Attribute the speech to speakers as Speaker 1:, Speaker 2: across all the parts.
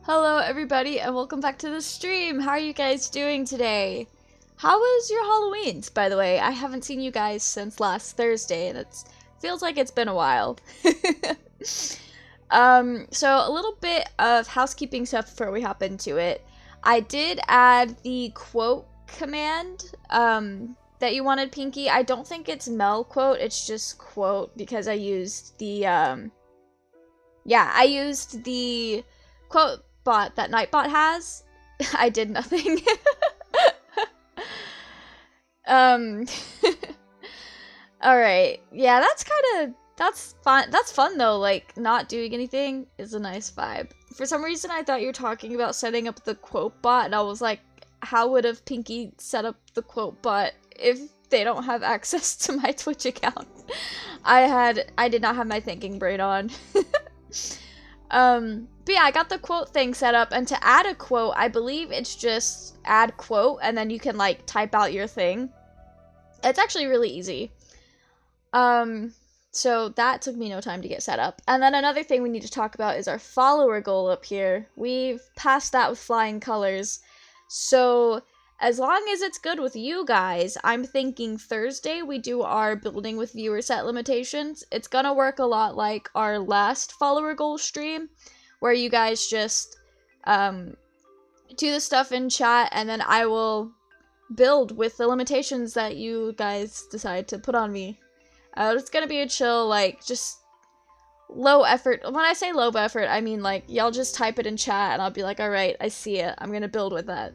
Speaker 1: Hello everybody and welcome back to the stream. How are you guys doing today? How was your Halloweens, by the way? I haven't seen you guys since last Thursday and it feels like it's been a while. So a little bit of housekeeping stuff before we hop into it. I did add the quote command that you wanted, Pinky. I don't think it's Mel quote, it's just quote because I used the I used the quote bot that Nightbot has. I did nothing. Alright. Yeah, that's fun. That's fun though, like, not doing anything is a nice vibe. For some reason I thought you were talking about setting up the quote bot, and I was like, how would have Pinky set up the quote bot if they don't have access to my Twitch account? I did not have my thinking brain on. But yeah, I got the quote thing set up, and to add a quote, I believe it's just add quote, and then you can, like, type out your thing. It's actually really easy. So that took me no time to get set up. And then another thing we need to talk about is our follower goal up here. We've passed that with flying colors. So as long as it's good with you guys, I'm thinking Thursday we do our building with viewer set limitations. It's gonna work a lot like our last follower goal stream, where you guys just do the stuff in chat, and then I will build with the limitations that you guys decide to put on me. It's gonna be a chill, like, just low effort. When I say low effort, I mean, like, y'all just type it in chat, and I'll be like, alright, I see it. I'm gonna build with that.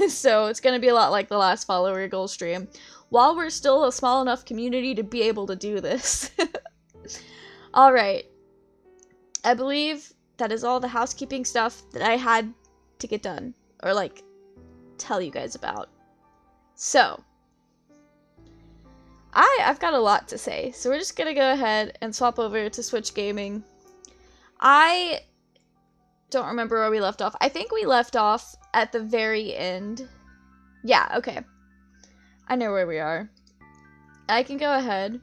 Speaker 1: So it's gonna be a lot like the last follower goal stream, while we're still a small enough community to be able to do this. Alright. I believe that is all the housekeeping stuff that I had to get done, or, like, tell you guys about. So, I've got a lot to say, so we're just gonna go ahead and swap over to Switch Gaming. I don't remember where we left off. I think we left off at the very end. Yeah, okay. I know where we are. I can go ahead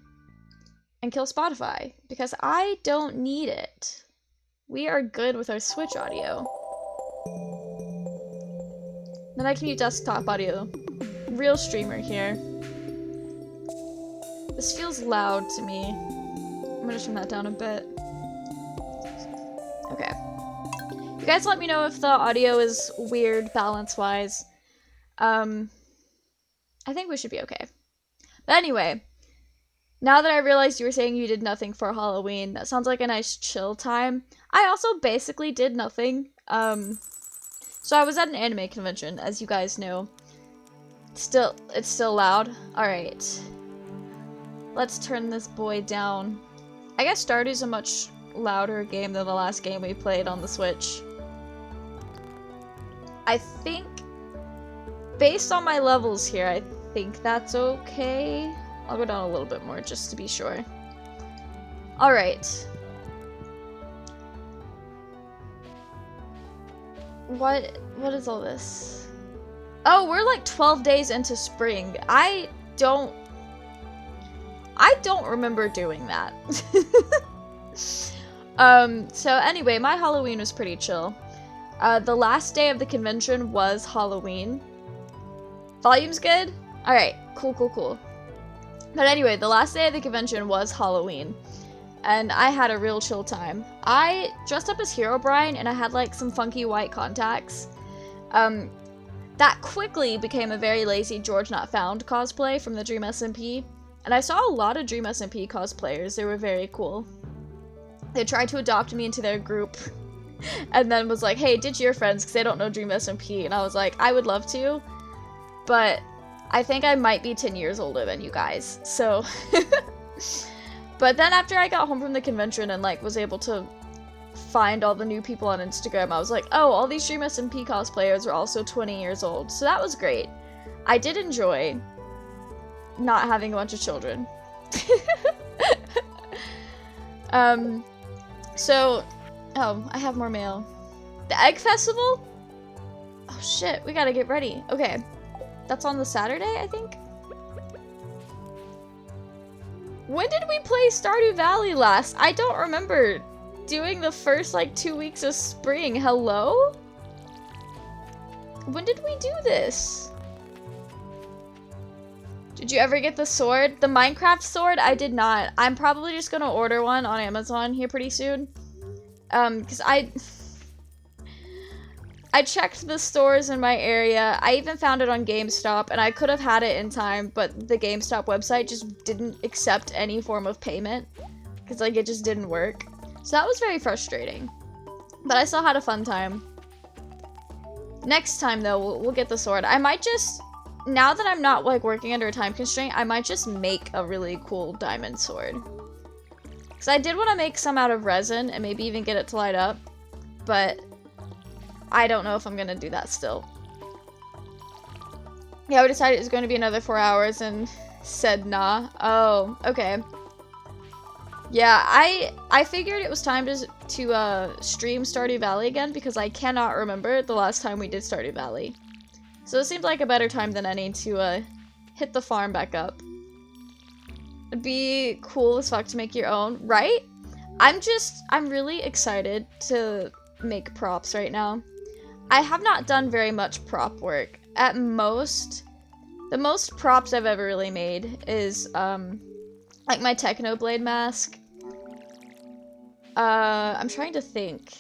Speaker 1: and kill Spotify, because I don't need it. We are good with our Switch audio. Then I can use desktop audio. Real streamer here. This feels loud to me. I'm gonna turn that down a bit. Okay. You guys let me know if the audio is weird balance-wise. I think we should be okay. But anyway, now that I realized you were saying you did nothing for Halloween, that sounds like a nice chill time. I also basically did nothing. So I was at an anime convention, as you guys know. It's still loud? Alright. Let's turn this boy down. I guess Stardew's a much louder game than the last game we played on the Switch. I think, based on my levels here, I think that's okay. I'll go down a little bit more just to be sure. Alright. What is all this? Oh, we're like 12 days into spring. I don't remember doing that. So anyway, my Halloween was pretty chill. The last day of the convention was Halloween. Volume's good? Alright, cool. But anyway, the last day of the convention was Halloween. And I had a real chill time. I dressed up as Herobrine and I had like some funky white contacts. That quickly became a very lazy George Not Found cosplay from the Dream SMP. And I saw a lot of Dream SMP cosplayers. They were very cool. They tried to adopt me into their group and then was like, hey, ditch your friends because they don't know Dream SMP. And I was like, I would love to, but I think I might be 10 years older than you guys. So, but then after I got home from the convention and like was able to find all the new people on Instagram, I was like, oh, all these Dream SMP cosplayers are also 20 years old. So that was great. I did enjoy not having a bunch of children. So, oh, I have more mail. The Egg Festival? Oh shit, we gotta get ready. Okay, that's on the Saturday, I think? When did we play Stardew Valley last? I don't remember doing the first, like, 2 weeks of spring. Hello? When did we do this? Did you ever get the sword? The Minecraft sword? I did not. I'm probably just gonna order one on Amazon here pretty soon. Because I checked the stores in my area. I even found it on GameStop, and I could have had it in time, but the GameStop website just didn't accept any form of payment. Because, like, it just didn't work. So that was very frustrating. But I still had a fun time. Next time, though, we'll get the sword. I might just... Now that I'm not, like, working under a time constraint, I might just make a really cool diamond sword. Because I did want to make some out of resin and maybe even get it to light up. But I don't know if I'm going to do that still. Yeah, we decided it was going to be another 4 hours and said nah. Oh, okay. Yeah, I figured it was time to stream Stardew Valley again because I cannot remember the last time we did Stardew Valley. So it seemed like a better time than any to hit the farm back up. It'd be cool as fuck to make your own, right? I'm really excited to make props right now. I have not done very much prop work. At most, the most props I've ever really made is, like my Technoblade mask. I'm trying to think.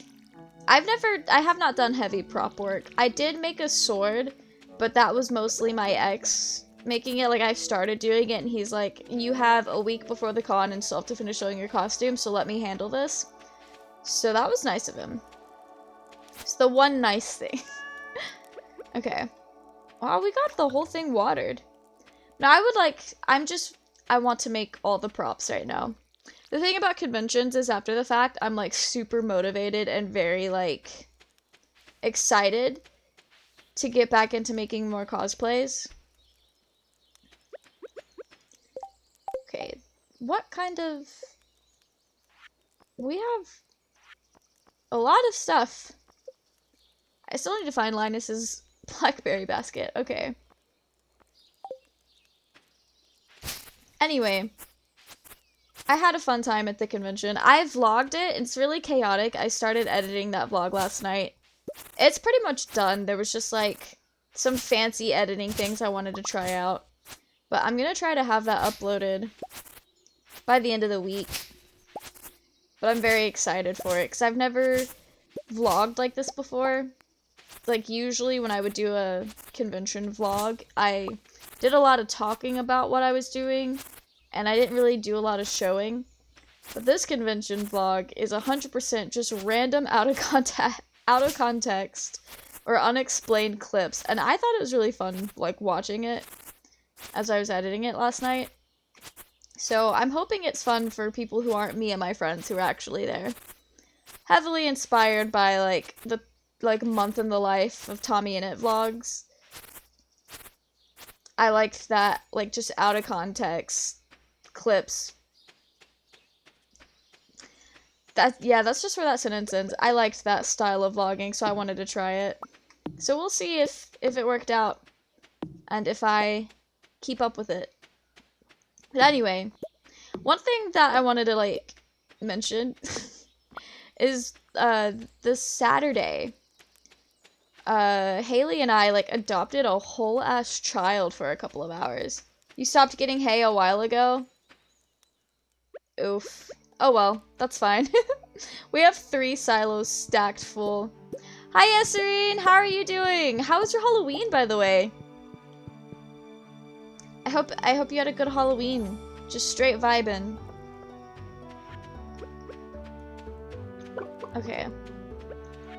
Speaker 1: I have not done heavy prop work. I did make a sword, but that was mostly my ex making it. Like, I started doing it, and he's like, you have a week before the con and still have to finish showing your costume, so let me handle this. So that was nice of him. It's the one nice thing. Okay. Wow, we got the whole thing watered. Now, I want to make all the props right now. The thing about conventions is after the fact, I'm, like, super motivated and very, like, excited to get back into making more cosplays. Okay, what kind of... We have a lot of stuff. I still need to find Linus's blackberry basket. Okay. Anyway, I had a fun time at the convention. I vlogged it. It's really chaotic. I started editing that vlog last night. It's pretty much done. There was just, like, some fancy editing things I wanted to try out. But I'm gonna try to have that uploaded by the end of the week. But I'm very excited for it, because I've never vlogged like this before. Like, usually when I would do a convention vlog, I did a lot of talking about what I was doing, and I didn't really do a lot of showing. But this convention vlog is 100% just random out of context or unexplained clips, and I thought it was really fun, like, watching it as I was editing it last night. So I'm hoping it's fun for people who aren't me and my friends who are actually there. Heavily inspired by, like, the, like, month in the life of Tommy Innit vlogs. I liked that, like, just out of context clips. That's just where that sentence ends. I liked that style of vlogging, so I wanted to try it. So we'll see if it worked out, and if I keep up with it. But anyway, one thing that I wanted to, like, mention is, this Saturday, Haley and I, like, adopted a whole-ass child for a couple of hours. You stopped getting hay a while ago? Oof. Oh well, that's fine. We have 3 silos stacked full. Hi, Esserine! How are you doing? How was your Halloween, by the way? I hope you had a good Halloween. Just straight vibing. Okay.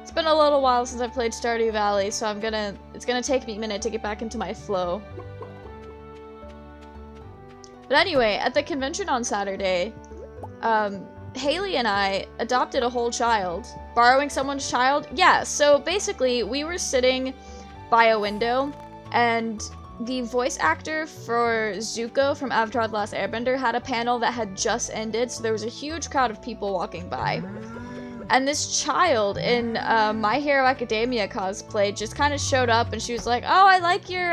Speaker 1: It's been a little while since I played Stardew Valley, so it's gonna take me a minute to get back into my flow. But anyway, at the convention on Saturday, Haley and I adopted a whole child. Borrowing someone's child? Yeah, so basically, we were sitting by a window, and the voice actor for Zuko from Avatar: The Last Airbender had a panel that had just ended, so there was a huge crowd of people walking by. And this child in My Hero Academia cosplay just kind of showed up, and she was like, "Oh, I like your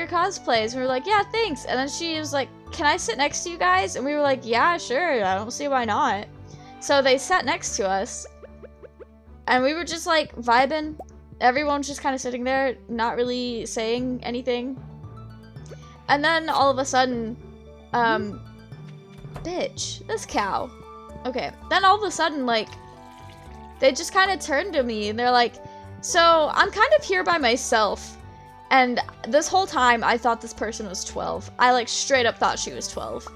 Speaker 1: cosplays." And we were like, "Yeah, thanks." And then she was like, "Can I sit next to you guys?" And we were like, "Yeah, sure. I don't see why not." So they sat next to us, and we were just like vibing. Everyone's just kind of sitting there, not really saying anything. And then all of a sudden, bitch, this cow. Okay, then all of a sudden, like, they just kind of turned to me, and they're like, "So, I'm kind of here by myself." And this whole time, I thought this person was 12. I, like, straight up thought she was 12.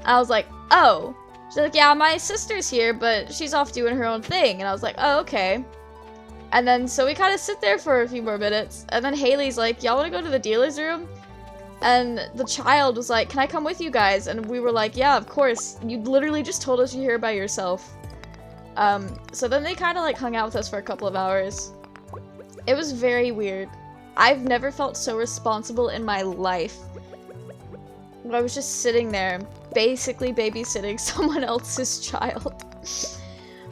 Speaker 1: I was like, "Oh." She's like, "Yeah, my sister's here, but she's off doing her own thing." And I was like, "Oh, okay." And then, so we kind of sit there for a few more minutes, and then Haley's like, "Y'all want to go to the dealer's room?" And the child was like, "Can I come with you guys?" And we were like, "Yeah, of course. You literally just told us you're here by yourself." So then they kind of, like, hung out with us for a couple of hours. It was very weird. I've never felt so responsible in my life. I was just sitting there, basically babysitting someone else's child.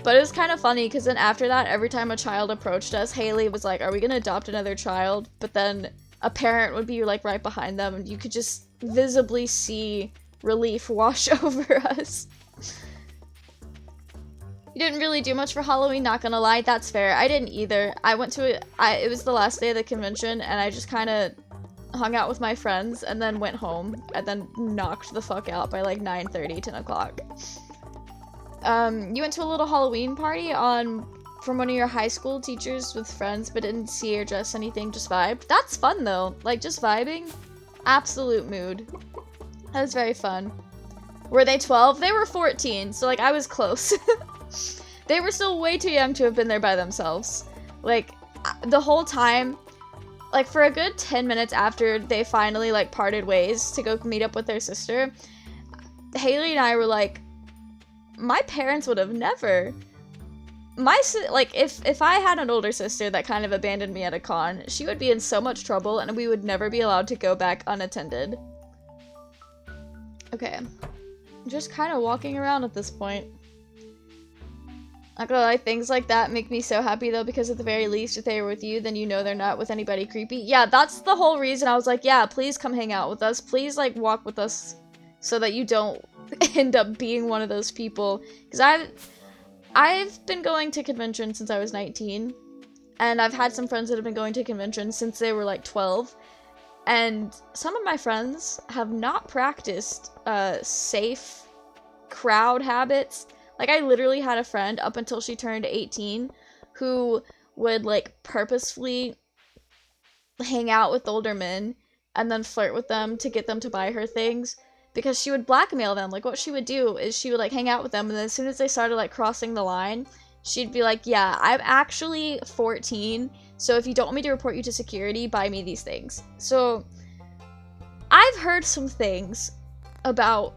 Speaker 1: But it was kind of funny, because then after that, every time a child approached us, Haley was like, "Are we gonna adopt another child?" But then a parent would be, like, right behind them, and you could just visibly see relief wash over us. You didn't really do much for Halloween, not gonna lie. That's fair. I didn't either. I went to it was the last day of the convention, and I just kind of hung out with my friends, and then went home, and then knocked the fuck out by, like, 9:30, 10 o'clock. You went to a little Halloween party from one of your high school teachers with friends, but didn't see or dress anything, just vibed. That's fun, though. Like, just vibing. Absolute mood. That was very fun. Were they 12? They were 14, so, like, I was close. They were still way too young to have been there by themselves. Like, the whole time, like, for a good 10 minutes after they finally, like, parted ways to go meet up with their sister, Haley and I were like, my parents would have never. If I had an older sister that kind of abandoned me at a con, she would be in so much trouble, and we would never be allowed to go back unattended. Okay. I'm just kind of walking around at this point. Not gonna lie, things like that make me so happy, though, because at the very least, if they were with you, then you know they're not with anybody creepy. Yeah, that's the whole reason I was like, yeah, please come hang out with us. Please, like, walk with us so that you don't end up being one of those people. Because I've been going to conventions since I was 19, and I've had some friends that have been going to conventions since they were, like, 12. And some of my friends have not practiced safe crowd habits. Like, I literally had a friend up until she turned 18 who would, like, purposefully hang out with older men and then flirt with them to get them to buy her things, because she would blackmail them. Like, what she would do is she would, like, hang out with them, and then as soon as they started, like, crossing the line, she'd be like, "Yeah, I'm actually 14, so if you don't want me to report you to security, buy me these things." So, I've heard some things about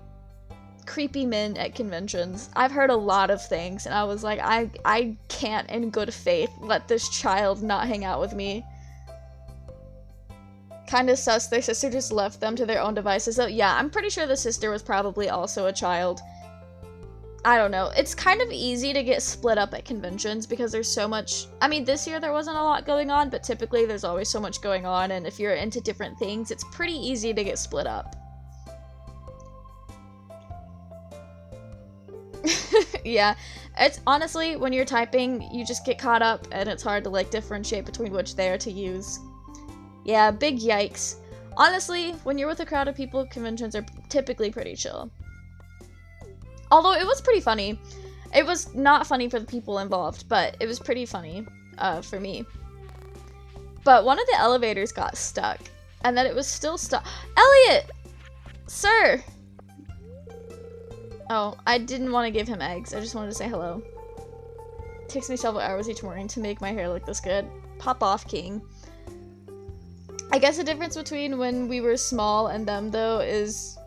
Speaker 1: creepy men at conventions. I've heard a lot of things, and I was like, I can't in good faith let this child not hang out with me. Kinda sus, their sister just left them to their own devices. So yeah, I'm pretty sure the sister was probably also a child. I don't know. It's kind of easy to get split up at conventions because there's so much. I mean, this year there wasn't a lot going on, but typically there's always so much going on, and if you're into different things, it's pretty easy to get split up. Yeah, it's honestly, when you're typing, you just get caught up, and it's hard to like differentiate between which they are to use. Yeah, big yikes. Honestly, when you're with a crowd of people, conventions are typically pretty chill. Although it was pretty funny. It was not funny for the people involved, but it was pretty funny for me. But one of the elevators got stuck, and then it was still stuck. Elliot! Sir! Oh, I didn't want to give him eggs. I just wanted to say hello. It takes me several hours each morning to make my hair look this good. Pop off, king. I guess the difference between when we were small and them, though, is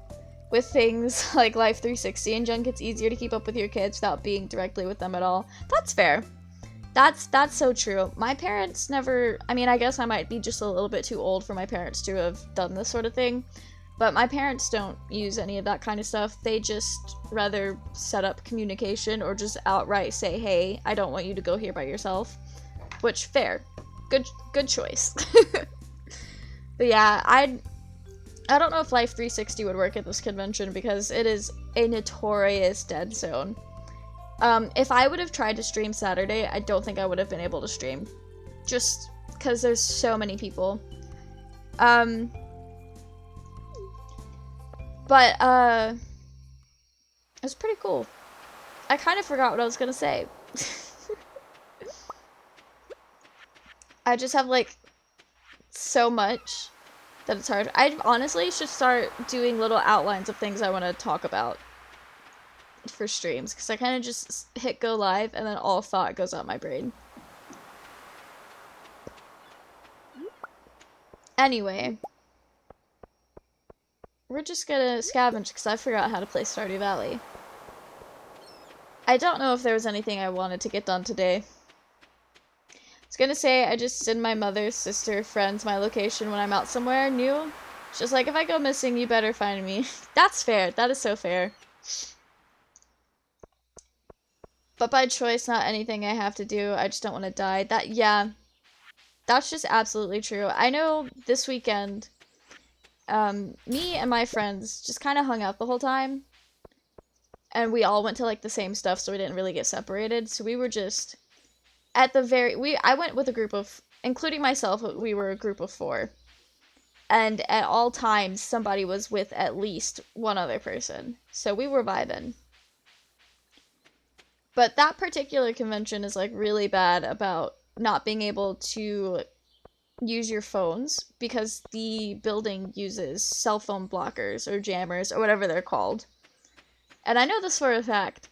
Speaker 1: with things like Life 360 and junk, it's easier to keep up with your kids without being directly with them at all. That's fair. That's so true. My parents never, I mean, I guess I might be just a little bit too old for my parents to have done this sort of thing, but my parents don't use any of that kind of stuff. They just rather set up communication or just outright say, hey, I don't want you to go here by yourself. Which, fair. Good choice. But yeah, I don't know if Life 360 would work at this convention because it is a notorious dead zone. If I would have tried to stream Saturday, I don't think I would have been able to stream. Just because there's so many people. But, it was pretty cool. I kind of forgot what I was gonna say. I just have, like, so much that it's hard. I honestly should start doing little outlines of things I want to talk about for streams, because I kind of just hit go live and then all thought goes out my brain. Anyway, we're just gonna scavenge because I forgot how to play Stardew Valley. I don't know if there was anything I wanted to get done today. I was gonna say I just send my mother, sister, friends my location when I'm out somewhere new. She's just like, if I go missing, you better find me. That's fair. That is so fair. But by choice, not anything I have to do. I just don't want to die. Yeah, that's just absolutely true. I know this weekend, me and my friends just kind of hung out the whole time. And we all went to, like, the same stuff, so we didn't really get separated. So we were just, at the I went with a group of, including myself, we were a group of 4. And at all times, somebody was with at least one other person. So we were vibing. But that particular convention is, like, really bad about not being able to use your phones because the building uses cell phone blockers or jammers or whatever they're called. And I know this for a fact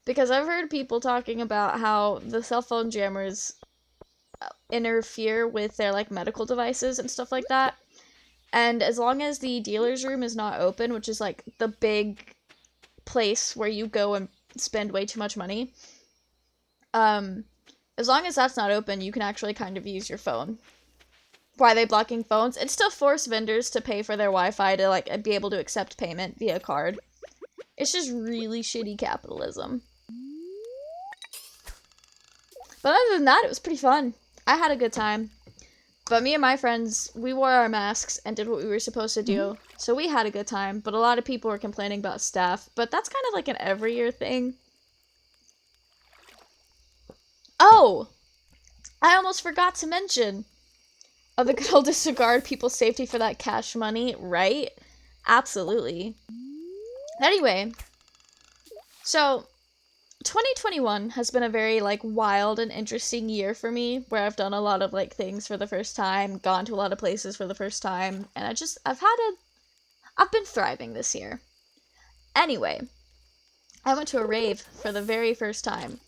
Speaker 1: because I've heard people talking about how the cell phone jammers interfere with their, like, medical devices and stuff like that. And as long as the dealer's room is not open, which is, like, the big place where you go and spend way too much money, as long as that's not open, you can actually kind of use your phone. Why are they blocking phones? It's to force vendors to pay for their Wi-Fi to, like, be able to accept payment via card. It's just really shitty capitalism. But other than that, it was pretty fun. I had a good time. But me and my friends, we wore our masks and did what we were supposed to do. So we had a good time. But a lot of people were complaining about staff. But that's kind of like an every year thing. Oh! I almost forgot to mention. Oh, the good old disregard people's safety for that cash money, right? Absolutely. Anyway, so 2021 has been a very, like, wild and interesting year for me, where I've done a lot of, like, things for the first time, gone to a lot of places for the first time, and I've been thriving this year. Anyway, I went to a rave for the very first time,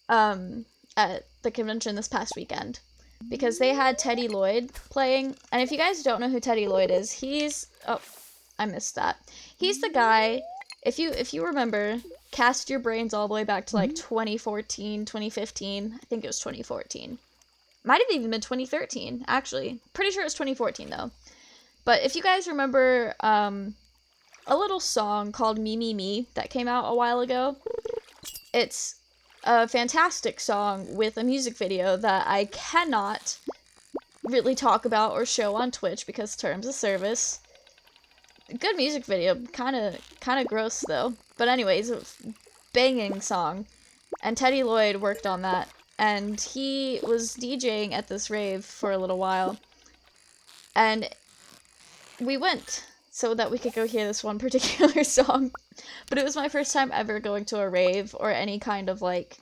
Speaker 1: at the convention this past weekend, because they had Teddy Lloyd playing, and if you guys don't know who Teddy Lloyd is, oh, I missed that. He's the guy, if you remember, cast your brains all the way back to, like, 2014, 2015. I think it was 2014. Might have even been 2013, actually. Pretty sure it was 2014, though. But if you guys remember, a little song called Me Me Me that came out a while ago. It's a fantastic song with a music video that I cannot really talk about or show on Twitch because terms of service. Good music video, kind of gross though. But anyways, a banging song, and Teddy Lloyd worked on that, and he was DJing at this rave for a little while, and we went so that we could go hear this one particular song. But it was my first time ever going to a rave or any kind of like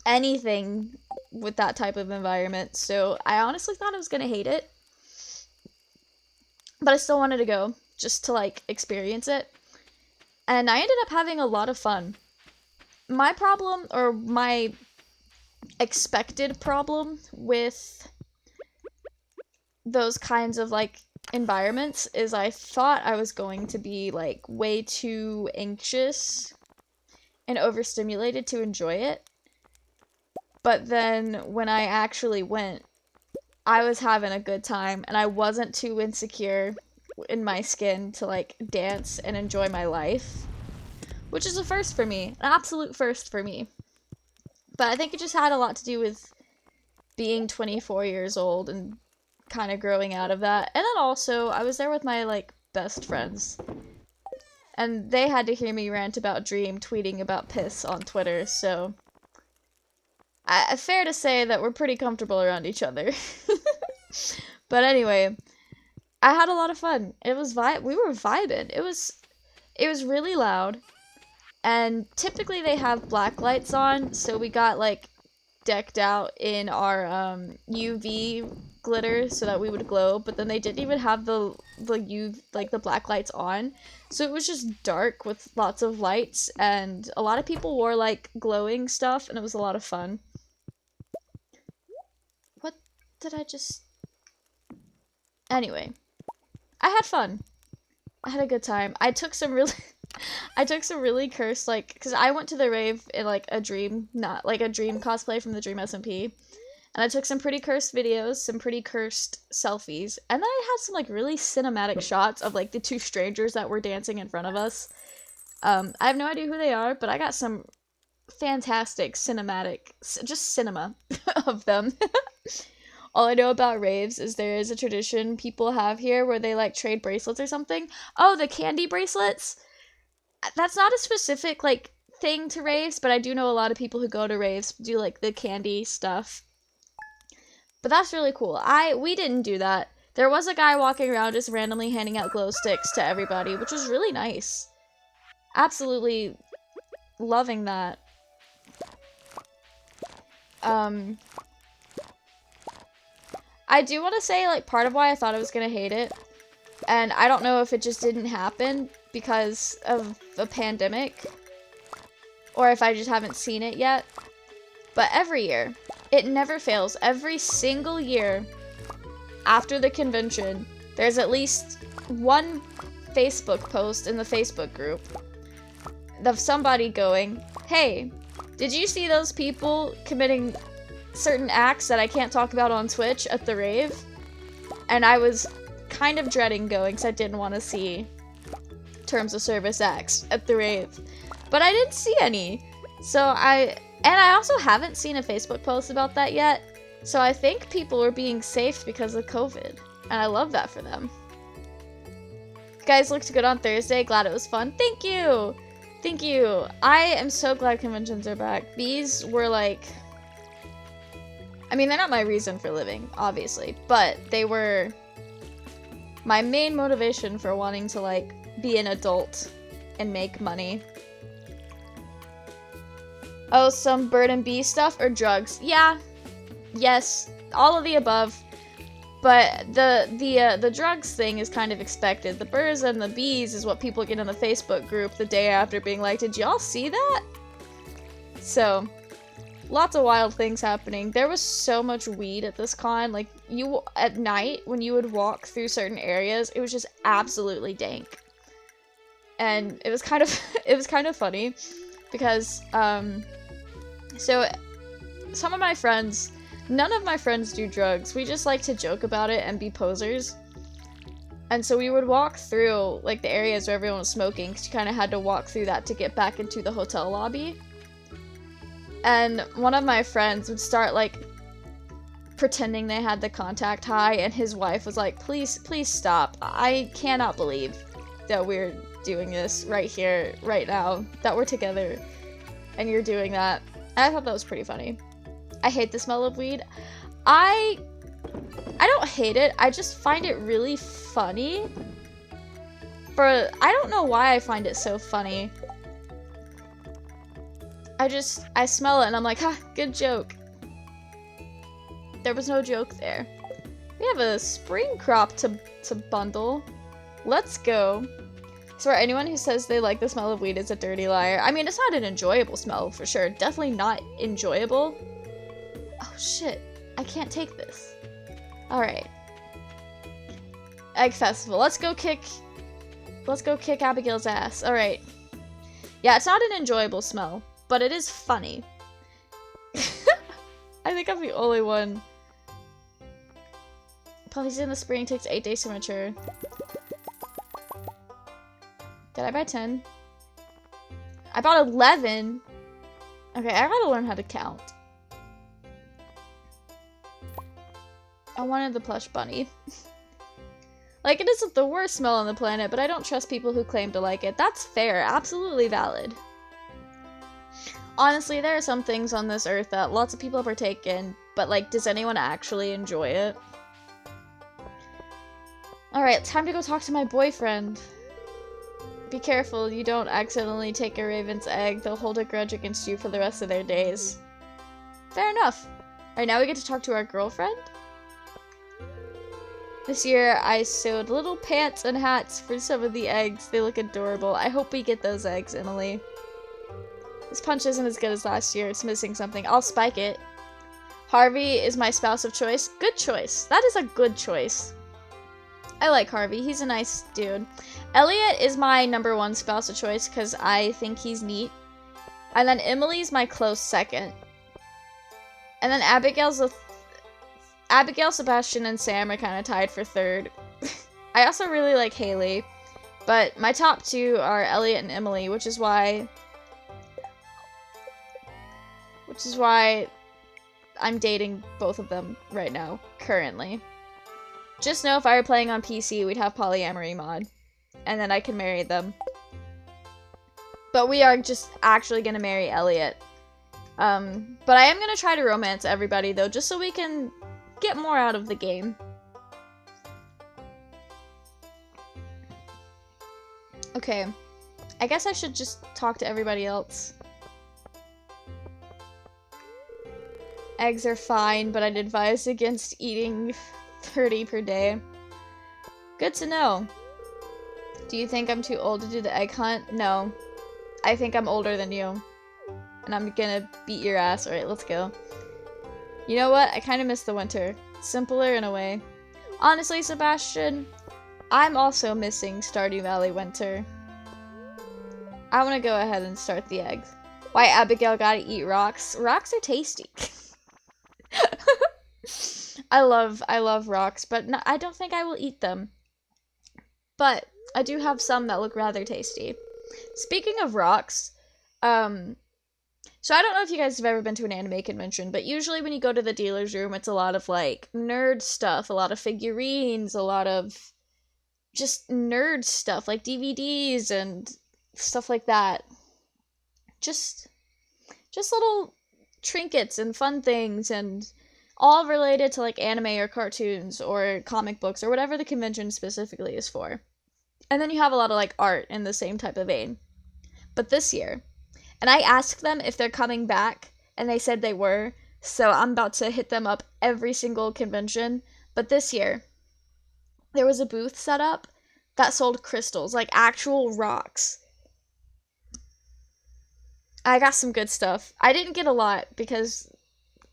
Speaker 1: anything with that type of environment, so I honestly thought I was gonna hate it. But I still wanted to go, just to, like, experience it. And I ended up having a lot of fun. My problem, or my expected problem with those kinds of, like, environments is I thought I was going to be, like, way too anxious and overstimulated to enjoy it. But then, when I actually went, I was having a good time, and I wasn't too insecure in my skin to, like, dance and enjoy my life. Which is a first for me. An absolute first for me. But I think it just had a lot to do with being 24 years old and kind of growing out of that. And then also, I was there with my, like, best friends. And they had to hear me rant about Dream tweeting about piss on Twitter, so fair to say that we're pretty comfortable around each other. But anyway, I had a lot of fun. It was we were vibing. It was really loud. And typically they have black lights on, so we got like decked out in our UV glitter so that we would glow, but then they didn't even have the UV, like the black lights on. So it was just dark with lots of lights, and a lot of people wore like glowing stuff, and it was a lot of fun. What did I just... Anyway, I had fun. I had a good time. I took some really cursed, like, because I went to the rave in, like, a dream, not, like, a dream cosplay from the Dream SMP, and I took some pretty cursed videos, some pretty cursed selfies, and then I had some, like, really cinematic shots of, like, the two strangers that were dancing in front of us. I have no idea who they are, but I got some fantastic cinematic, just cinema of them. All I know about raves is there is a tradition people have here where they, like, trade bracelets or something. Oh, the candy bracelets? That's not a specific, like, thing to raves, but I do know a lot of people who go to raves do, like, the candy stuff. But that's really cool. We didn't do that. There was a guy walking around just randomly handing out glow sticks to everybody, which was really nice. Absolutely loving that. I do want to say, like, part of why I thought I was gonna hate it, and I don't know if it just didn't happen because of the pandemic, or if I just haven't seen it yet, but every year, it never fails, every single year after the convention, there's at least one Facebook post in the Facebook group of somebody going, hey, did you see those people committing certain acts that I can't talk about on Twitch at the rave? And I was kind of dreading going because I didn't want to see terms of service acts at the rave. But I didn't see any. So I also haven't seen a Facebook post about that yet. So I think people were being safe because of COVID. And I love that for them. Guys looked good on Thursday. Glad it was fun. Thank you! Thank you. I am so glad conventions are back. These were like... I mean, they're not my reason for living, obviously. But they were my main motivation for wanting to, like, be an adult and make money. Oh, some bird and bee stuff or drugs? Yeah. Yes. All of the above. But the drugs thing is kind of expected. The birds and the bees is what people get in the Facebook group the day after being like, did y'all see that? So, lots of wild things happening. There was so much weed at this con. Like, at night, when you would walk through certain areas, it was just absolutely dank. And it was kind of funny because, so some of my friends, none of my friends do drugs. We just like to joke about it and be posers. And so we would walk through, like, the areas where everyone was smoking, because you kind of had to walk through that to get back into the hotel lobby. And one of my friends would start, like, pretending they had the contact high, and his wife was like, please stop. I cannot believe that we're doing this right here, right now, that we're together, and you're doing that. And I thought that was pretty funny. I hate the smell of weed. I don't hate it, I just find it really funny. I don't know why I find it so funny. I smell it and I'm like, ha, good joke. There was no joke there. We have a spring crop to bundle. Let's go. I swear, anyone who says they like the smell of weed is a dirty liar. I mean, it's not an enjoyable smell, for sure. Definitely not enjoyable. Oh, shit. I can't take this. Alright. Egg Festival. Let's go kick Abigail's ass. Alright. Yeah, it's not an enjoyable smell, but it is funny. I think I'm the only one. Puppies in the spring takes 8 days to mature. Did I buy 10? I bought 11. Okay, I gotta learn how to count. I wanted the plush bunny. Like, it isn't the worst smell on the planet, but I don't trust people who claim to like it. That's fair. Absolutely valid. Honestly, there are some things on this earth that lots of people partake in, but, like, does anyone actually enjoy it? Alright, time to go talk to my boyfriend. Be careful you don't accidentally take a raven's egg. They'll hold a grudge against you for the rest of their days. Fair enough. Alright, now we get to talk to our girlfriend. This year, I sewed little pants and hats for some of the eggs. They look adorable. I hope we get those eggs, Emily. This punch isn't as good as last year. It's missing something. I'll spike it. Harvey is my spouse of choice. Good choice. That is a good choice. I like Harvey. He's a nice dude. Elliot is my #1 spouse of choice because I think he's neat. And then Emily's my close second. And then Abigail, Sebastian, and Sam are kind of tied for third. I also really like Haley. But my top 2 are Elliot and Emily, which is why I'm dating both of them right now, currently. Just know if I were playing on PC, we'd have polyamory mod. And then I can marry them. But we are just actually gonna marry Elliot. But I am gonna try to romance everybody, though, just so we can get more out of the game. Okay. I guess I should just talk to everybody else. Eggs are fine, but I'd advise against eating 30 per day. Good to know. Do you think I'm too old to do the egg hunt? No. I think I'm older than you. And I'm gonna beat your ass. Alright, let's go. You know what? I kind of miss the winter. Simpler in a way. Honestly, Sebastian, I'm also missing Stardew Valley winter. I want to go ahead and start the eggs. Why Abigail gotta eat rocks? Rocks are tasty. I love rocks, but no, I don't think I will eat them. But I do have some that look rather tasty. Speaking of rocks, so I don't know if you guys have ever been to an anime convention, but usually when you go to the dealer's room, it's a lot of, like, nerd stuff, a lot of figurines, a lot of just nerd stuff, like DVDs and stuff like that. Just little trinkets and fun things, and all related to, like, anime or cartoons or comic books or whatever the convention specifically is for. And then you have a lot of, like, art in the same type of vein. But this year, and I asked them if they're coming back, and they said they were, so I'm about to hit them up every single convention. But this year, there was a booth set up that sold crystals, like actual rocks. I got some good stuff. I didn't get a lot because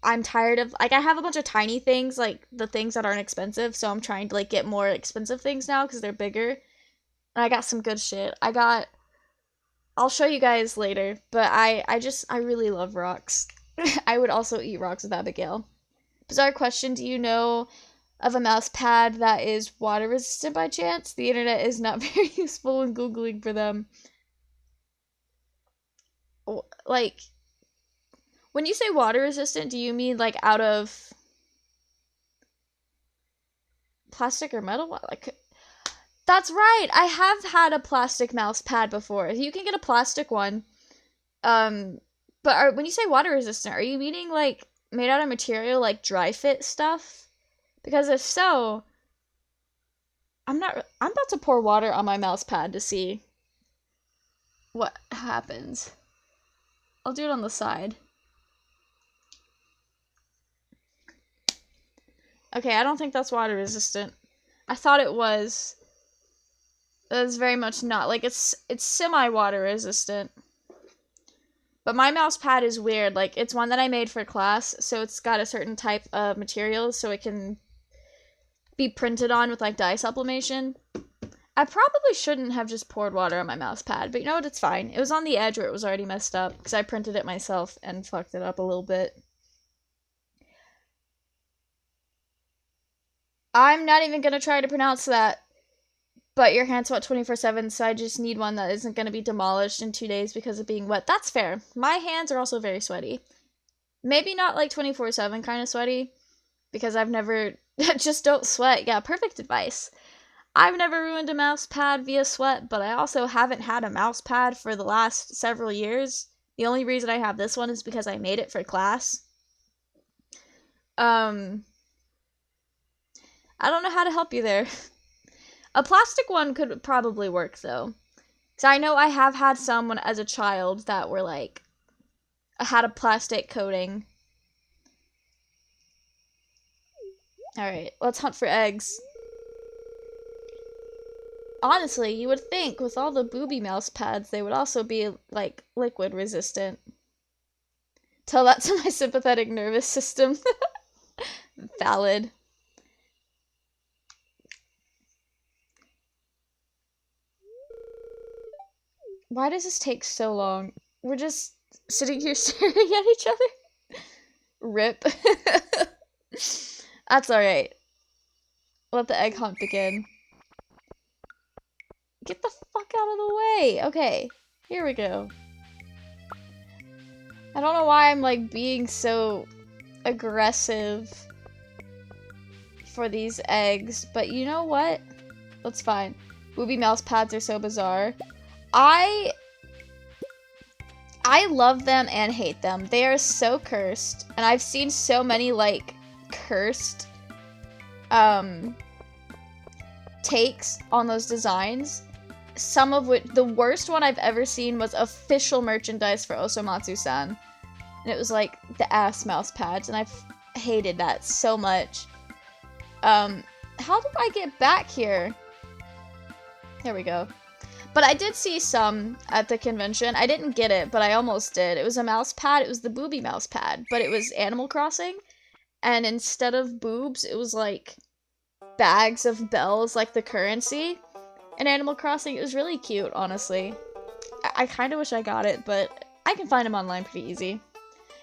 Speaker 1: I'm tired of, like, I have a bunch of tiny things, like the things that aren't expensive, so I'm trying to, like, get more expensive things now because they're bigger. And I got some good shit. I'll show you guys later, but I really love rocks. I would also eat rocks with Abigail. Bizarre question, do you know of a mouse pad that is water resistant by chance. The internet is not very useful when Googling for them. Like, when you say water resistant, do you mean like out of plastic or metal? Like, that's right. I have had a plastic mouse pad before. You can get a plastic one. But when you say water resistant, are you meaning like made out of material like dry fit stuff? Because if so, I'm about to pour water on my mouse pad to see what happens. I'll do it on the side. Okay, I don't think that's water resistant. I thought it was. That's very much not. Like, it's semi-water resistant. But my mouse pad is weird. Like, it's one that I made for class, so it's got a certain type of material, so it can be printed on with, like, dye sublimation. I probably shouldn't have just poured water on my mouse pad, but you know what? It's fine. It was on the edge where it was already messed up, because I printed it myself and fucked it up a little bit. I'm not even gonna try to pronounce that. But your hand's wet 24/7, so I just need one that isn't going to be demolished in 2 days because of being wet. That's fair. My hands are also very sweaty. Maybe not like 24/7 kind of sweaty, because I've never... just don't sweat. Yeah, perfect advice. I've never ruined a mouse pad via sweat, but I also haven't had a mouse pad for the last several years. The only reason I have this one is because I made it for class. I don't know how to help you there. A plastic one could probably work, though. So I know I have had some when as a child that were, like, had a plastic coating. Alright, let's hunt for eggs. Honestly, you would think with all the booby mouse pads, they would also be, like, liquid resistant. Tell that to my sympathetic nervous system. Valid. Why does this take so long? We're just sitting here staring at each other. Rip. That's alright. Let the egg hunt begin. Get the fuck out of the way! Okay, here we go. I don't know why I'm, like, being so aggressive for these eggs, but you know what? That's fine. Booby mouse pads are so bizarre. I love them and hate them. They are so cursed, and I've seen so many, like, cursed takes on those designs. Some of which, the worst one I've ever seen was official merchandise for Osomatsu-san, and it was like the ass mouse pads, and I've hated that so much. How do I get back here? There we go. But I did see some at the convention. I didn't get it, but I almost did. It was a mouse pad. It was the booby mouse pad, but it was Animal Crossing. And instead of boobs, it was like bags of bells, like the currency in Animal Crossing. It was really cute, honestly. I kind of wish I got it, but I can find them online pretty easy.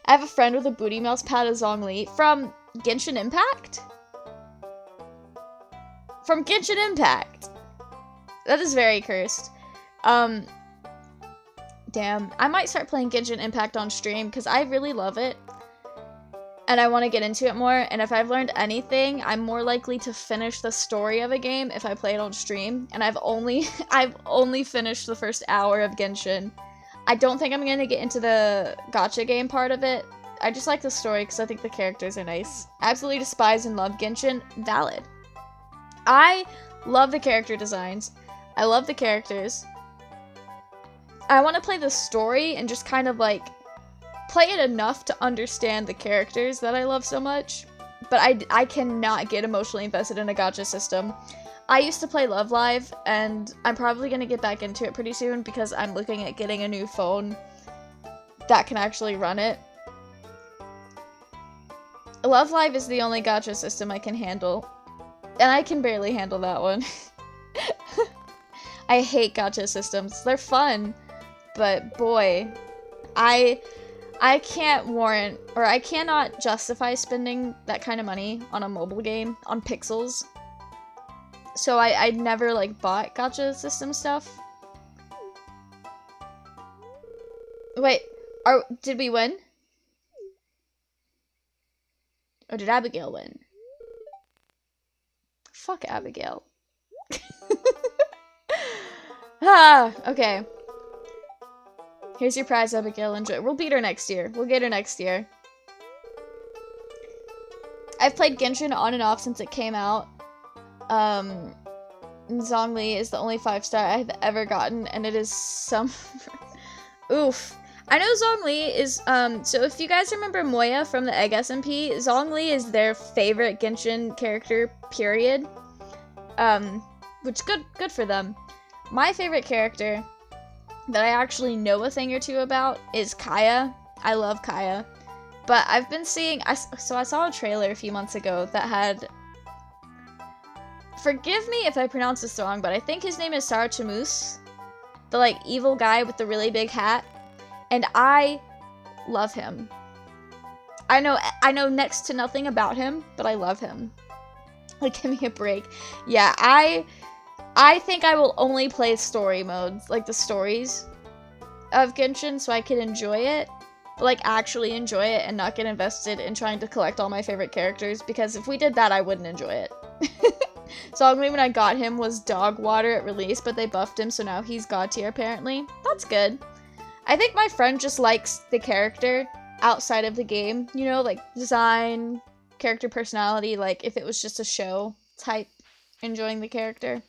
Speaker 1: I have a friend with a booty mouse pad of Zhongli from Genshin Impact? From Genshin Impact! That is very cursed. Damn. I might start playing Genshin Impact on stream, because I really love it. And I want to get into it more, and if I've learned anything, I'm more likely to finish the story of a game if I play it on stream, and I've only finished the first hour of Genshin. I don't think I'm going to get into the gacha game part of it. I just like the story, because I think the characters are nice. Absolutely despise and love Genshin. Valid. I love the character designs. I love the characters. I want to play the story and just kind of, like, play it enough to understand the characters that I love so much. But I cannot get emotionally invested in a gacha system. I used to play Love Live, and I'm probably going to get back into it pretty soon because I'm looking at getting a new phone that can actually run it. Love Live is the only gacha system I can handle. And I can barely handle that one. I hate gacha systems. They're fun. But boy, I I can't warrant, or I cannot justify spending that kind of money on a mobile game, on pixels. So I never, like, bought gacha system stuff. Wait, did we win? Or did Abigail win? Fuck Abigail. Ah, okay. Here's your prize, Abigail. Enjoy. We'll beat her next year. We'll get her next year. I've played Genshin on and off since it came out. Zhongli is the only 5-star I've ever gotten, and it is some... Oof. I know Zhongli is, so if you guys remember Moya from the Egg SMP, Zhongli is their favorite Genshin character, period. Which, good for them. My favorite character that I actually know a thing or two about is Kaya. I love Kaya. But I've been seeing, so I saw a trailer a few months ago that had, forgive me if I pronounce this wrong, but I think his name is Sarachamus, the, like, evil guy with the really big hat, and I love him. I know next to nothing about him, but I love him. Like, give me a break. Yeah, I think I will only play story modes, like the stories of Genshin, so I can enjoy it, but, like, actually enjoy it and not get invested in trying to collect all my favorite characters, because if we did that, I wouldn't enjoy it. Zhongli, when I got him, was dog water at release, but they buffed him, so now he's god tier, apparently. That's good. I think my friend just likes the character outside of the game, you know, like, design, character personality, like, if it was just a show type, enjoying the character.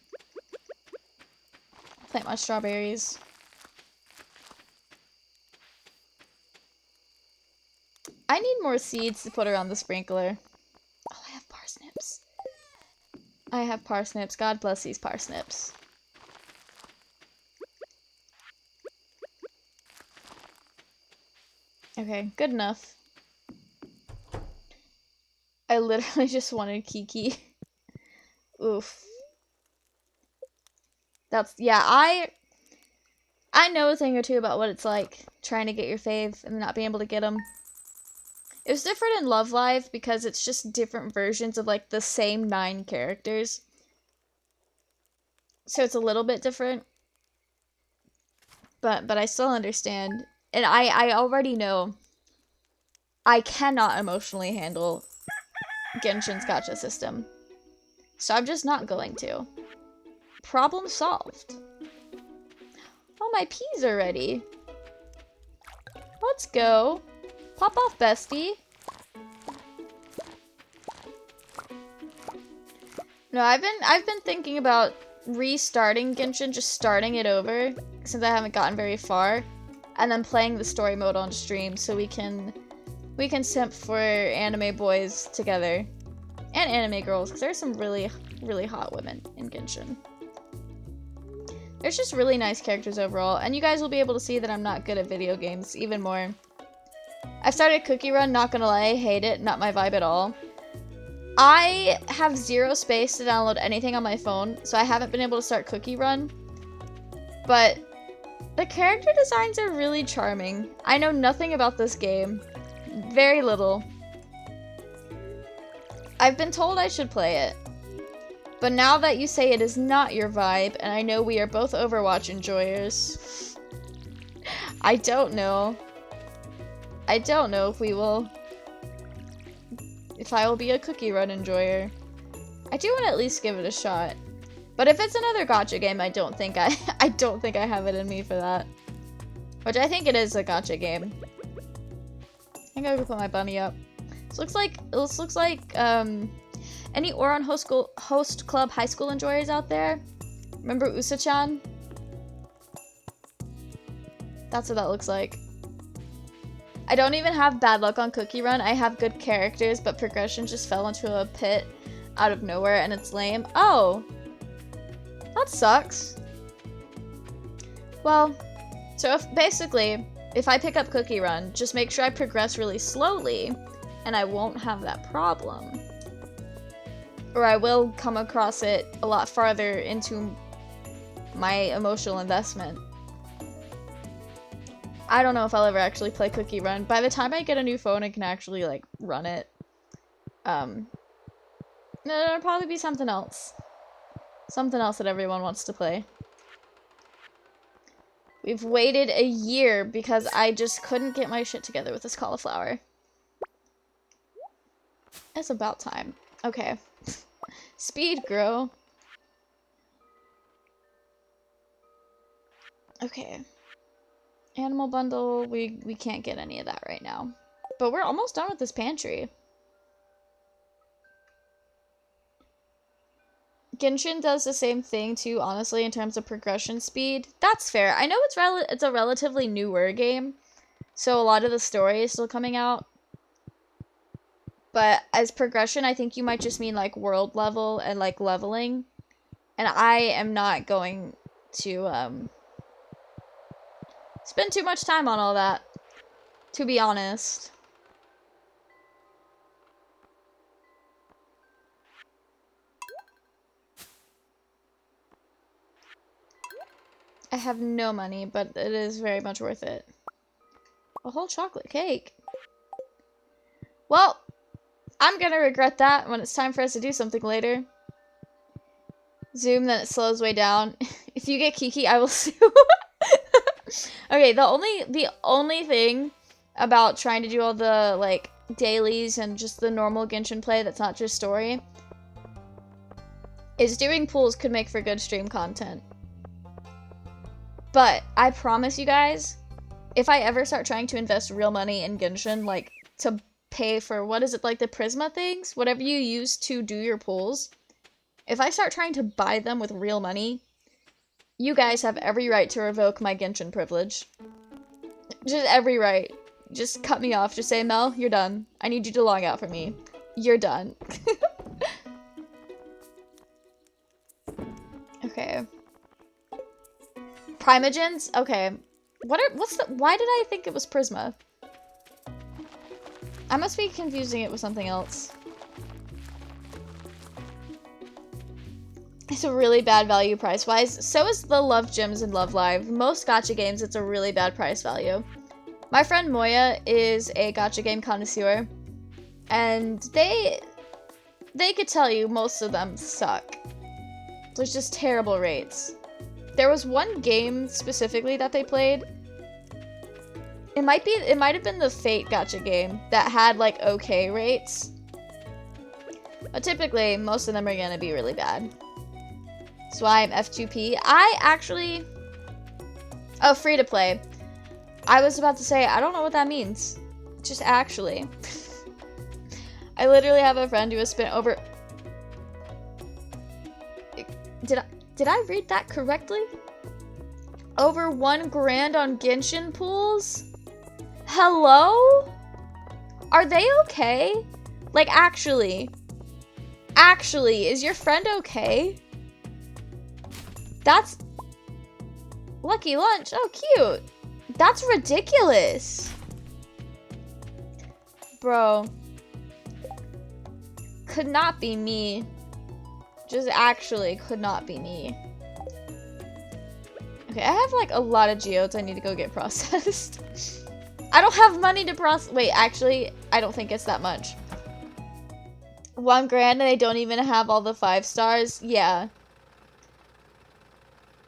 Speaker 1: Plant my strawberries. I need more seeds to put around the sprinkler. Oh, I have parsnips. I have parsnips. God bless these parsnips. Okay, good enough. I literally just wanted Kiki. Oof. That's, yeah, I know a thing or two about what it's like trying to get your fave and not being able to get them. It was different in Love Live because it's just different versions of, like, the same 9 characters. So it's a little bit different. But I still understand. And I already know I cannot emotionally handle Genshin's gacha system. So I'm just not going to. Problem solved. Oh, my peas are ready. Let's go. Pop off, bestie. No, I've been thinking about restarting Genshin, just starting it over, since I haven't gotten very far, and then playing the story mode on stream so we can simp for anime boys together. And anime girls, because there's some really, really hot women in Genshin. There's just really nice characters overall, and you guys will be able to see that I'm not good at video games even more. I've started Cookie Run, not gonna lie, I hate it, not my vibe at all. I have 0 space to download anything on my phone, so I haven't been able to start Cookie Run. But the character designs are really charming. I know nothing about this game. Very little. I've been told I should play it. But now that you say it is not your vibe, and I know we are both Overwatch enjoyers, I don't know. I don't know if we will... if I will be a Cookie Run enjoyer. I do want to at least give it a shot. But if it's another gacha game, I don't think I have it in me for that. Which I think it is a gacha game. I think I'll go put my bunny up. This looks like any Oron host club high school enjoyers out there? Remember Usa-chan? That's what that looks like. I don't even have bad luck on Cookie Run. I have good characters, but progression just fell into a pit out of nowhere and it's lame. Oh! That sucks. Well, so if I pick up Cookie Run, just make sure I progress really slowly, and I won't have that problem. Or I will come across it a lot farther into my emotional investment. I don't know if I'll ever actually play Cookie Run. By the time I get a new phone, I can actually, like, run it. No, it'll probably be something else. Something else that everyone wants to play. We've waited a year because I just couldn't get my shit together with this cauliflower. It's about time. Okay. Speed grow. Okay. Animal bundle, we can't get any of that right now. But we're almost done with this pantry. Genshin does the same thing too, honestly, in terms of progression speed. That's fair. I know it's a relatively newer game, so a lot of the story is still coming out. But as progression, I think you might just mean like world level and like leveling. And I am not going to spend too much time on all that, to be honest. I have no money, but it is very much worth it. A whole chocolate cake. Well, I'm gonna regret that when it's time for us to do something later. Zoom, then it slows way down. If you get Kiki, I will sue. Okay, the only thing about trying to do all the, like, dailies and just the normal Genshin play that's not just story is doing pools could make for good stream content. But I promise you guys, if I ever start trying to invest real money in Genshin, like, to pay for, what is it, like the Prisma things? Whatever you use to do your pools. If I start trying to buy them with real money, you guys have every right to revoke my Genshin privilege. Just every right. Just cut me off. Just say, Mel, you're done. I need you to log out for me. You're done. Okay. Primogens? Okay. Why did I think it was Prisma? I must be confusing it with something else. It's a really bad value price-wise. So is the Love Gems and Love Live. Most gacha games, it's a really bad price value. My friend Moya is a gacha game connoisseur, and they could tell you most of them suck. There's just terrible rates. There was one game specifically that they played. It might have been the Fate gacha game that had like okay rates. But typically, most of them are gonna be really bad. That's why I'm F2P. Oh, free to play. I was about to say, I don't know what that means. Just actually. I literally have a friend who has spent over... Did I read that correctly? Over $1 grand on Genshin pools? Hello? Are they okay? Like, actually, is your friend okay? That's... Lucky lunch. Oh, cute. That's ridiculous. Bro. Could not be me. Just actually could not be me. Okay, I have like a lot of geodes I need to go get processed. I don't have money to process. Wait, actually, I don't think it's that much. $1 grand and they don't even have all the 5 stars? Yeah.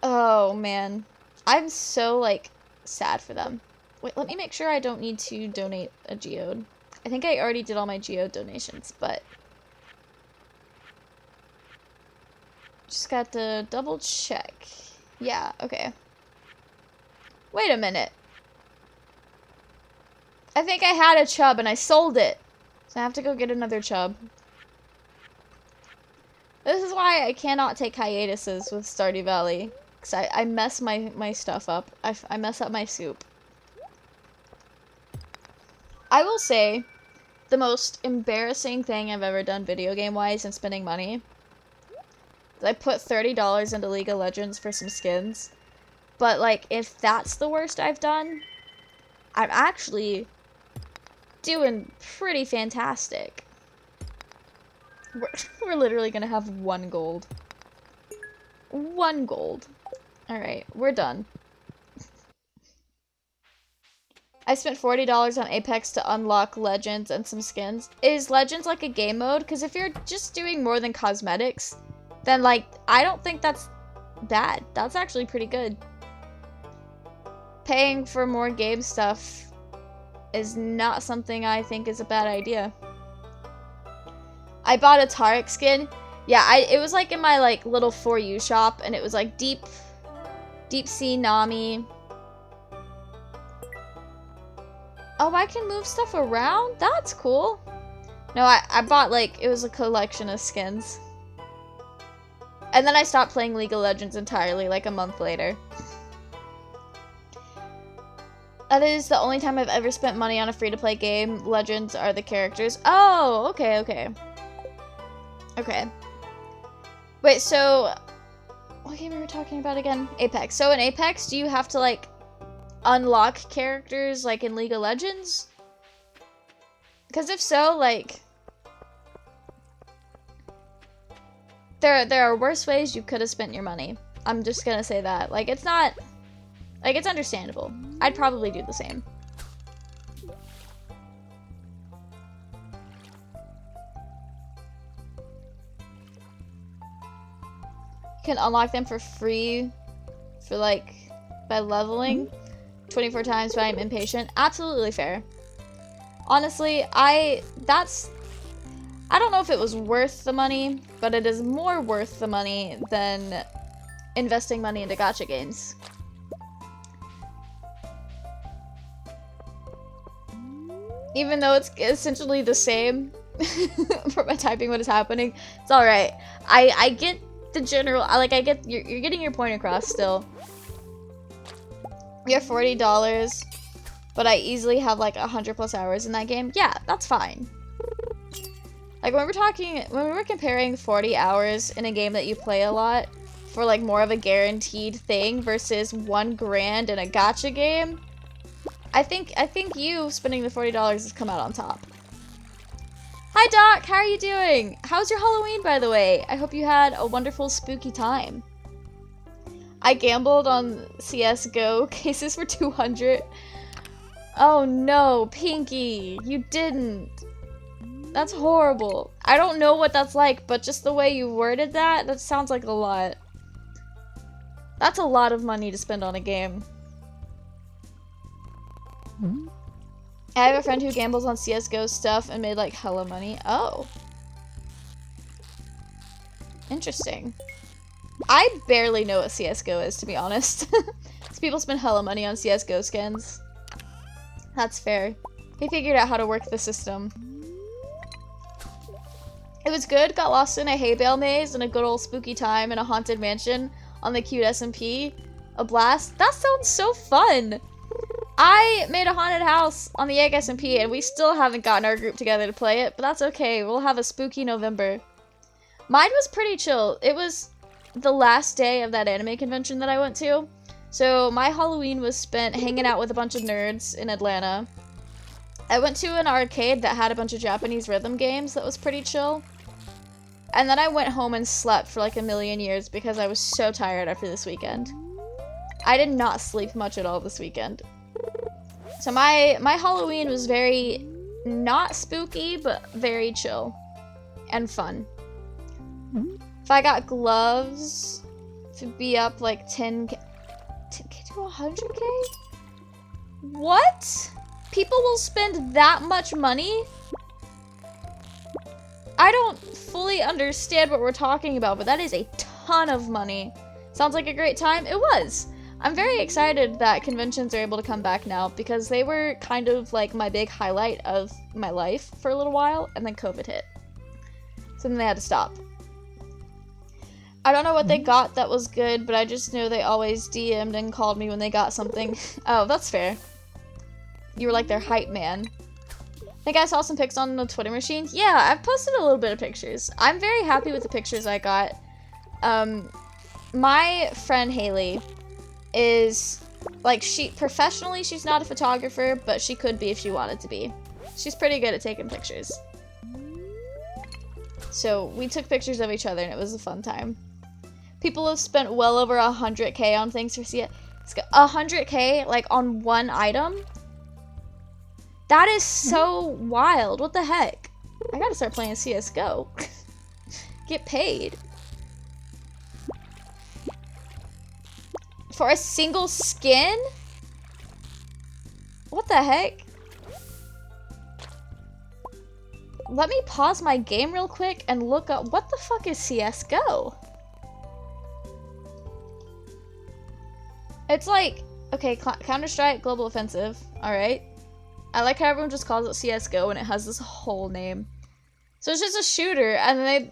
Speaker 1: Oh, man. I'm so, like, sad for them. Wait, let me make sure I don't need to donate a geode. I think I already did all my geode donations, but... Just got to double check. Yeah, okay. Wait a minute. I think I had a chub and I sold it. So I have to go get another chub. This is why I cannot take hiatuses with Stardew Valley. Because I mess my stuff up. I mess up my soup. I will say, the most embarrassing thing I've ever done video game-wise in spending money is I put $30 into League of Legends for some skins. But, like, if that's the worst I've done, I'm actually doing pretty fantastic. We're literally gonna have 1 gold. 1 gold. Alright, we're done. I spent $40 on Apex to unlock Legends and some skins. Is Legends like a game mode? Because if you're just doing more than cosmetics, then like, I don't think that's bad. That's actually pretty good. Paying for more game stuff is not something I think is a bad idea. I bought a Tarek skin. Yeah, it was like in my like little For You shop, and it was like deep sea Nami. Oh, I can move stuff around? That's cool. No, I bought like, it was a collection of skins. And then I stopped playing League of Legends entirely like a month later. That is the only time I've ever spent money on a free-to-play game. Legends are the characters. Oh, okay. Okay. Wait, so what game were we talking about again? Apex. So in Apex, do you have to like unlock characters like in League of Legends? Because if so, like, there are worse ways you could have spent your money. I'm just gonna say that. Like, it's not, like, it's understandable. I'd probably do the same. You can unlock them for free for like by leveling 24 times, but I'm impatient. Absolutely fair. Honestly, I don't know if it was worth the money, but it is more worth the money than investing money into gacha games. Even though it's essentially the same for my typing what is happening, it's alright. I get the general, like, I get, you're getting your point across still. We have $40, but I easily have like 100+ hours in that game. Yeah, that's fine. Like, when we were comparing 40 hours in a game that you play a lot for like more of a guaranteed thing versus $1 grand in a gacha game, I think you spending the $40 has come out on top. Hi Doc, how are you doing? How's your Halloween, by the way? I hope you had a wonderful spooky time. I gambled on CSGO cases for 200. Oh no, Pinky, you didn't. That's horrible. I don't know what that's like, but just the way you worded that, that sounds like a lot. That's a lot of money to spend on a game. I have a friend who gambles on CSGO stuff and made like hella money. Oh. Interesting. I barely know what CSGO is, to be honest. So people spend hella money on CSGO skins. That's fair. He figured out how to work the system. It was good, got lost in a hay bale maze and a good old spooky time in a haunted mansion on the cute SMP. A blast. That sounds so fun! I made a haunted house on the Egg SMP and we still haven't gotten our group together to play it, but that's okay. We'll have a spooky November. Mine was pretty chill. It was the last day of that anime convention that I went to. So my Halloween was spent hanging out with a bunch of nerds in Atlanta. I went to an arcade that had a bunch of Japanese rhythm games that was pretty chill. And then I went home and slept for like a million years because I was so tired after this weekend. I did not sleep much at all this weekend. So my Halloween was very not spooky, but very chill and fun. If I got gloves to be up like 10k to 100k? What? People will spend that much money? I don't fully understand what we're talking about, but that is a ton of money. Sounds like a great time? It was. I'm very excited that conventions are able to come back now because they were kind of like my big highlight of my life for a little while, and then COVID hit. So then they had to stop. I don't know what they got that was good, but I just know they always DM'd and called me when they got something. Oh, that's fair. You were like their hype man. I think I saw some pics on the Twitter machine. Yeah, I've posted a little bit of pictures. I'm very happy with the pictures I got. My friend Haley is, like, professionally she's not a photographer, but she could be if she wanted to be. She's pretty good at taking pictures. So we took pictures of each other and it was a fun time. People have spent well over 100k on things for CS. 100k, like, on one item? That is so wild. What the heck? I gotta start playing CSGO. Get paid. For a single skin? What the heck? Let me pause my game real quick and look up what the fuck is CSGO? It's like, okay, Counter-Strike Global Offensive, alright. I like how everyone just calls it CSGO and it has this whole name. So it's just a shooter and they...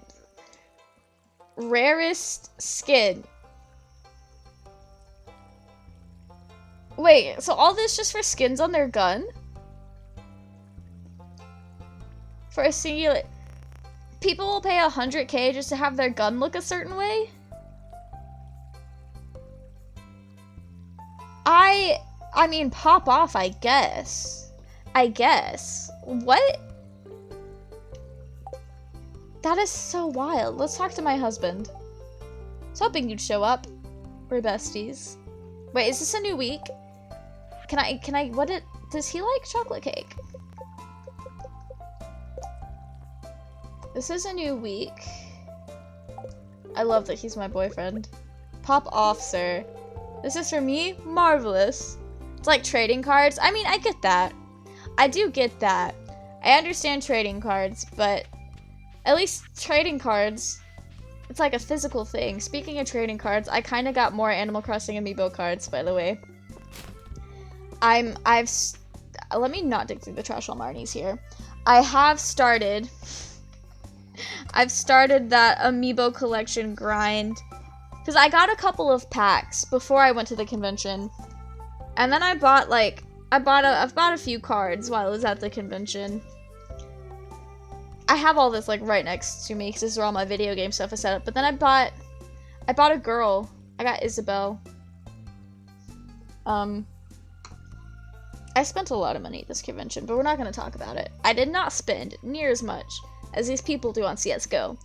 Speaker 1: Rarest skin. Wait, so all this just for skins on their gun? For a singular... People will pay 100k just to have their gun look a certain way? I mean, pop off, I guess. What? That is so wild. Let's talk to my husband. I was hoping you'd show up. We're besties. Wait, is this a new week? Can I, does he like chocolate cake? This is a new week. I love that he's my boyfriend. Pop off, sir. This is for me? Marvelous. It's like trading cards. I mean, I get that. I do get that. I understand trading cards, but at least trading cards, it's like a physical thing. Speaking of trading cards, I kind of got more Animal Crossing amiibo cards, by the way. Let me not dig through the trash while Marnie's here. I've started that amiibo collection grind. Because I got a couple of packs before I went to the convention. And then I've bought a few cards while I was at the convention. I have all this like right next to me because this is where all my video game stuff is set up. But then I bought a girl. I got Isabel. I spent a lot of money at this convention, but we're not going to talk about it. I did not spend near as much as these people do on CSGO.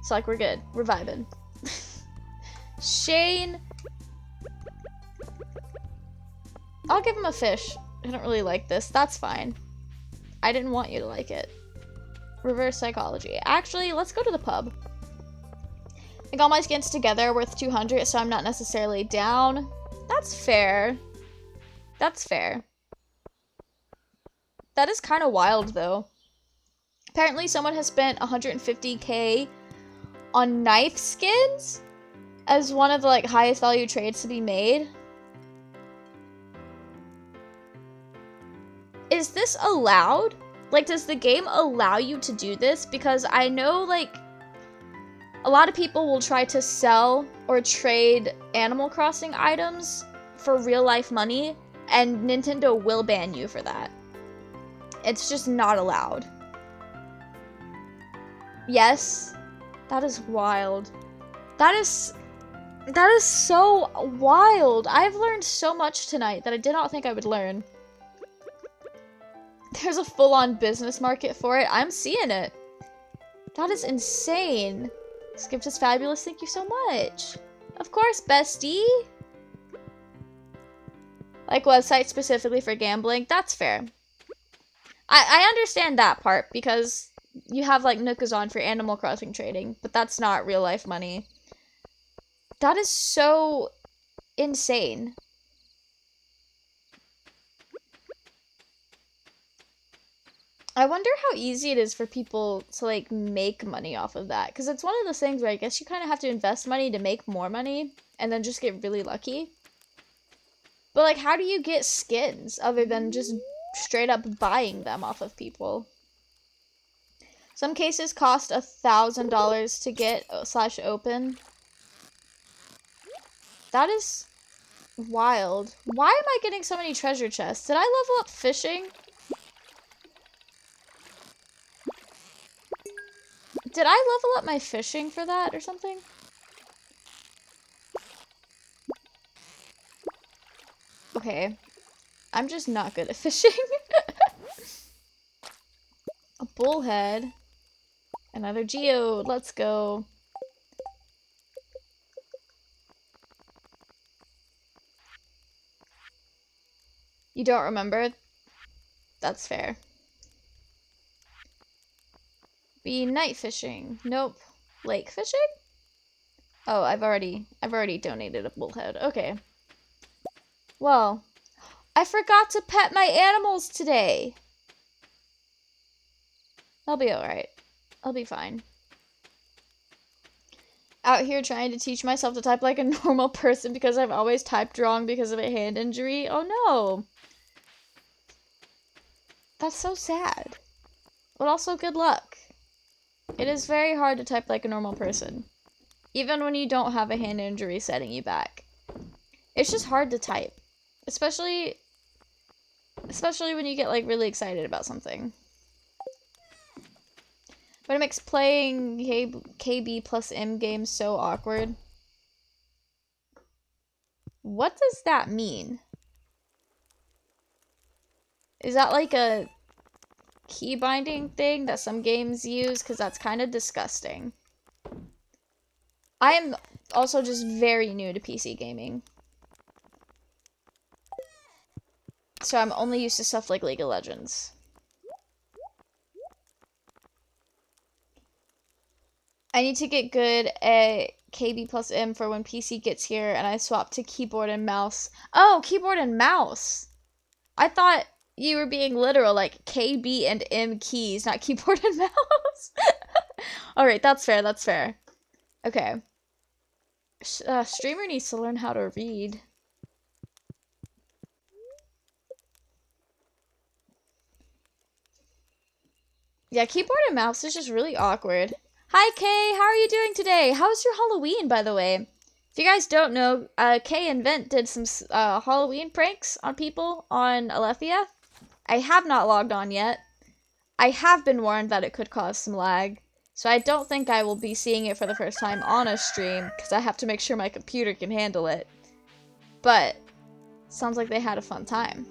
Speaker 1: So like we're good. We're vibing. Shane. I'll give him a fish. I don't really like this. That's fine. I didn't want you to like it. Reverse psychology. Actually, let's go to the pub. I think all my skins together are worth 200, so I'm not necessarily down. That's fair. That's fair. That is kind of wild, though. Apparently, someone has spent 150k on knife skins as one of the like highest value trades to be made. Is this allowed? Like, does the game allow you to do this? Because I know, like, a lot of people will try to sell or trade Animal Crossing items for real-life money, and Nintendo will ban you for that. It's just not allowed. Yes. That is wild. That is so wild. I've learned so much tonight that I did not think I would learn. There's a full-on business market for it. I'm seeing it. That is insane. This gift is fabulous. Thank you so much. Of course, bestie. Like websites specifically for gambling. That's fair. I understand that part because you have like Nookazon for Animal Crossing trading, but that's not real life money. That is so insane. I wonder how easy it is for people to like make money off of that, because it's one of those things where I guess you kind of have to invest money to make more money and then just get really lucky. But like, how do you get skins other than just straight up buying them off of people? Some cases cost $1,000 to get / open. That is wild. Why am I getting so many treasure chests? Did I level up fishing? Did I level up my fishing for that or something? Okay. I'm just not good at fishing. A bullhead. Another geode. Let's go. You don't remember? That's fair. Be night fishing. Nope. Lake fishing? Oh, I've already donated a bullhead. Okay. Well, I forgot to pet my animals today. I'll be alright. I'll be fine. Out here trying to teach myself to type like a normal person because I've always typed wrong because of a hand injury. Oh no. That's so sad. But also good luck. It is very hard to type like a normal person. Even when you don't have a hand injury setting you back. It's just hard to type. Especially when you get like really excited about something. But it makes playing KB plus M games so awkward. What does that mean? Is that like a key binding thing that some games use? Because that's kind of disgusting. I am also just very new to PC gaming. So I'm only used to stuff like League of Legends. I need to get good at KB plus M for when PC gets here and I swap to keyboard and mouse. Oh, keyboard and mouse! I thought you were being literal, like KB and M keys, not keyboard and mouse. Alright, that's fair, that's fair. Okay. Streamer needs to learn how to read. Yeah, keyboard and mouse is just really awkward. Hi, Kay! How are you doing today? How was your Halloween, by the way? If you guys don't know, Kay and Vent did some Halloween pranks on people on Alethea. I have not logged on yet. I have been warned that it could cause some lag, so I don't think I will be seeing it for the first time on a stream, because I have to make sure my computer can handle it. But, sounds like they had a fun time.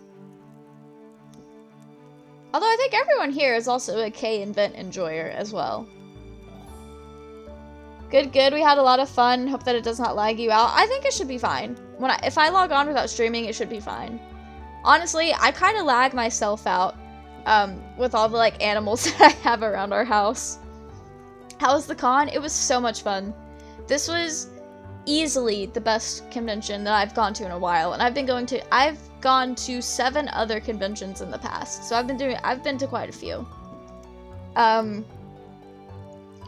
Speaker 1: Although I think everyone here is also a Kay and Vent enjoyer as well. Good, good. We had a lot of fun. Hope that it does not lag you out. I think it should be fine. If I log on without streaming, it should be fine. Honestly, I kind of lag myself out with all the like animals that I have around our house. How was the con? It was so much fun. This was easily the best convention that I've gone to in a while, and I've gone to 7 other conventions in the past. So I've been to quite a few.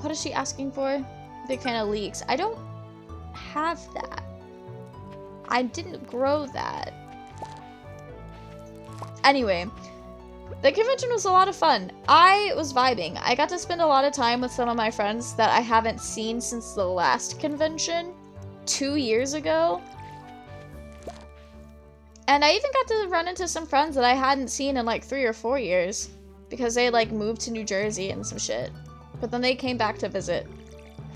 Speaker 1: What is she asking for? Big fan of leeks. I don't have that. I didn't grow that. Anyway, the convention was a lot of fun. I was vibing. I got to spend a lot of time with some of my friends that I haven't seen since the last convention 2 years ago. And I even got to run into some friends that I hadn't seen in like 3 or 4 years because they like moved to New Jersey and some shit. But then they came back to visit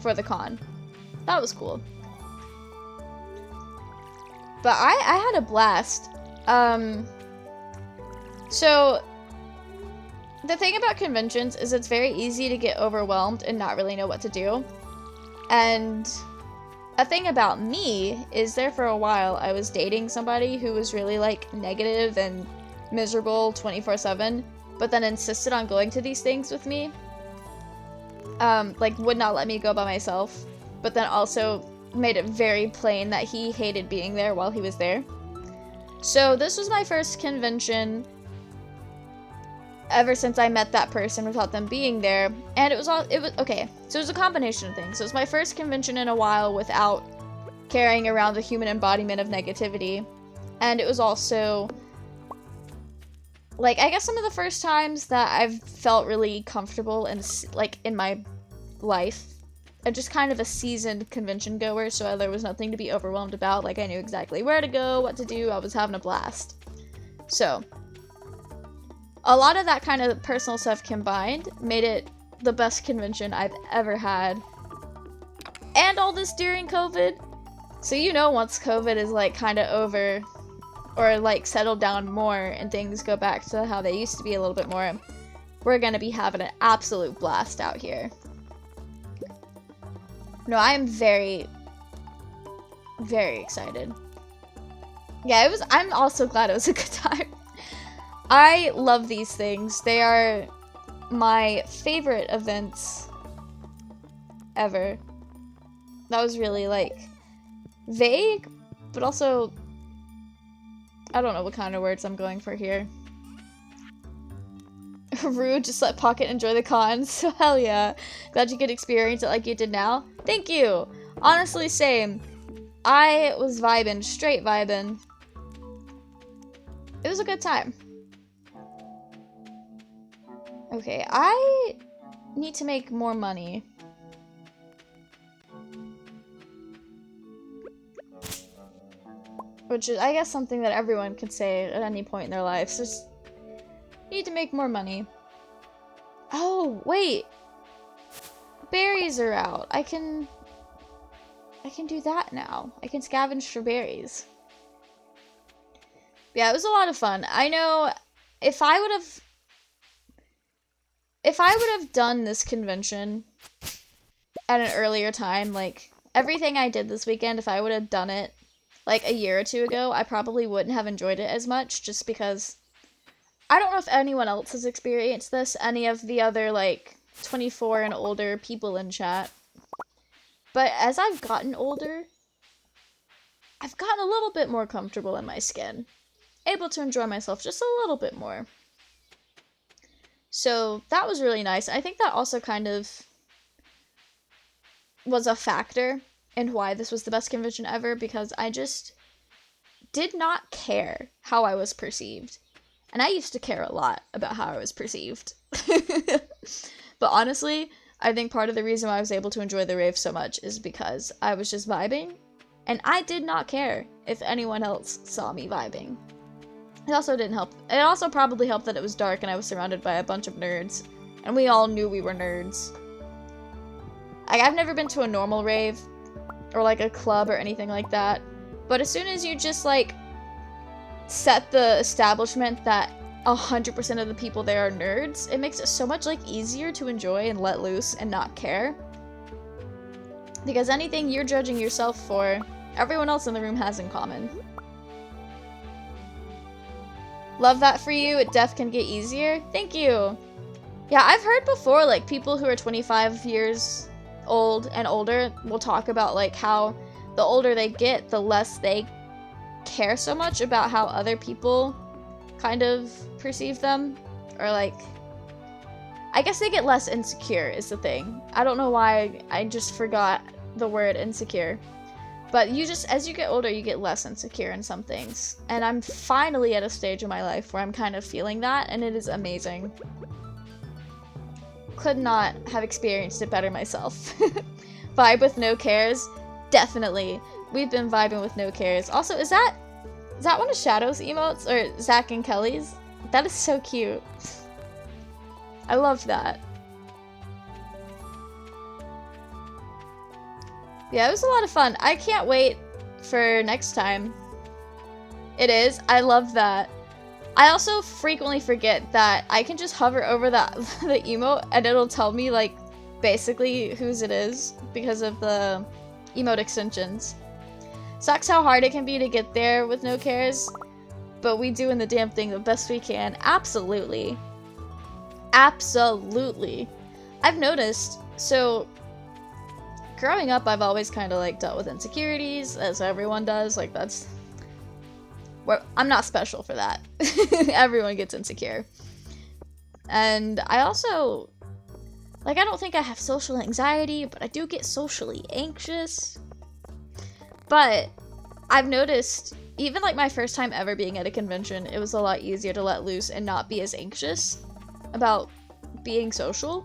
Speaker 1: for the con. That was cool. But I had a blast. So the thing about conventions is it's very easy to get overwhelmed and not really know what to do. And a thing about me is there for a while I was dating somebody who was really like negative and miserable 24/7, but then insisted on going to these things with me. Like would not let me go by myself, but then also made it very plain that he hated being there while he was there. So this was my first convention ever since I met that person without them being there, and it was okay, so it was a combination of things. So it was my first convention in a while without carrying around the human embodiment of negativity, and it was also like, I guess some of the first times that I've felt really comfortable and like in my life. I'm just kind of a seasoned convention goer, so there was nothing to be overwhelmed about. Like, I knew exactly where to go, what to do. I was having a blast. So, a lot of that kind of personal stuff combined made it the best convention I've ever had. And all this during COVID. So, you know, once COVID is like kind of over, or like settled down more and things go back to how they used to be a little bit more, we're gonna be having an absolute blast out here. No, I'm very, very excited. Yeah, I'm also glad it was a good time. I love these things. They are my favorite events ever. That was really, like, vague, but also, I don't know what kind of words I'm going for here. Rude, just let Pocket enjoy the con, so hell yeah. Glad you could experience it like you did now. Thank you! Honestly, same. I was vibing, straight vibing. It was a good time. Okay, I need to make more money. Which is, I guess, something that everyone could say at any point in their lives. Just need to make more money. Oh, wait! Berries are out. I can do that now. I can scavenge for berries. Yeah, it was a lot of fun. I know if I would have done this convention at an earlier time, like everything I did this weekend, if I would have done it like a year or two ago, I probably wouldn't have enjoyed it as much, just because I don't know if anyone else has experienced this, any of the other like 24 and older people in chat. But as I've gotten older, I've gotten a little bit more comfortable in my skin. Able to enjoy myself just a little bit more. So that was really nice. I think that also kind of was a factor in why this was the best convention ever, because I just did not care how I was perceived. And I used to care a lot about how I was perceived. But honestly, I think part of the reason why I was able to enjoy the rave so much is because I was just vibing, and I did not care if anyone else saw me vibing. It also didn't help. It also probably helped that it was dark and I was surrounded by a bunch of nerds, and we all knew we were nerds. I've never been to a normal rave, or like a club or anything like that, but as soon as you just like set the establishment that 100% of the people there are nerds, it makes it so much like easier to enjoy and let loose and not care. Because anything you're judging yourself for, everyone else in the room has in common. Love that for you. It def can get easier. Thank you. Yeah, I've heard before, like, people who are 25 years old and older will talk about, like, how the older they get, the less they care so much about how other people kind of perceive them. Or, like, I guess they get less insecure is the thing. I don't know why I just forgot the word insecure. But you just, as you get older, you get less insecure in some things. And I'm finally at a stage in my life where I'm kind of feeling that, and it is amazing. Could not have experienced it better myself. Vibe with no cares? Definitely. We've been vibing with no cares. Also, is that one of Shadow's emotes? Or Zach and Kelly's? That is so cute. I love that. Yeah, it was a lot of fun. I can't wait for next time. It is. I love that. I also frequently forget that I can just hover over the emote and it'll tell me, like, basically whose it is because of the emote extensions. Sucks how hard it can be to get there with no cares, but we doing the damn thing the best we can. Absolutely. Absolutely. I've noticed, so growing up, I've always kind of, like, dealt with insecurities, as everyone does. Like, that's where I'm not special for that. Everyone gets insecure. And I also, like, I don't think I have social anxiety, but I do get socially anxious. But I've noticed, even, like, my first time ever being at a convention, it was a lot easier to let loose and not be as anxious about being social.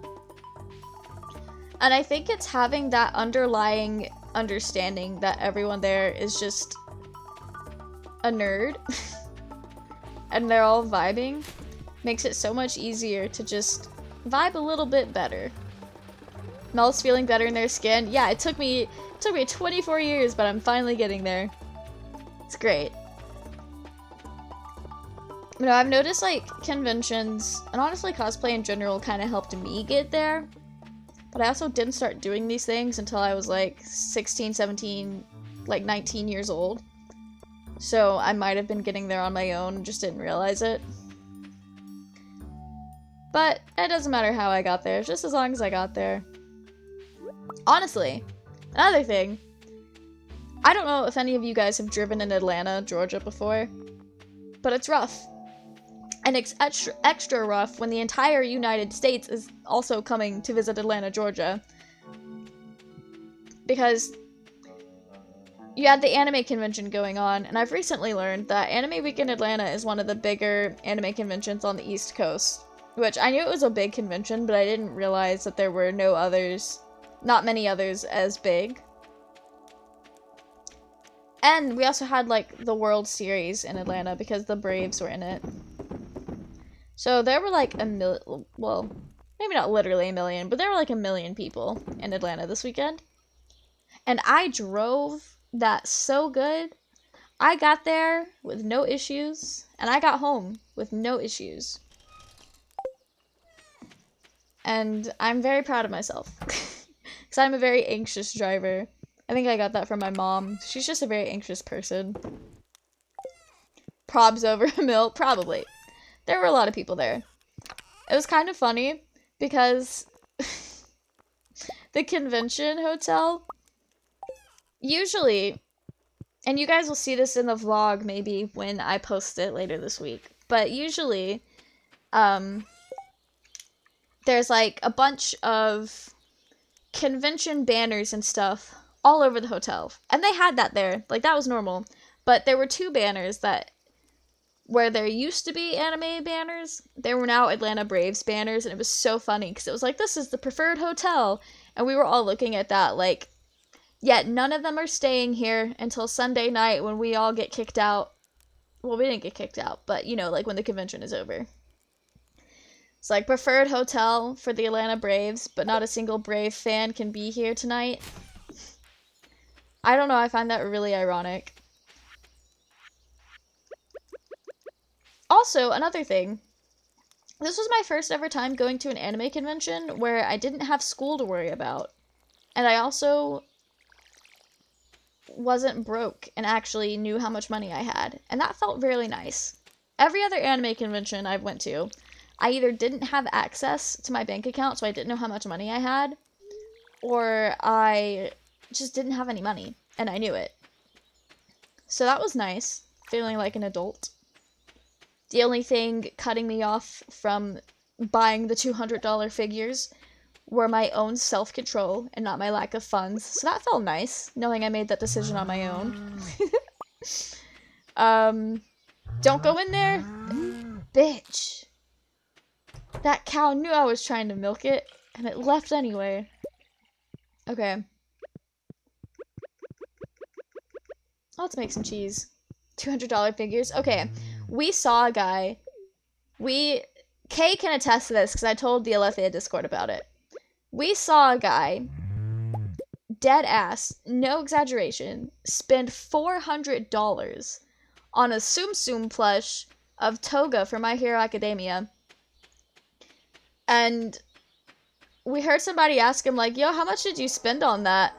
Speaker 1: And I think it's having that underlying understanding that everyone there is just a nerd and they're all vibing makes it so much easier to just vibe a little bit better. Mel's feeling better in their skin. Yeah, it took me 24 years, but I'm finally getting there. It's great. You know, I've noticed, like, conventions, and honestly cosplay in general kind of helped me get there. But I also didn't start doing these things until I was, like, 16, 17, like, 19 years old. So I might have been getting there on my own and just didn't realize it. But it doesn't matter how I got there, just as long as I got there. Honestly, another thing. I don't know if any of you guys have driven in Atlanta, Georgia before, but it's rough. And it's extra rough when the entire United States is also coming to visit Atlanta, Georgia. Because you had the anime convention going on, and I've recently learned that Anime Week in Atlanta is one of the bigger anime conventions on the East Coast. Which, I knew it was a big convention, but I didn't realize that there were not many others as big. And we also had, like, the World Series in Atlanta because the Braves were in it. So there were, like, well, maybe not literally a million, but there were, like, 1 million people in Atlanta this weekend. And I drove that so good. I got there with no issues, and I got home with no issues. And I'm very proud of myself. Because I'm a very anxious driver. I think I got that from my mom. She's just a very anxious person. Probs over a mill? Probably. There were a lot of people there. It was kind of funny because the convention hotel, usually, and you guys will see this in the vlog maybe when I post it later this week, but usually, there's like a bunch of convention banners and stuff all over the hotel. And they had that there. Like, that was normal. But there were 2 banners that, where there used to be anime banners, there were now Atlanta Braves banners, and it was so funny, because it was like, this is the preferred hotel. And we were all looking at that like, yeah, none of them are staying here until Sunday night when we all get kicked out. Well, we didn't get kicked out, but, you know, like, when the convention is over. It's like, preferred hotel for the Atlanta Braves, but not a single Brave fan can be here tonight. I don't know, I find that really ironic. Also, another thing. This was my first ever time going to an anime convention where I didn't have school to worry about. And I also wasn't broke and actually knew how much money I had. And that felt really nice. Every other anime convention I've went to, I either didn't have access to my bank account, so I didn't know how much money I had, or I just didn't have any money, and I knew it. So that was nice, feeling like an adult. The only thing cutting me off from buying the $200 figures were my own self-control and not my lack of funds. So that felt nice, knowing I made that decision on my own. Don't go in there. Bitch. That cow knew I was trying to milk it, and it left anyway. Okay. Let's make some cheese. $200 figures. Okay. We saw a guy. Kay can attest to this, because I told the Alethea Discord about it. We saw a guy, dead ass, no exaggeration, spend $400 on a Tsum Tsum plush of Toga from My Hero Academia. And we heard somebody ask him, like, yo, how much did you spend on that?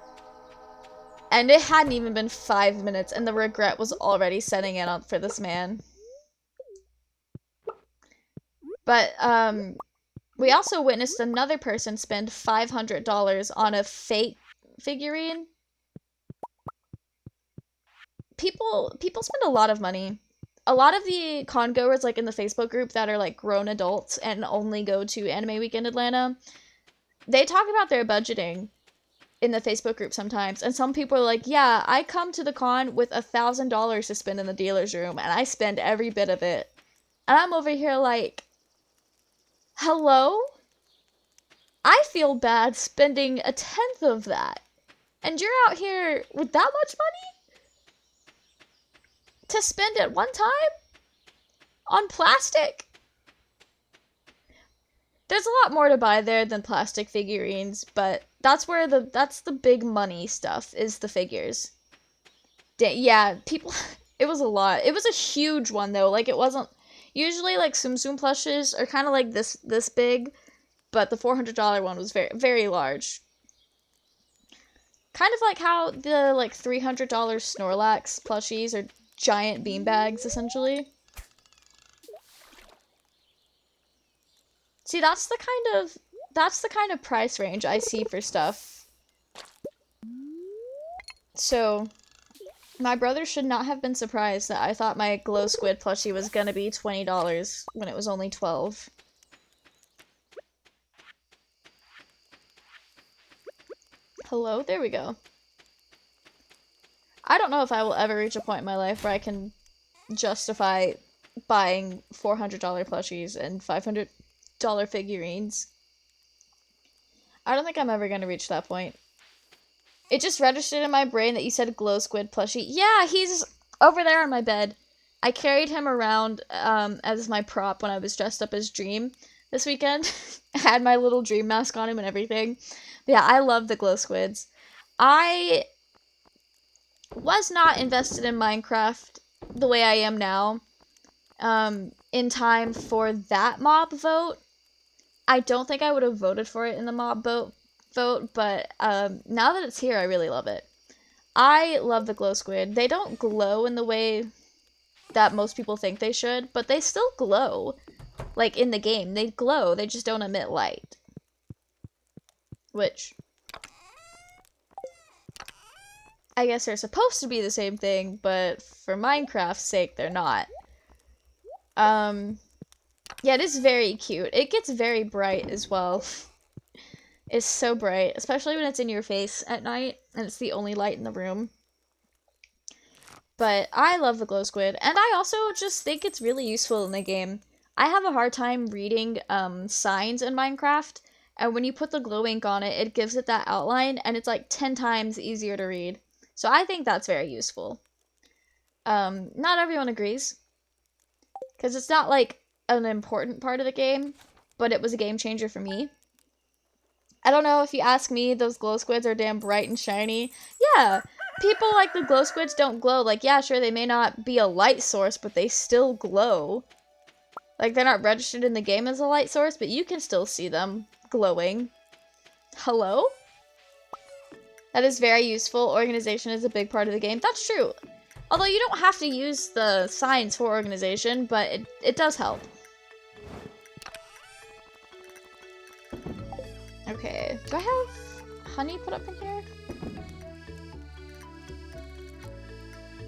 Speaker 1: And it hadn't even been 5 minutes, and the regret was already setting in for this man. But, we also witnessed another person spend $500 on a Fate figurine. People spend a lot of money. A lot of the con-goers, like, in the Facebook group that are, like, grown adults and only go to Anime Week in Atlanta, they talk about their budgeting in the Facebook group sometimes, and some people are like, yeah, I come to the con with $1,000 to spend in the dealer's room, and I spend every bit of it. And I'm over here like, hello? I feel bad spending 1/10 of that. And you're out here with that much money? To spend at one time? On plastic? There's a lot more to buy there than plastic figurines, but that's the big money stuff, is the figures. Yeah, people, it was a lot. It was a huge one, though. Like, it wasn't, usually, like, Tsum Tsum plushes are kind of like this big, but the $400 one was very, very large. Kind of like how the, like, $300 Snorlax plushies are giant beanbags, essentially. See, that's the kind of price range I see for stuff. So, my brother should not have been surprised that I thought my glow squid plushie was gonna be $20 when it was only $12. Hello? There we go. I don't know if I will ever reach a point in my life where I can justify buying $400 plushies and $500 figurines. I don't think I'm ever gonna reach that point. It just registered in my brain that you said glow squid plushie. Yeah, he's over there on my bed. I carried him around as my prop when I was dressed up as Dream this weekend. I had my little Dream mask on him and everything. But yeah, I love the glow squids. I was not invested in Minecraft the way I am now in time for that mob vote. I don't think I would have voted for it in the mob vote, but now that it's here, I really love it. I love the glow squid. They don't glow in the way that most people think they should, but they still glow. Like, in the game, they glow, they just don't emit light. Which, I guess they're supposed to be the same thing, but for Minecraft's sake, they're not. Yeah, it is very cute. It gets very bright as well. It's so bright, especially when it's in your face at night, and it's the only light in the room. But I love the glow squid, and I also just think it's really useful in the game. I have a hard time reading signs in Minecraft, and when you put the glow ink on it, it gives it that outline, and it's like 10 times easier to read. So I think that's very useful. Not everyone agrees, because it's not like an important part of the game, but it was a game changer for me. I don't know, if you ask me, those glow squids are damn bright and shiny. Yeah, people like the glow squids don't glow. Like, yeah, sure, they may not be a light source, but they still glow. Like, they're not registered in the game as a light source, but you can still see them glowing. Hello? That is very useful. Organization is a big part of the game. That's true. Although you don't have to use the signs for organization, but it does help. Okay, do I have honey put up in here?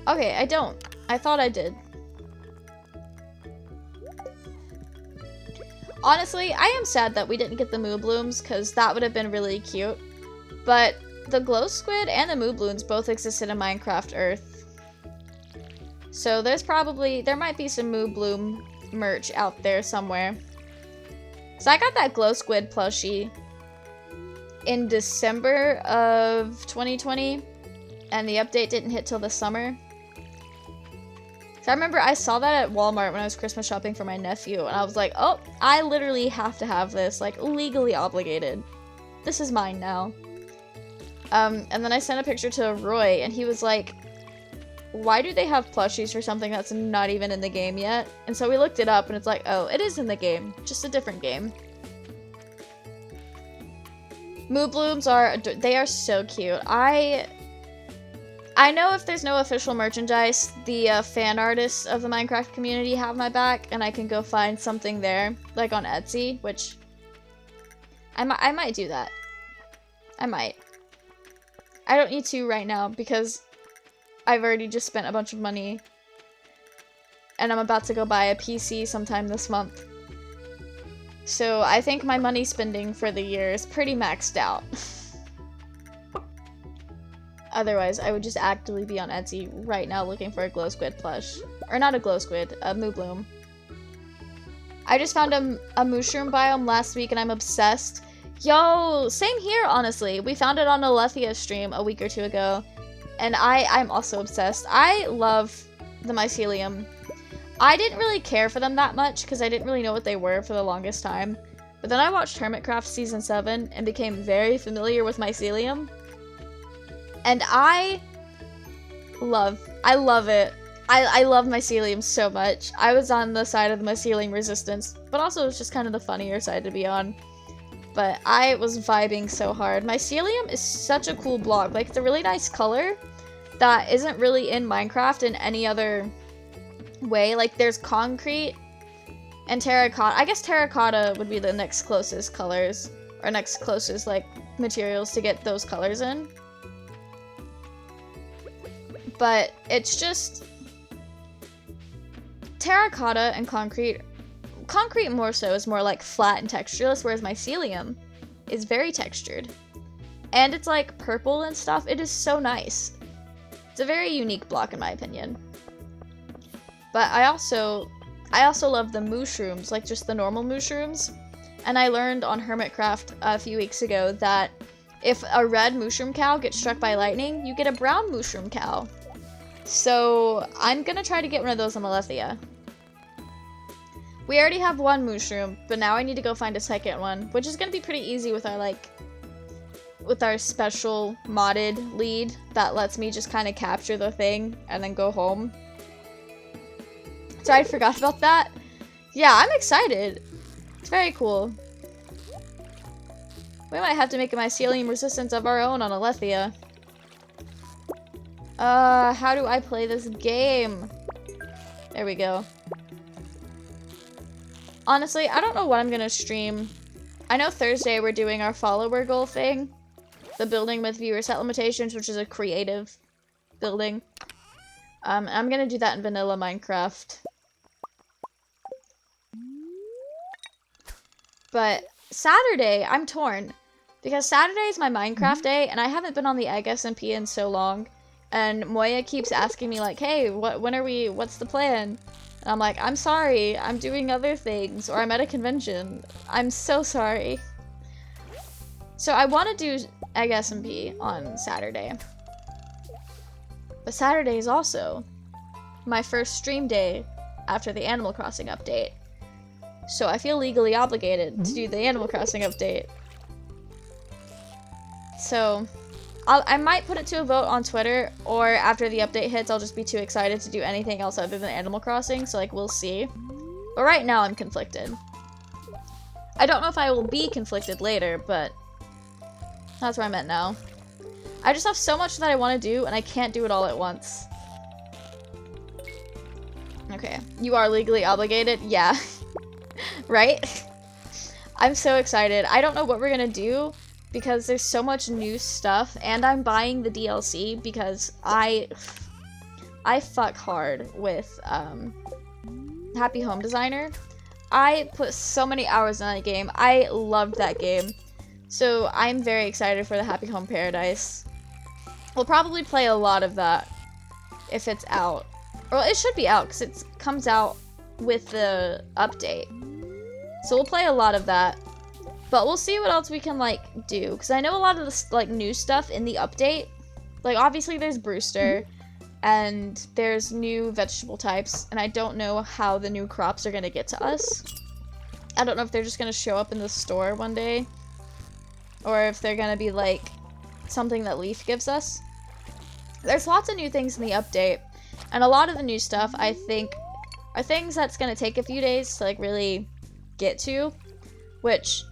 Speaker 1: Okay, I don't. I thought I did. Honestly, I am sad that we didn't get the moo blooms, because that would have been really cute. But the glow squid and the moo blooms both existed in Minecraft Earth. So there might be some moo bloom merch out there somewhere. So I got that glow squid plushie in December of 2020, and the update didn't hit till the summer. So I remember I saw that at Walmart when I was Christmas shopping for my nephew, and I was like, oh, I literally have to have this, like, legally obligated. This is mine now. And then I sent a picture to Roy, and he was like, why do they have plushies for something that's not even in the game yet? And so we looked it up, and it's like, oh, it is in the game, just a different game. Moo blooms they are so cute. I know if there's no official merchandise, the fan artists of the Minecraft community have my back, and I can go find something there, like on Etsy, which I might do that. I might. I don't need to right now, because I've already just spent a bunch of money, and I'm about to go buy a PC sometime this month. So I think my money spending for the year is pretty maxed out. Otherwise, I would just actively be on Etsy right now looking for a glow squid plush. Or not a glow squid, a moo bloom. I just found a mushroom biome last week and I'm obsessed. Yo, same here, honestly. We found it on a Lethia stream a week or two ago. And I'm also obsessed. I love the mycelium. I didn't really care for them that much because I didn't really know what they were for the longest time. But then I watched Hermitcraft Season 7 and became very familiar with mycelium. And I love it. I love mycelium so much. I was on the side of the mycelium resistance, but also it's just kind of the funnier side to be on. But I was vibing so hard. Mycelium is such a cool block. Like, it's a really nice color that isn't really in Minecraft in any other way. Like, there's concrete And terracotta. I guess terracotta would be the next closest colors, or next closest, like, materials to get those colors in. But it's just terracotta and concrete. Concrete more so is more like flat and textureless, whereas mycelium is very textured. And it's like purple and stuff. It is so nice. It's a very unique block in my opinion. But I also love the mushrooms, like just the normal mushrooms. And I learned on Hermitcraft a few weeks ago that if a red mushroom cow gets struck by lightning, you get a brown mushroom cow. So I'm gonna try to get one of those on Alethea. We already have one mushroom, but now I need to go find a second one, which is gonna be pretty easy with our with our special modded lead that lets me just kind of capture the thing and then go home. So I forgot about that. Yeah, I'm excited. It's very cool. We might have to make a mycelium resistance of our own on Alethea. How do I play this game? There we go. Honestly, I don't know what I'm gonna stream. I know Thursday we're doing our follower goal thing. The building with viewer set limitations, which is a creative building. I'm gonna do that in vanilla Minecraft. But Saturday, I'm torn. Because Saturday is my Minecraft day, and I haven't been on the Egg SMP in so long. And Moya keeps asking me like, hey, what's the plan? And I'm like, I'm sorry, I'm doing other things, or I'm at a convention. I'm so sorry. So I want to do Egg SMP on Saturday. But Saturday is also my first stream day after the Animal Crossing update. So I feel legally obligated to do the Animal Crossing update. So I might put it to a vote on Twitter, or after the update hits, I'll just be too excited to do anything else other than Animal Crossing, so like, we'll see. But right now, I'm conflicted. I don't know if I will be conflicted later, but that's where I'm at now. I just have so much that I want to do, and I can't do it all at once. Okay, you are legally obligated? Yeah. Right? I'm so excited. I don't know what we're gonna do, because there's so much new stuff, and I'm buying the DLC because I fuck hard with Happy Home Designer. I put so many hours in that game. I loved that game. So I'm very excited for the Happy Home Paradise. We'll probably play a lot of that if it's out. Well, it should be out because it comes out with the update. So we'll play a lot of that. But we'll see what else we can, like, do. Because I know a lot of the, like, new stuff in the update. Like, obviously there's Brewster. And there's new vegetable types. And I don't know how the new crops are going to get to us. I don't know if they're just going to show up in the store one day. Or if they're going to be, like, something that Leaf gives us. There's lots of new things in the update. And a lot of the new stuff, I think, are things that's going to take a few days to, like, really get to. Which...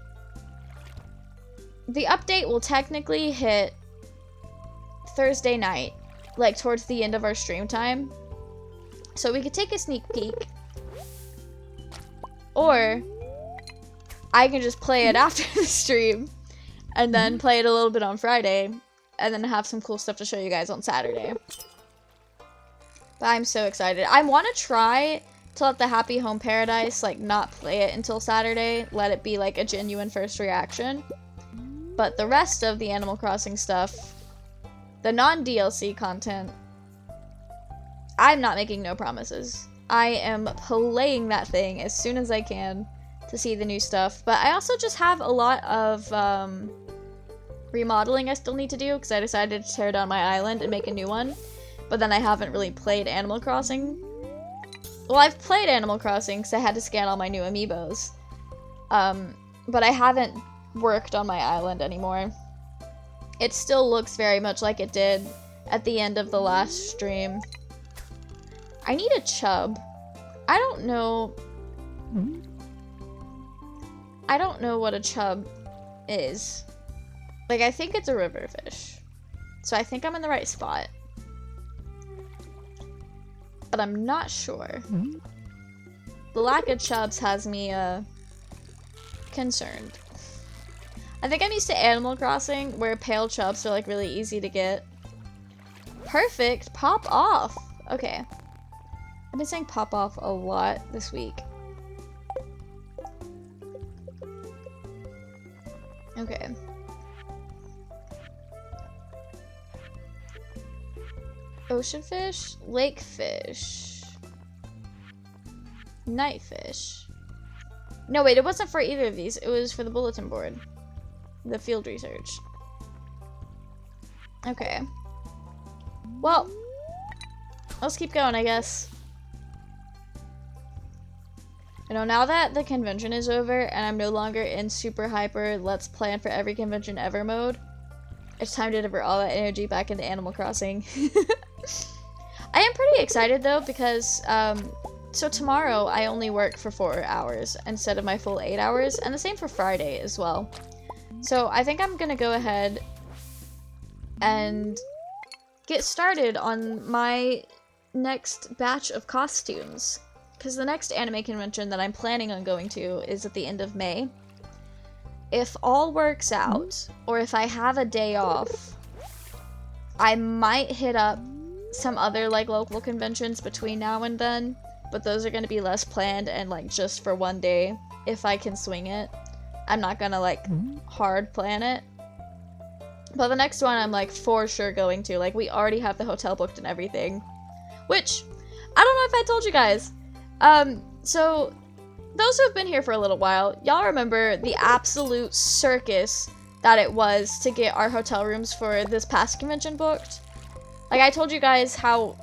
Speaker 1: the update will technically hit Thursday night, like towards the end of our stream time. So we could take a sneak peek. Or I can just play it after the stream and then play it a little bit on Friday and then have some cool stuff to show you guys on Saturday. But I'm so excited. I want to try to let the Happy Home Paradise, like, not play it until Saturday. Let it be, like, a genuine first reaction. But the rest of the Animal Crossing stuff, the non-DLC content, I'm not making no promises. I am playing that thing as soon as I can to see the new stuff. But I also just have a lot of remodeling I still need to do because I decided to tear down my island and make a new one. But then I haven't really played Animal Crossing. Well, I've played Animal Crossing because I had to scan all my new amiibos. But I haven't worked on my island anymore. It still looks very much like it did at the end of the last stream. I need a chub. I don't know what a chub is. Like, I think it's a river fish. So I think I'm in the right spot. But I'm not sure. the lack of chubs has me, concerned. I think I'm used to Animal Crossing, where pale chubs are, like, really easy to get. Perfect! Pop off! Okay. I've been saying pop off a lot this week. Okay. Ocean fish, lake fish, night fish. No, wait, it wasn't for either of these. It was for the bulletin board. The field research. Okay. Well, let's keep going, I guess. You know, now that the convention is over and I'm no longer in super hyper let's plan for every convention ever mode, it's time to divert all that energy back into Animal Crossing. I am pretty excited though because so tomorrow I only work for 4 hours instead of my full 8 hours, and the same for Friday as well. So I think I'm gonna go ahead and get started on my next batch of costumes, because the next anime convention that I'm planning on going to is at the end of May. If all works out, or if I have a day off, I might hit up some other like local conventions between now and then, but those are going to be less planned and like just for one day if I can swing it. I'm not gonna like hard plan it. But the next one I'm like for sure going to. Like we already have the hotel booked and everything. Which, I don't know if I told you guys. So those who have been here for a little while, y'all remember the absolute circus that it was to get our hotel rooms for this past convention booked? Like I told you guys how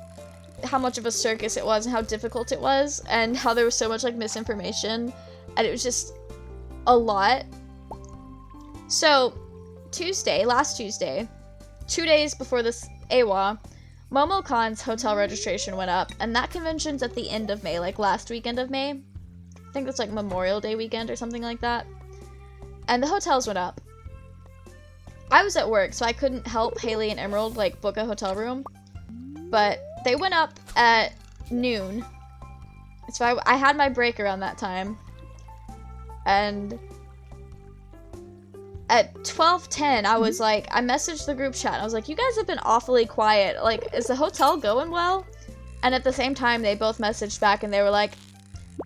Speaker 1: much of a circus it was and how difficult it was and how there was so much like misinformation and it was just a lot. So last Tuesday, 2 days before this AWA, MomoCon's hotel registration went up, and that convention's at the end of May, like last weekend of May. I think that's like Memorial Day weekend or something like that. And the hotels went up. I was at work, so I couldn't help Haley and Emerald like book a hotel room, but they went up at noon. So I had my break around that time, and at 12:10, I was like, I messaged the group chat, and I was like, you guys have been awfully quiet. Like, is the hotel going well? And at the same time, they both messaged back, and they were like,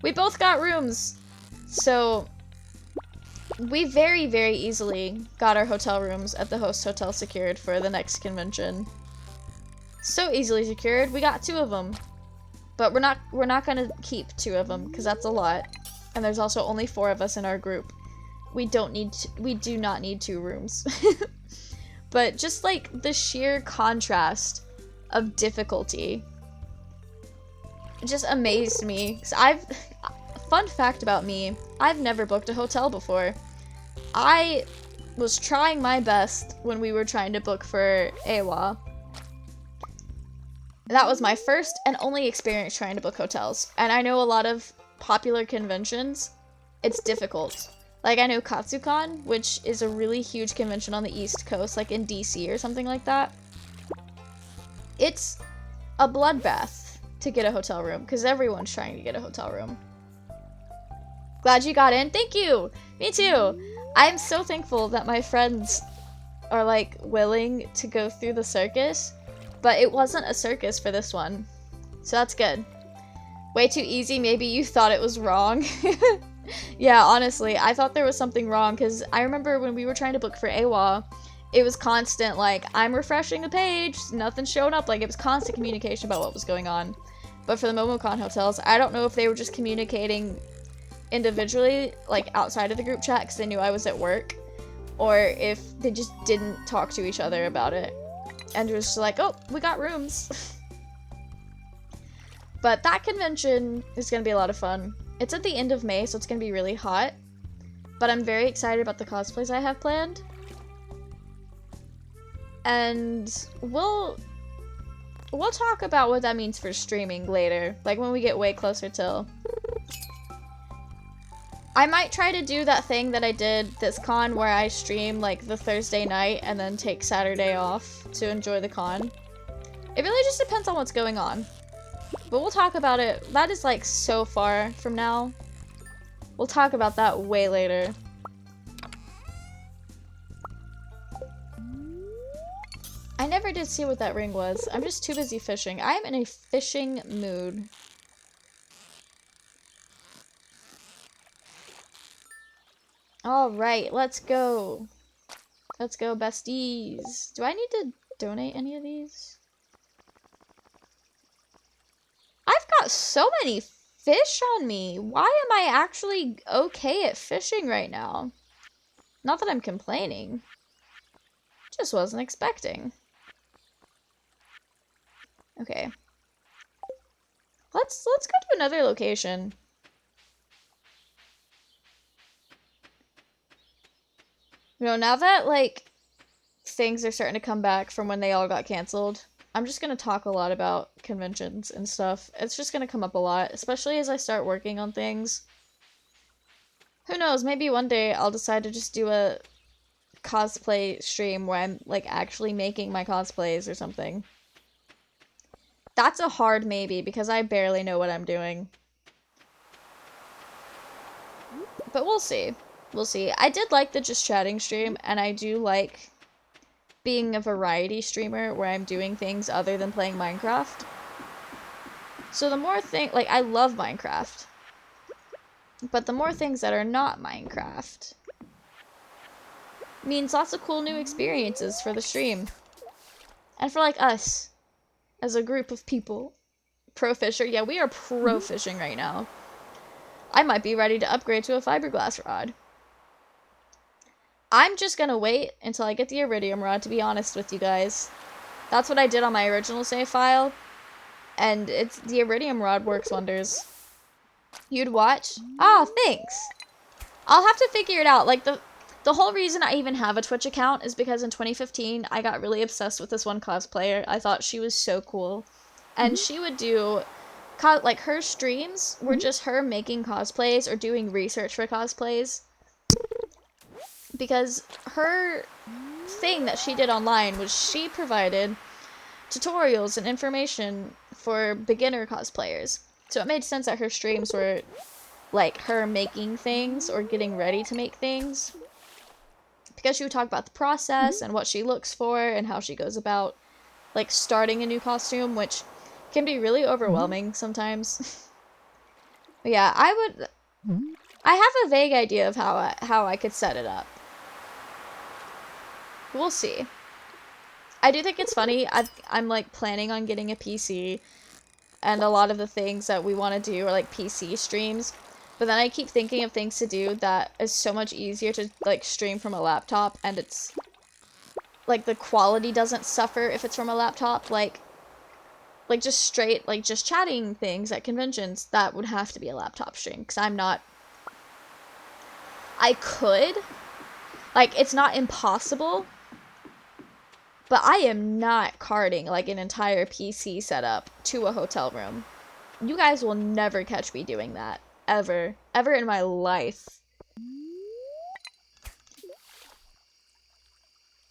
Speaker 1: we both got rooms. So, we very, very easily got our hotel rooms at the host hotel secured for the next convention. So easily secured, we got 2 of them. But we're not gonna keep 2 of them, because that's a lot. And there's also only 4 of us in our group. We do not need 2 rooms. But just like the sheer contrast of difficulty, it just amazed me. Fun fact about me, I've never booked a hotel before. I was trying my best when we were trying to book for AWA. That was my first and only experience trying to book hotels. And I know a lot of popular conventions, it's difficult. Like, I know KatsuCon, which is a really huge convention on the East Coast, like in DC or something like that. It's a bloodbath to get a hotel room, because everyone's trying to get a hotel room. Glad you got in. Thank you! Me too! I'm so thankful that my friends are, like, willing to go through the circus, but it wasn't a circus for this one. So that's good. Way too easy, maybe you thought it was wrong. Yeah, honestly, I thought there was something wrong, because I remember when we were trying to book for AWA, it was constant, like, I'm refreshing the page, nothing's showing up, like, it was constant communication about what was going on. But for the MomoCon hotels, I don't know if they were just communicating individually, like, outside of the group chat, because they knew I was at work, or if they just didn't talk to each other about it, and it was just like, oh, we got rooms. But that convention is gonna be a lot of fun. It's at the end of May, so it's gonna be really hot. But I'm very excited about the cosplays I have planned. And we'll talk about what that means for streaming later, like when we get way closer till. I might try to do that thing that I did this con where I stream like the Thursday night and then take Saturday off to enjoy the con. It really just depends on what's going on. But we'll talk about it. That is like so far from now. We'll talk about that way later. I never did see what that ring was. I'm just too busy fishing. I am in a fishing mood. Alright, let's go. Let's go, besties. Do I need to donate any of these? I've got so many fish on me. Why am I actually okay at fishing right now? Not that I'm complaining. Just wasn't expecting. Okay. Let's go to another location. You know, now that like things are starting to come back from when they all got canceled, I'm just gonna talk a lot about conventions and stuff. It's just gonna come up a lot, especially as I start working on things. Who knows, maybe one day I'll decide to just do a cosplay stream where I'm like actually making my cosplays or something. That's a hard maybe because I barely know what I'm doing. But we'll see. We'll see. I did like the just chatting stream, and I do like being a variety streamer where I'm doing things other than playing Minecraft. So the more like I love Minecraft. But the more things that are not Minecraft means lots of cool new experiences for the stream. And for like us as a group of people. Pro fisher. Yeah, we are pro fishing right now. I might be ready to upgrade to a fiberglass rod. I'm just gonna wait until I get the iridium rod, to be honest with you guys. That's what I did on my original save file. And the iridium rod works wonders. You'd watch? Oh, thanks. I'll have to figure it out. Like, the whole reason I even have a Twitch account is because in 2015, I got really obsessed with this one cosplayer. I thought she was so cool. And she would do, like, her streams were just her making cosplays or doing research for cosplays. Because her thing that she did online was she provided tutorials and information for beginner cosplayers. So it made sense that her streams were, like, her making things or getting ready to make things. Because she would talk about the process and what she looks for and how she goes about, like, starting a new costume, which can be really overwhelming sometimes. But yeah, I have a vague idea of how I could set it up. We'll see. I do think it's funny. I'm like planning on getting a PC, and a lot of the things that we want to do are like PC streams. But then I keep thinking of things to do that is so much easier to like stream from a laptop, and it's like the quality doesn't suffer if it's from a laptop. Like just straight, like just chatting things at conventions, that would have to be a laptop stream, because I'm not... I could. Like, it's not impossible, but I am not carting, like, an entire PC setup to a hotel room. You guys will never catch me doing that. Ever. Ever in my life.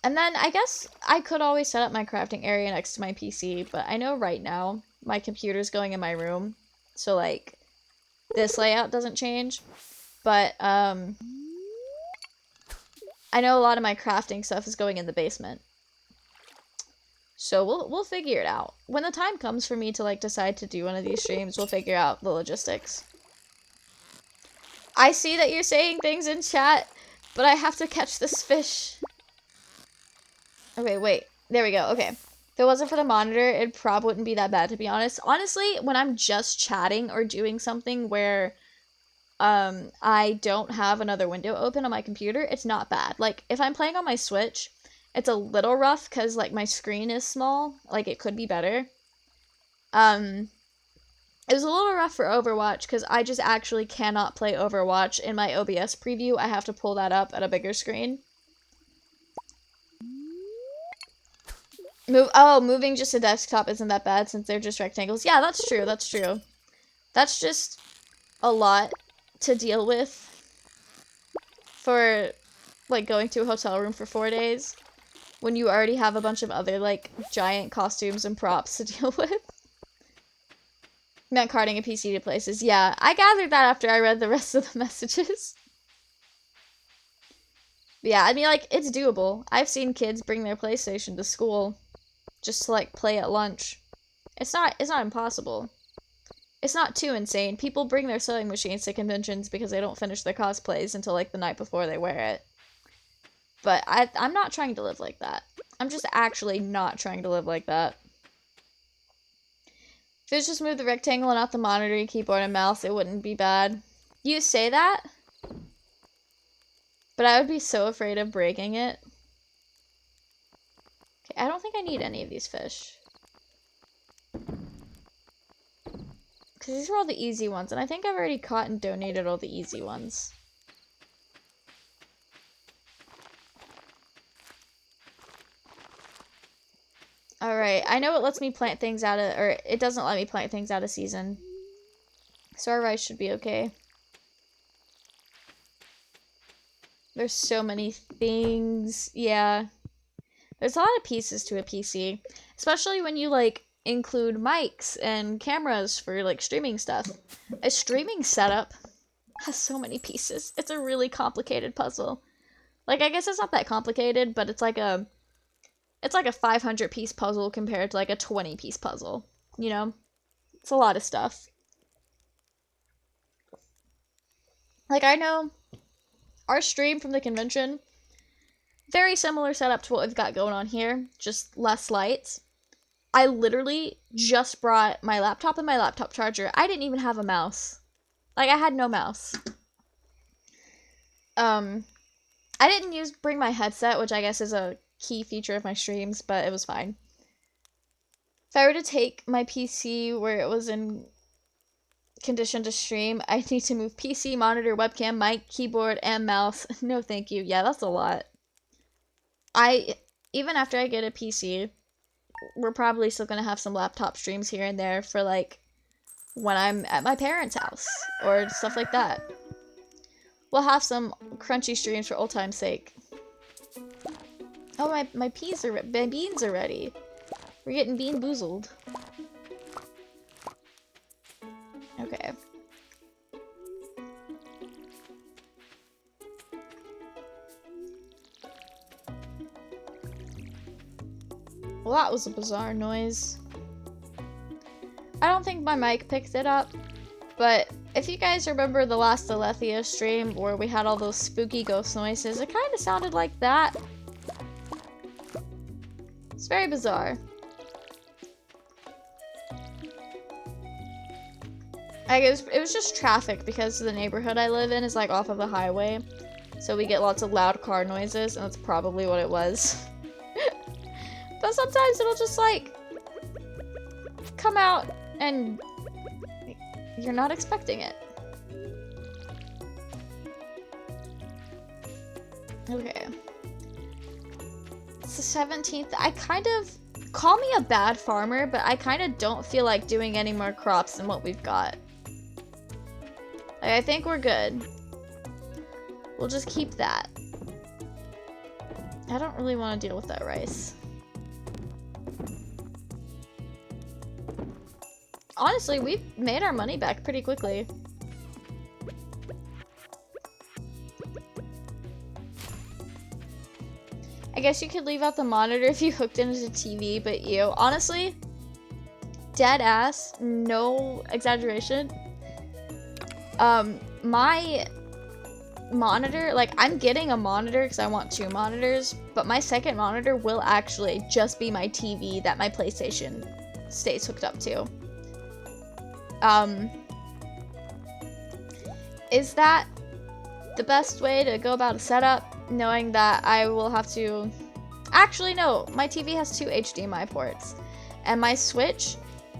Speaker 1: And then, I guess, I could always set up my crafting area next to my PC, but I know right now, my computer's going in my room, so, like, this layout doesn't change. But, I know a lot of my crafting stuff is going in the basement. So we'll figure it out. When the time comes for me to, like, decide to do one of these streams, we'll figure out the logistics. I see that you're saying things in chat, but I have to catch this fish. Okay, wait. There we go. Okay. If it wasn't for the monitor, it probably wouldn't be that bad, to be honest. Honestly, when I'm just chatting or doing something where I don't have another window open on my computer, it's not bad. Like, if I'm playing on my Switch, it's a little rough because, like, my screen is small. Like, it could be better. It was a little rough for Overwatch because I just actually cannot play Overwatch in my OBS preview. I have to pull that up at a bigger screen. Moving just a desktop isn't that bad since they're just rectangles. Yeah, that's true. That's true. That's just a lot to deal with for, like, going to a hotel room for 4 days when you already have a bunch of other, like, giant costumes and props to deal with. Meant carting a PC to places. Yeah, I gathered that after I read the rest of the messages. But yeah, I mean, like, it's doable. I've seen kids bring their PlayStation to school just to, like, play at lunch. It's not impossible. It's not too insane. People bring their sewing machines to conventions because they don't finish their cosplays until, like, the night before they wear it. But I'm not trying to live like that. I'm just actually not trying to live like that. If it was just move the rectangle and not the monitor, keyboard, and mouse, it wouldn't be bad. You say that, but I would be so afraid of breaking it. Okay, I don't think I need any of these fish. Because these are all the easy ones, and I think I've already caught and donated all the easy ones. Alright, I know it lets me plant things out of, or it doesn't let me plant things out of season. So our rice should be okay. There's so many things. Yeah. There's a lot of pieces to a PC. Especially when you, like, include mics and cameras for, like, streaming stuff. A streaming setup has so many pieces. It's a really complicated puzzle. Like, I guess it's not that complicated, but it's like a 500-piece puzzle compared to, like, a 20-piece puzzle. You know? It's a lot of stuff. Like, I know our stream from the convention, very similar setup to what we've got going on here, just less lights. I literally just brought my laptop and my laptop charger. I didn't even have a mouse. Like, I had no mouse. I didn't bring my headset, which I guess is a key feature of my streams, but it was fine. If I were to take my PC where it was in condition to stream, I need to move PC, monitor, webcam, mic, keyboard, and mouse. No thank you. Yeah, that's a lot. Even after I get a PC, we're probably still gonna have some laptop streams here and there for, like, when I'm at my parents' house, or stuff like that. We'll have some crunchy streams for old time's sake. Oh, my beans are ready. We're getting bean boozled. Okay. Well, that was a bizarre noise. I don't think my mic picked it up, but if you guys remember the last Alethea stream where we had all those spooky ghost noises, it kind of sounded like that. It's very bizarre. I guess it was just traffic because the neighborhood I live in is, like, off of the highway. So we get lots of loud car noises, and that's probably what it was. But sometimes it'll just, like, come out and you're not expecting it. Okay. It's the 17th. I kind of... Call me a bad farmer, but I kind of don't feel like doing any more crops than what we've got. Like, I think we're good. We'll just keep that. I don't really want to deal with that rice. Honestly, we've made our money back pretty quickly. I guess you could leave out the monitor if you hooked it into TV, but honestly, dead ass, no exaggeration. My monitor, like, I'm getting a monitor because I want 2 monitors, but my second monitor will actually just be my TV that my PlayStation stays hooked up to. Is that the best way to go about a setup, knowing that I will have to... Actually, no, my TV has 2 HDMI ports, and my Switch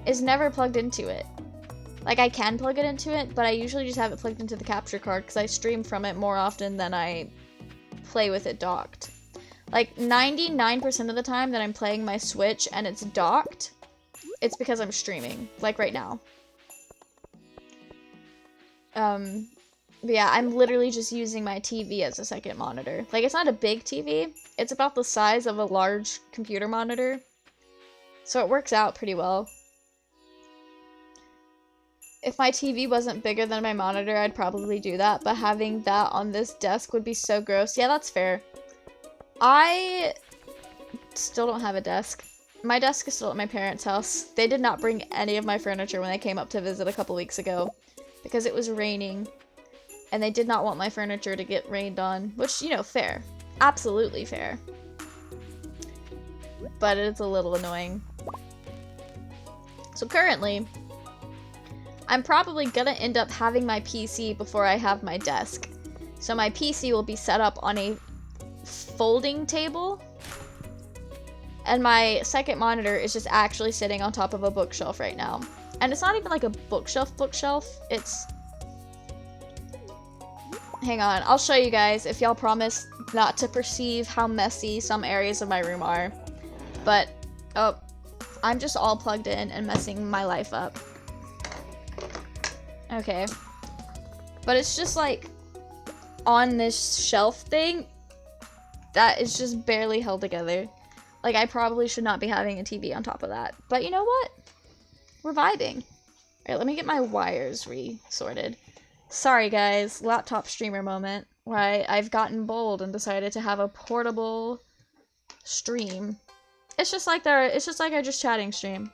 Speaker 1: is never plugged into it. Like, I can plug it into it, but I usually just have it plugged into the capture card because I stream from it more often than I play with it docked. Like, 99% of the time that I'm playing my Switch and it's docked, it's because I'm streaming, like right now. But yeah, I'm literally just using my TV as a second monitor. Like, it's not a big TV. It's about the size of a large computer monitor. So it works out pretty well. If my TV wasn't bigger than my monitor, I'd probably do that, but having that on this desk would be so gross. Yeah, that's fair. I still don't have a desk. My desk is still at my parents' house. They did not bring any of my furniture when they came up to visit a couple weeks ago because it was raining and they did not want my furniture to get rained on, which, you know, fair. Absolutely fair. But it's a little annoying. So currently, I'm probably gonna end up having my PC before I have my desk. So my PC will be set up on a folding table. And my second monitor is just actually sitting on top of a bookshelf right now. And it's not even like a bookshelf, it's... Hang on, I'll show you guys if y'all promise not to perceive how messy some areas of my room are. But, oh, I'm just all plugged in and messing my life up. Okay. But it's just like on this shelf thing that is just barely held together. Like, I probably should not be having a TV on top of that. But you know what? We're vibing. Alright, let me get my wires re-sorted. Sorry guys, laptop streamer moment. Where I've gotten bold and decided to have a portable stream. It's just like our just chatting stream.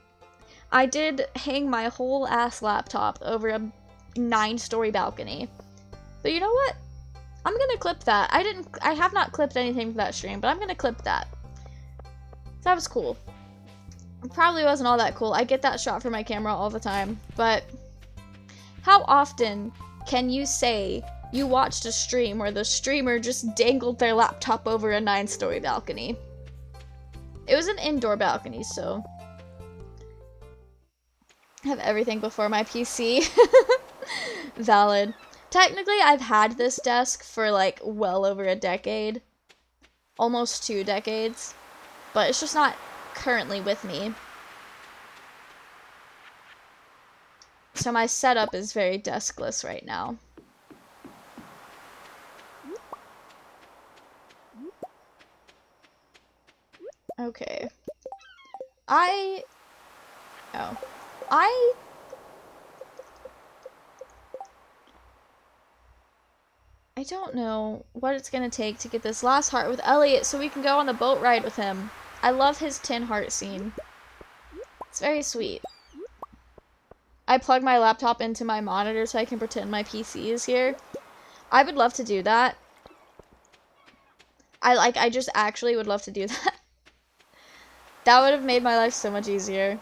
Speaker 1: I did hang my whole ass laptop over a 9-story balcony. But you know what? I'm gonna clip that. I have not clipped anything for that stream, but I'm gonna clip that. That was cool. It probably wasn't all that cool. I get that shot for my camera all the time, but how often can you say you watched a stream where the streamer just dangled their laptop over a 9-story balcony? It was an indoor balcony, so I have everything before my PC. Valid. Technically, I've had this desk for like well over a decade. Almost 2 decades. But it's just not currently with me. So my setup is very deskless right now. Okay. I don't know what it's gonna take to get this last heart with Elliot so we can go on the boat ride with him. I love his tin heart scene. It's very sweet. I plug my laptop into my monitor so I can pretend my PC is here. I would love to do that. I just actually would love to do that. That would have made my life so much easier.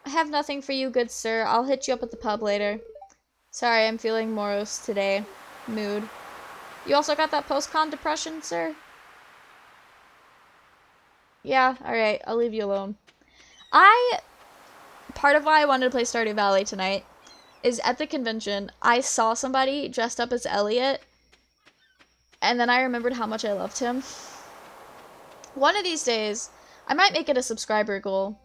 Speaker 1: I have nothing for you, good sir. I'll hit you up at the pub later. Sorry, I'm feeling morose today. Mood. You also got that post-con depression, sir? Yeah, alright. I'll leave you alone. Part of why I wanted to play Stardew Valley tonight is at the convention, I saw somebody dressed up as Elliot, and then I remembered how much I loved him. One of these days, I might make it a subscriber goal.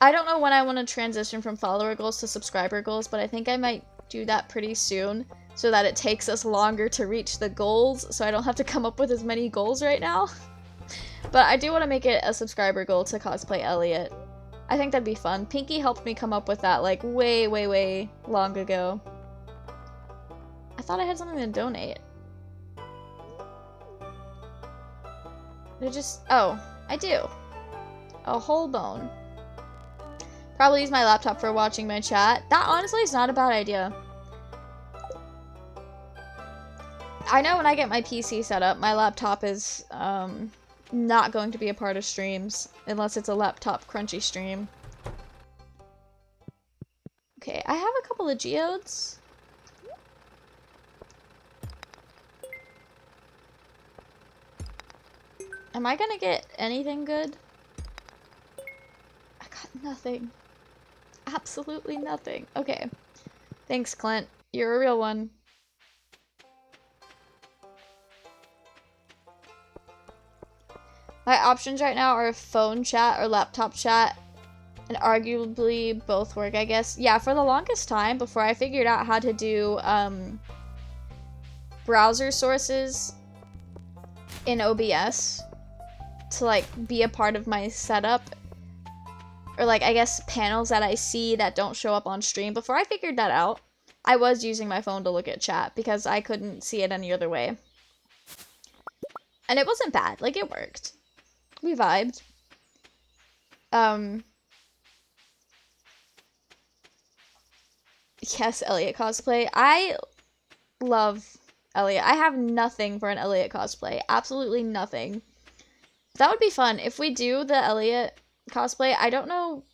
Speaker 1: I don't know when I want to transition from follower goals to subscriber goals, but I think I might do that pretty soon so that it takes us longer to reach the goals, so I don't have to come up with as many goals right now. But I do want to make it a subscriber goal to cosplay Elliot. I think that'd be fun. Pinky helped me come up with that, like, way, way, way long ago. I thought I had something to donate. Oh, I do. A whole bone. Probably use my laptop for watching my chat. That honestly is not a bad idea. I know when I get my PC set up, my laptop is not going to be a part of streams unless it's a laptop crunchy stream. Okay, I have a couple of geodes. Am I gonna get anything good? I got nothing. Absolutely nothing. Okay. Thanks, Clint. You're a real one. My options right now are phone chat or laptop chat, and arguably both work, I guess. Yeah, for the longest time, before I figured out how to do browser sources in OBS to, like, be a part of my setup, or like I guess panels that I see that don't show up on stream. Before I figured that out, I was using my phone to look at chat because I couldn't see it any other way. And it wasn't bad, like it worked. We vibed. Yes, Elliot cosplay. I love Elliot. I have nothing for an Elliot cosplay. Absolutely nothing. That would be fun. If we do the Elliot cosplay, I don't know.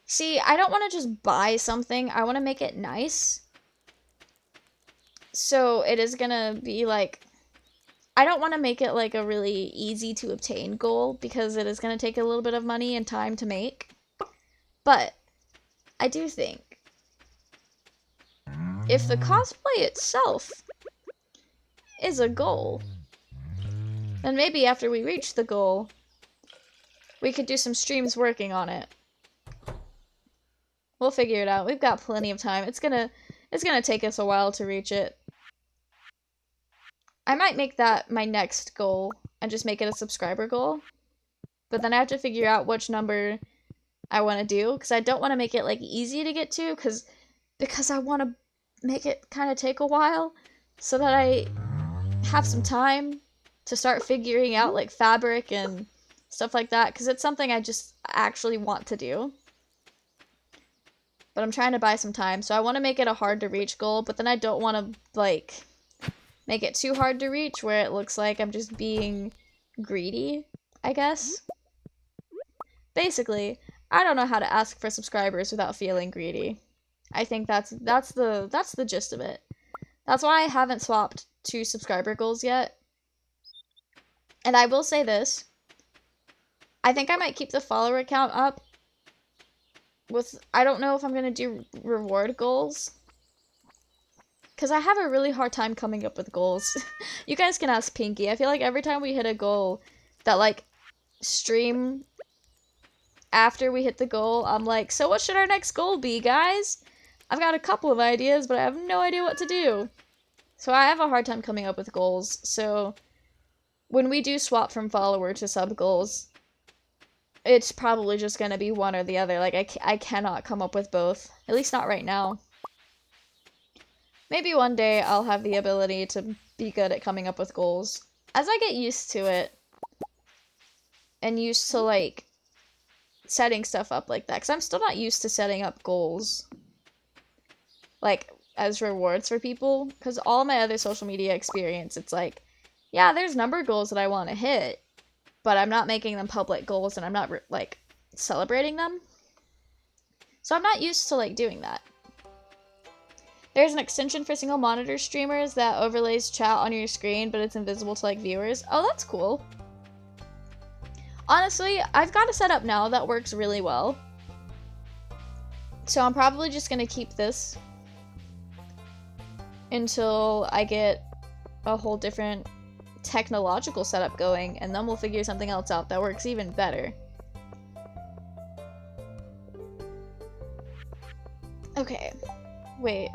Speaker 1: See, I don't want to just buy something. I want to make it nice. So it is gonna be like, I don't want to make it like a really easy to obtain goal because it is gonna take a little bit of money and time to make. But I do think if the cosplay itself is a goal, then maybe after we reach the goal, we could do some streams working on it. We'll figure it out. We've got plenty of time. It's gonna take us a while to reach it. I might make that my next goal and just make it a subscriber goal. But then I have to figure out which number I want to do because I don't want to make it like easy to get to because I want to make it kind of take a while so that I have some time to start figuring out like fabric and stuff like that because it's something I just actually want to do. But I'm trying to buy some time, so I want to make it a hard to reach goal, but then I don't want to like make it too hard to reach where it looks like I'm just being greedy, I guess. Basically, I don't know how to ask for subscribers without feeling greedy. I think that's the gist of it. That's why I haven't swapped to subscriber goals yet. And I will say this. I think I might keep the follower count up with, I don't know if I'm going to do reward goals. Because I have a really hard time coming up with goals. You guys can ask Pinky. I feel like every time we hit a goal, that like stream after we hit the goal, I'm like, so what should our next goal be, guys? I've got a couple of ideas, but I have no idea what to do. So I have a hard time coming up with goals. So when we do swap from follower to sub goals, it's probably just going to be one or the other. Like, I cannot come up with both. At least not right now. Maybe one day I'll have the ability to be good at coming up with goals. As I get used to it, and used to, like, setting stuff up like that. Because I'm still not used to setting up goals, like, as rewards for people. Because all my other social media experience, it's like, yeah, there's number goals that I want to hit, but I'm not making them public goals, and I'm not, like, celebrating them. So I'm not used to, like, doing that. There's an extension for single monitor streamers that overlays chat on your screen, but it's invisible to, like, viewers. Oh, that's cool. Honestly, I've got a setup now that works really well. So I'm probably just gonna keep this until I get a whole different technological setup going, and then we'll figure something else out that works even better. Okay, wait.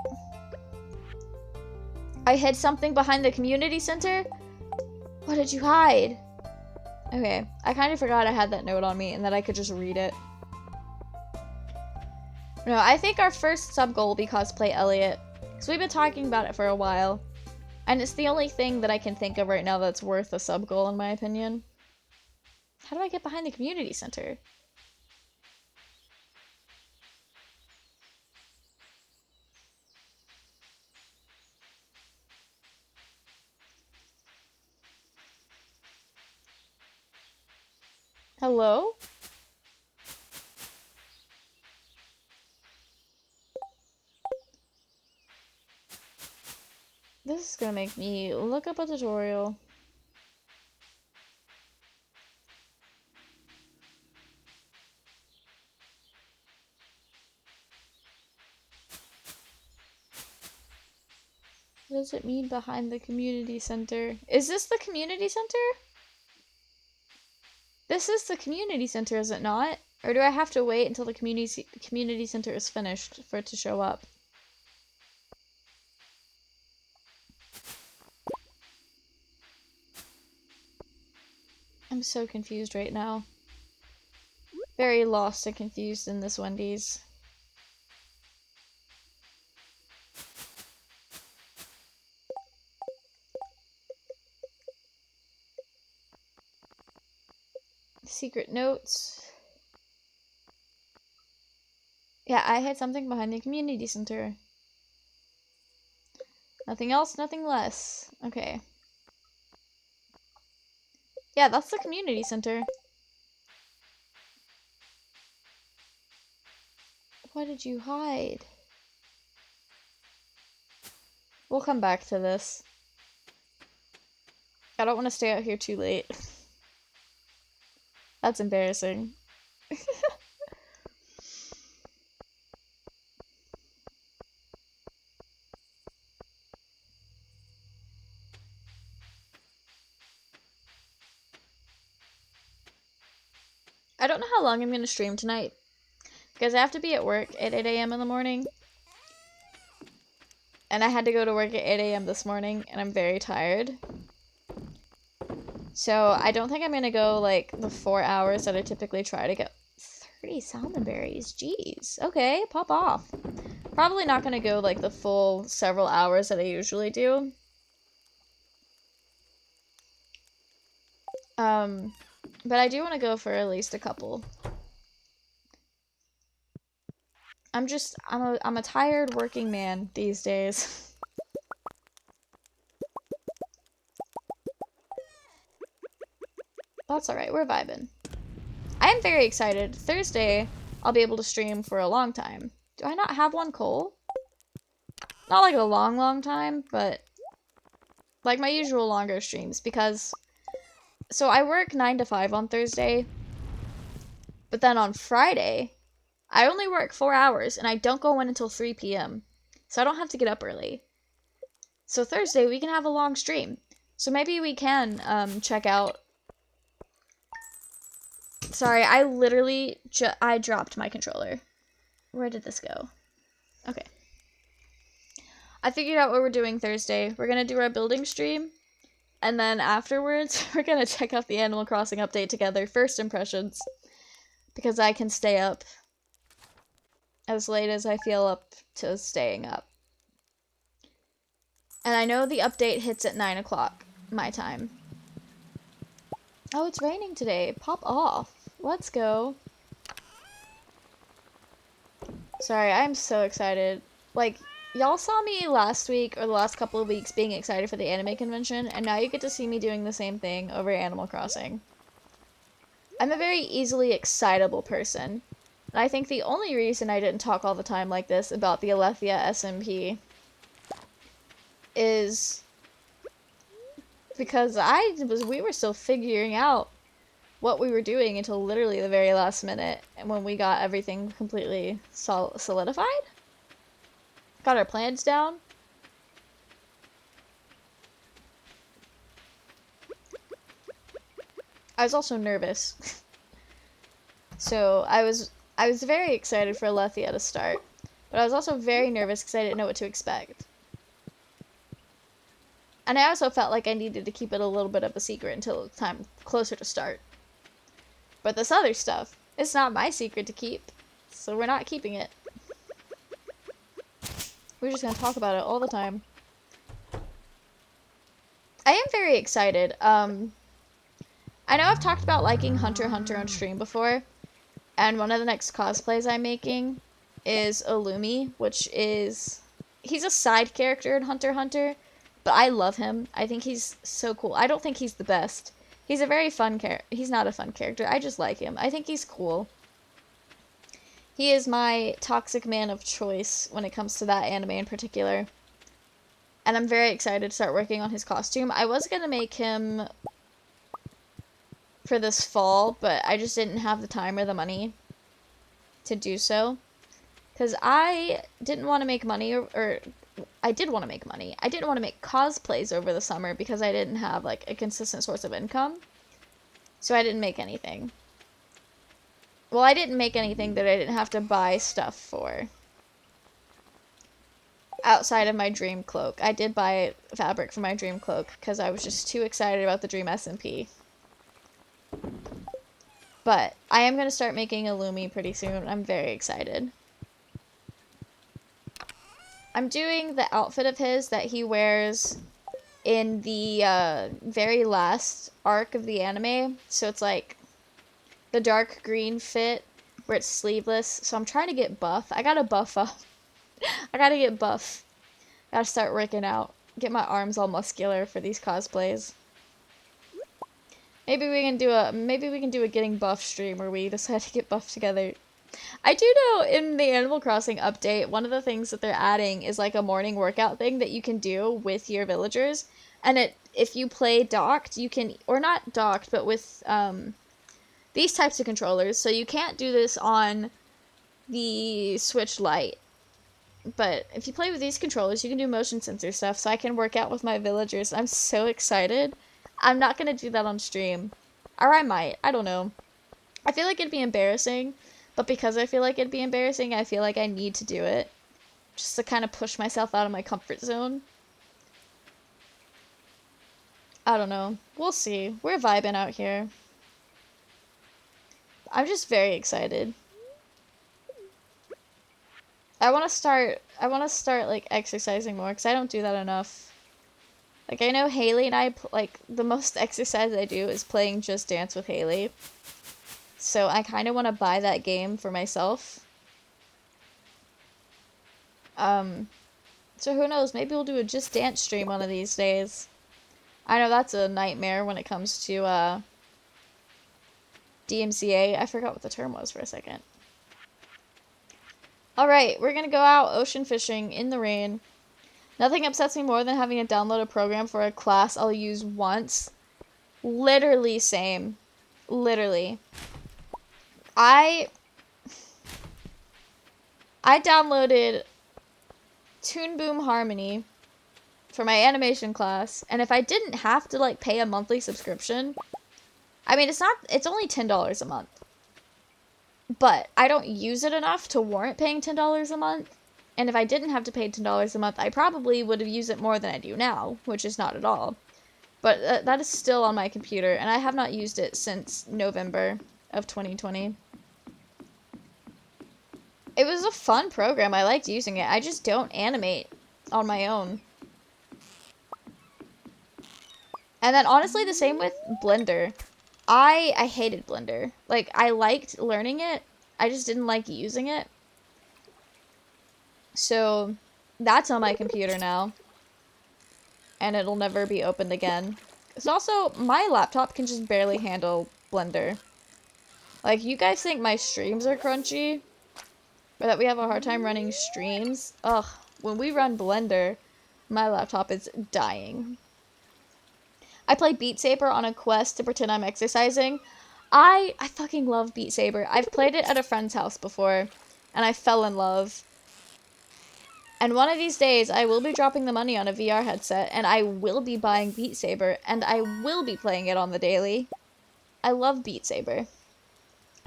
Speaker 1: I hid something behind the community center? What did you hide? Okay, I kind of forgot I had that note on me and that I could just read it. No, I think our first sub goal will be cosplay Elliot, because we've been talking about it for a while, and it's the only thing that I can think of right now that's worth a sub goal in my opinion. How do I get behind the community center? Hello? This is gonna make me look up a tutorial. What does it mean behind the community center? Is this the community center? This is the community center, is it not? Or do I have to wait until the community center is finished for it to show up? I'm so confused right now. Very lost and confused in this Wendy's. Secret notes. Yeah, I hid something behind the community center. Nothing else, nothing less. Okay. Yeah, that's the community center. Why did you hide? We'll come back to this. I don't want to stay out here too late. That's embarrassing. I don't know how long I'm going to stream tonight, because I have to be at work at 8 a.m. in the morning. And I had to go to work at 8 a.m. this morning, and I'm very tired. So I don't think I'm going to go, like, the 4 hours that I typically try to go. 30 salmon berries, jeez. Okay, pop off. Probably not going to go, like, the full several hours that I usually do. But I do want to go for at least a couple. I'm a tired working man these days. That's alright, we're vibing. I am very excited. Thursday, I'll be able to stream for a long time. Do I not have one coal? Not like a long time, but like my usual longer streams, because so I work 9 to 5 on Thursday, but then on Friday, I only work 4 hours and I don't go in until 3 p.m. So I don't have to get up early. So Thursday, we can have a long stream. So maybe we can check out. Sorry, I literally I dropped my controller. Where did this go? Okay. I figured out what we're doing Thursday. We're gonna do our building stream, and then afterwards, we're gonna check out the Animal Crossing update together. First impressions. Because I can stay up as late as I feel up to staying up. And I know the update hits at 9 o'clock, my time. Oh, it's raining today. Pop off. Let's go. Sorry, I'm so excited. Like, y'all saw me last week or the last couple of weeks being excited for the anime convention, and now you get to see me doing the same thing over Animal Crossing. I'm a very easily excitable person. And I think the only reason I didn't talk all the time like this about the Alethea SMP is because we were still figuring out what we were doing until literally the very last minute, and when we got everything completely solidified, got our plans down. I was also nervous. So I was very excited for Alethea to start, but I was also very nervous because I didn't know what to expect. And I also felt like I needed to keep it a little bit of a secret until time closer to start. But this other stuff, it's not my secret to keep, so we're not keeping it. We're just gonna talk about it all the time. I am very excited. I know I've talked about liking Hunter x Hunter on stream before, and one of the next cosplays I'm making is Illumi, which is... he's a side character in Hunter x Hunter, but I love him. I think he's so cool. I don't think he's the best. He's a very fun character. He's not a fun character. I just like him. I think he's cool. He is my toxic man of choice when it comes to that anime in particular. And I'm very excited to start working on his costume. I was going to make him for this fall, but I just didn't have the time or the money to do so. Because I didn't want to make money, or I did want to make money. I didn't want to make cosplays over the summer because I didn't have, like, a consistent source of income. So I didn't make anything. Well, I didn't make anything that I didn't have to buy stuff for. Outside of my dream cloak. I did buy fabric for my dream cloak because I was just too excited about the dream SMP. But I am going to start making a Lumi pretty soon. I'm very excited. I'm doing the outfit of his that he wears in the very last arc of the anime. So it's like the dark green fit where it's sleeveless. So I'm trying to get buff. I gotta buff up. I gotta get buff. Gotta start working out. Get my arms all muscular for these cosplays. Maybe we can do a getting buff stream where we decide to get buff together. I do know in the Animal Crossing update, one of the things that they're adding is like a morning workout thing that you can do with your villagers. And if you play docked, you can, or not docked, but with these types of controllers. So you can't do this on the Switch Lite. But if you play with these controllers, you can do motion sensor stuff, so I can work out with my villagers. I'm so excited. I'm not going to do that on stream. Or I might. I don't know. I feel like it'd be embarrassing. But because I feel like it'd be embarrassing, I feel like I need to do it. Just to kind of push myself out of my comfort zone. I don't know. We'll see. We're vibing out here. I'm just very excited. I want to start like exercising more because I don't do that enough. Like I know Haley and I like the most exercise I do is playing Just Dance with Haley. So I kind of want to buy that game for myself. So who knows, maybe we'll do a Just Dance stream one of these days. I know that's a nightmare when it comes to DMCA. I forgot what the term was for a second. Alright, we're gonna go out ocean fishing in the rain. Nothing upsets me more than having to download a program for a class I'll use once. Literally same. Literally. I downloaded Toon Boom Harmony for my animation class, and if I didn't have to like pay a monthly subscription, I mean it's only $10 a month. But I don't use it enough to warrant paying $10 a month. And if I didn't have to pay $10 a month, I probably would have used it more than I do now, which is not at all. But that is still on my computer, and I have not used it since November of 2020. It was a fun program. I liked using it. I just don't animate on my own. And then honestly, the same with Blender. I hated Blender. Like, I liked learning it. I just didn't like using it. So, that's on my computer now. And it'll never be opened again. It's also, my laptop can just barely handle Blender. Like, you guys think my streams are crunchy? Or that we have a hard time running streams? Ugh, when we run Blender, my laptop is dying. I play Beat Saber on a quest to pretend I'm exercising. I fucking love Beat Saber. I've played it at a friend's house before, and I fell in love. And one of these days, I will be dropping the money on a VR headset, and I will be buying Beat Saber, and I will be playing it on the daily. I love Beat Saber.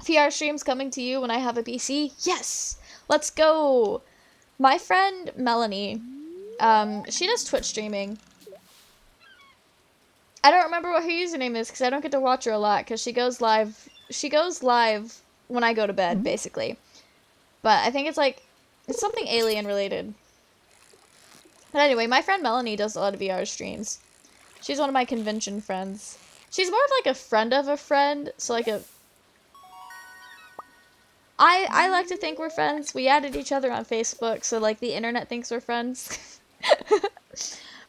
Speaker 1: VR streams coming to you when I have a PC? Yes! Let's go! My friend Melanie, she does Twitch streaming. I don't remember what her username is because I don't get to watch her a lot because she goes live when I go to bed, basically. But I think it's something alien related. But anyway, my friend Melanie does a lot of VR streams. She's one of my convention friends. She's more of like a friend of a friend, so like a... I like to think we're friends. We added each other on Facebook, so like the internet thinks we're friends.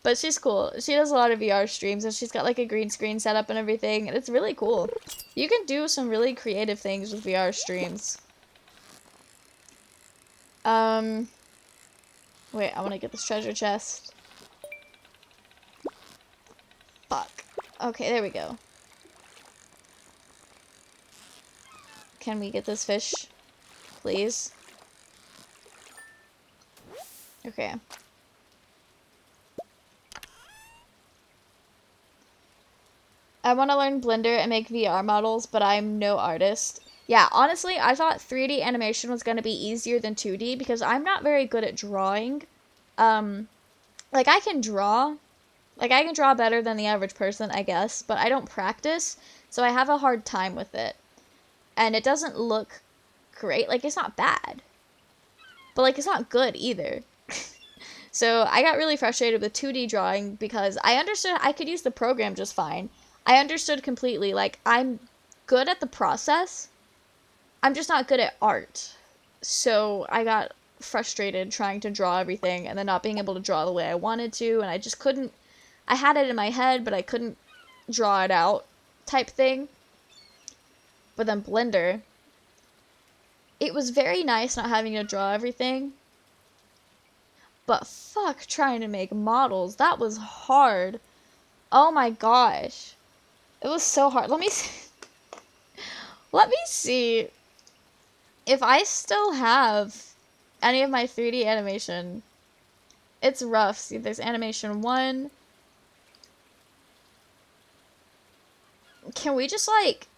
Speaker 1: But she's cool. She does a lot of VR streams, and she's got like a green screen setup and everything, and it's really cool. You can do some really creative things with VR streams. Wait, I want to get this treasure chest. Fuck. Okay, there we go. Can we get this fish? Please? Okay. I want to learn Blender and make VR models, but I'm no artist. Yeah, honestly, I thought 3D animation was going to be easier than 2D because I'm not very good at drawing. Like, I can draw. Like, I can draw better than the average person, I guess, but I don't practice, so I have a hard time with it. and it doesn't look great. Like, it's not bad, but like it's not good either. So I got really frustrated with 2D drawing because I understood I could use the program just fine. I understood completely, like, I'm good at the process, I'm just not good at art. So I got frustrated trying to draw everything and then not being able to draw the way I wanted to, and I just couldn't, I had it in my head, but I couldn't draw it out type thing. But then Blender, it was very nice not having to draw everything. But fuck, trying to make models, that was hard. Oh my gosh. It was so hard. Let me see. Let me see if I still have any of my 3D animation. It's rough. See, there's animation 1. Can we just, like,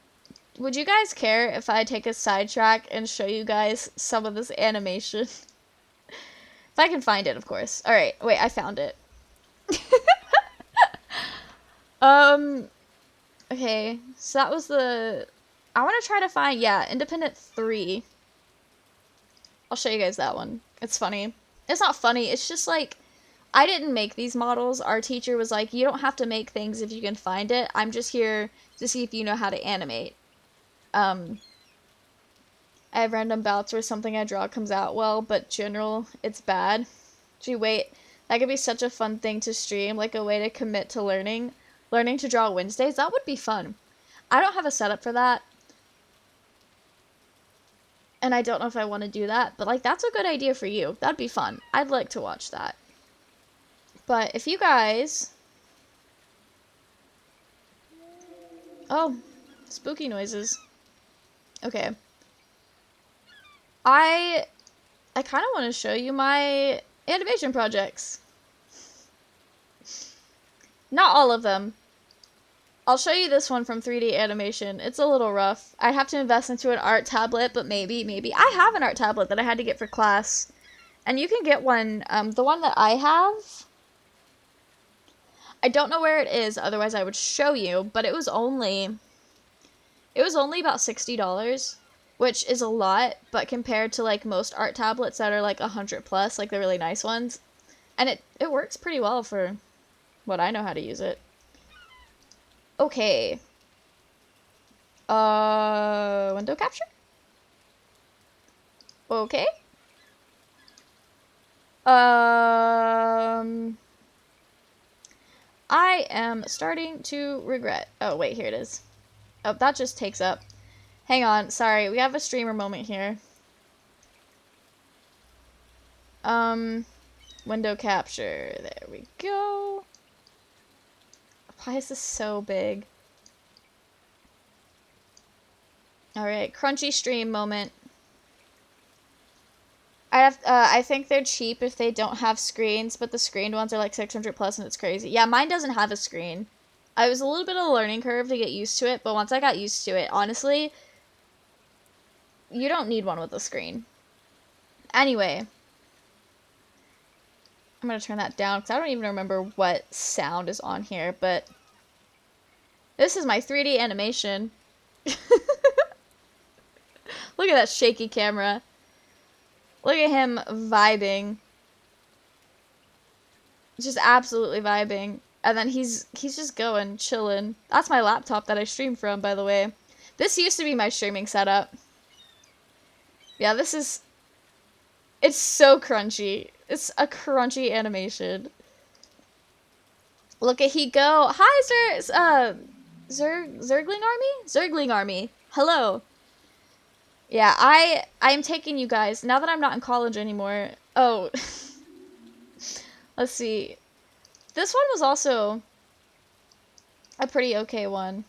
Speaker 1: would you guys care if I take a sidetrack and show you guys some of this animation? If I can find it, of course. Alright, wait, I found it. Okay, so that was the... I want to try to find, yeah, Independent 3. I'll show you guys that one. It's funny. It's not funny, it's just like, I didn't make these models. Our teacher was like, you don't have to make things if you can find it. I'm just here to see if you know how to animate. I have random bouts where something I draw comes out well, but general, it's bad. Gee, wait, that could be such a fun thing to stream, like a way to commit to learning. Learning to draw Wednesdays, that would be fun. I don't have a setup for that. And I don't know if I want to do that, but like, that's a good idea for you. That'd be fun. I'd like to watch that. But if you guys... Oh, spooky noises. Okay. I kind of want to show you my animation projects. Not all of them. I'll show you this one from 3D animation. It's a little rough. I'd have to invest into an art tablet, but maybe. I have an art tablet that I had to get for class. And you can get one, the one that I have. I don't know where it is, otherwise I would show you, but it was only about $60. Which is a lot, but compared to like most art tablets that are like 100 plus, like the really nice ones, and it works pretty well for what I know how to use it. Okay. Window capture? Okay. I am starting to regret. Oh, wait, here it is. Oh, that just takes up. Hang on, sorry, we have a streamer moment here. Window capture, there we go. Why is this so big? Alright, crunchy stream moment. I think they're cheap if they don't have screens, but the screened ones are like 600 plus and it's crazy. Yeah, mine doesn't have a screen. I was a little bit of a learning curve to get used to it, but once I got used to it, honestly, you don't need one with a screen. Anyway, I'm gonna turn that down because I don't even remember what sound is on here, but this is my 3D animation. Look at that shaky camera. Look at him vibing. Just absolutely vibing. And then he's just going, chilling. That's my laptop that I stream from, by the way. This used to be my streaming setup. Yeah, this is... It's so crunchy. It's a crunchy animation. Look at he go. Hi, Zergling Army? Zergling Army. Hello. Yeah, I'm taking you guys, now that I'm not in college anymore. Oh. Let's see. This one was also a pretty okay one.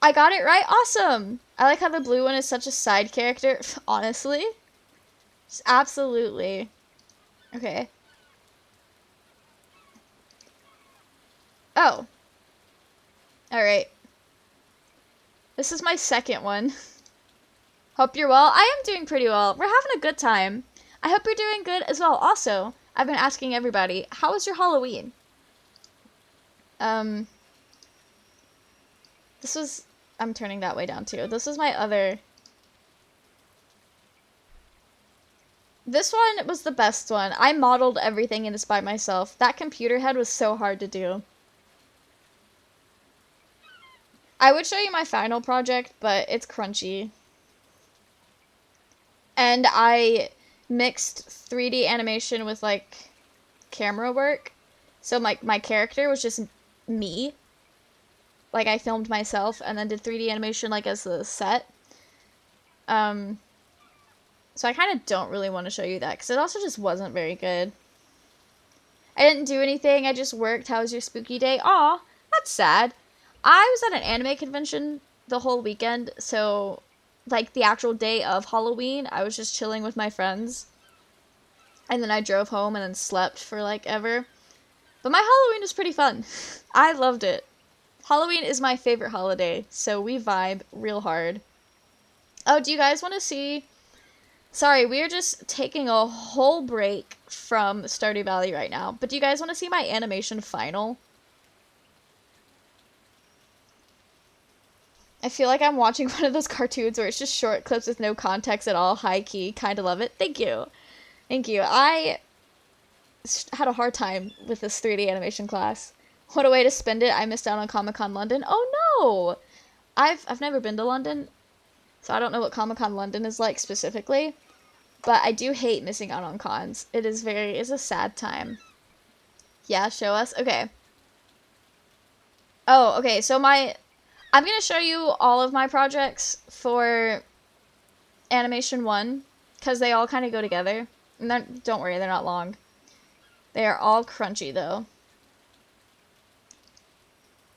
Speaker 1: I got it right? Awesome! I like how the blue one is such a side character. Honestly. Just absolutely. Okay. Oh. Alright. This is my second one. Hope you're well. I am doing pretty well. We're having a good time. I hope you're doing good as well. Also, I've been asking everybody, how was your Halloween? This was... I'm turning that way down too. This is my other... This one was the best one. I modeled everything in this by myself. That computer head was so hard to do. I would show you my final project, but it's crunchy. And I mixed 3D animation with, like, camera work. So my character was just me. Like, I filmed myself and then did 3D animation, like, as the set. So I kind of don't really want to show you that, because it also just wasn't very good. I didn't do anything, I just worked. How was your spooky day? Aw, that's sad. I was at an anime convention the whole weekend, so, like, the actual day of Halloween, I was just chilling with my friends. And then I drove home and then slept for, like, ever. But my Halloween was pretty fun. I loved it. Halloween is my favorite holiday, so we vibe real hard. Oh, do you guys want to see... Sorry, we are just taking a whole break from Stardew Valley right now. But do you guys want to see my animation final? I feel like I'm watching one of those cartoons where it's just short clips with no context at all. High key. Kind of love it. Thank you. Thank you. I had a hard time with this 3D animation class. What a way to spend it. I missed out on Comic-Con London. Oh no! I've never been to London, so I don't know what Comic-Con London is like specifically. But I do hate missing out on cons. It's a sad time. Yeah, show us. Okay. Oh, okay, so I'm gonna show you all of my projects for Animation 1, because they all kind of go together. And don't worry, they're not long. They are all crunchy, though.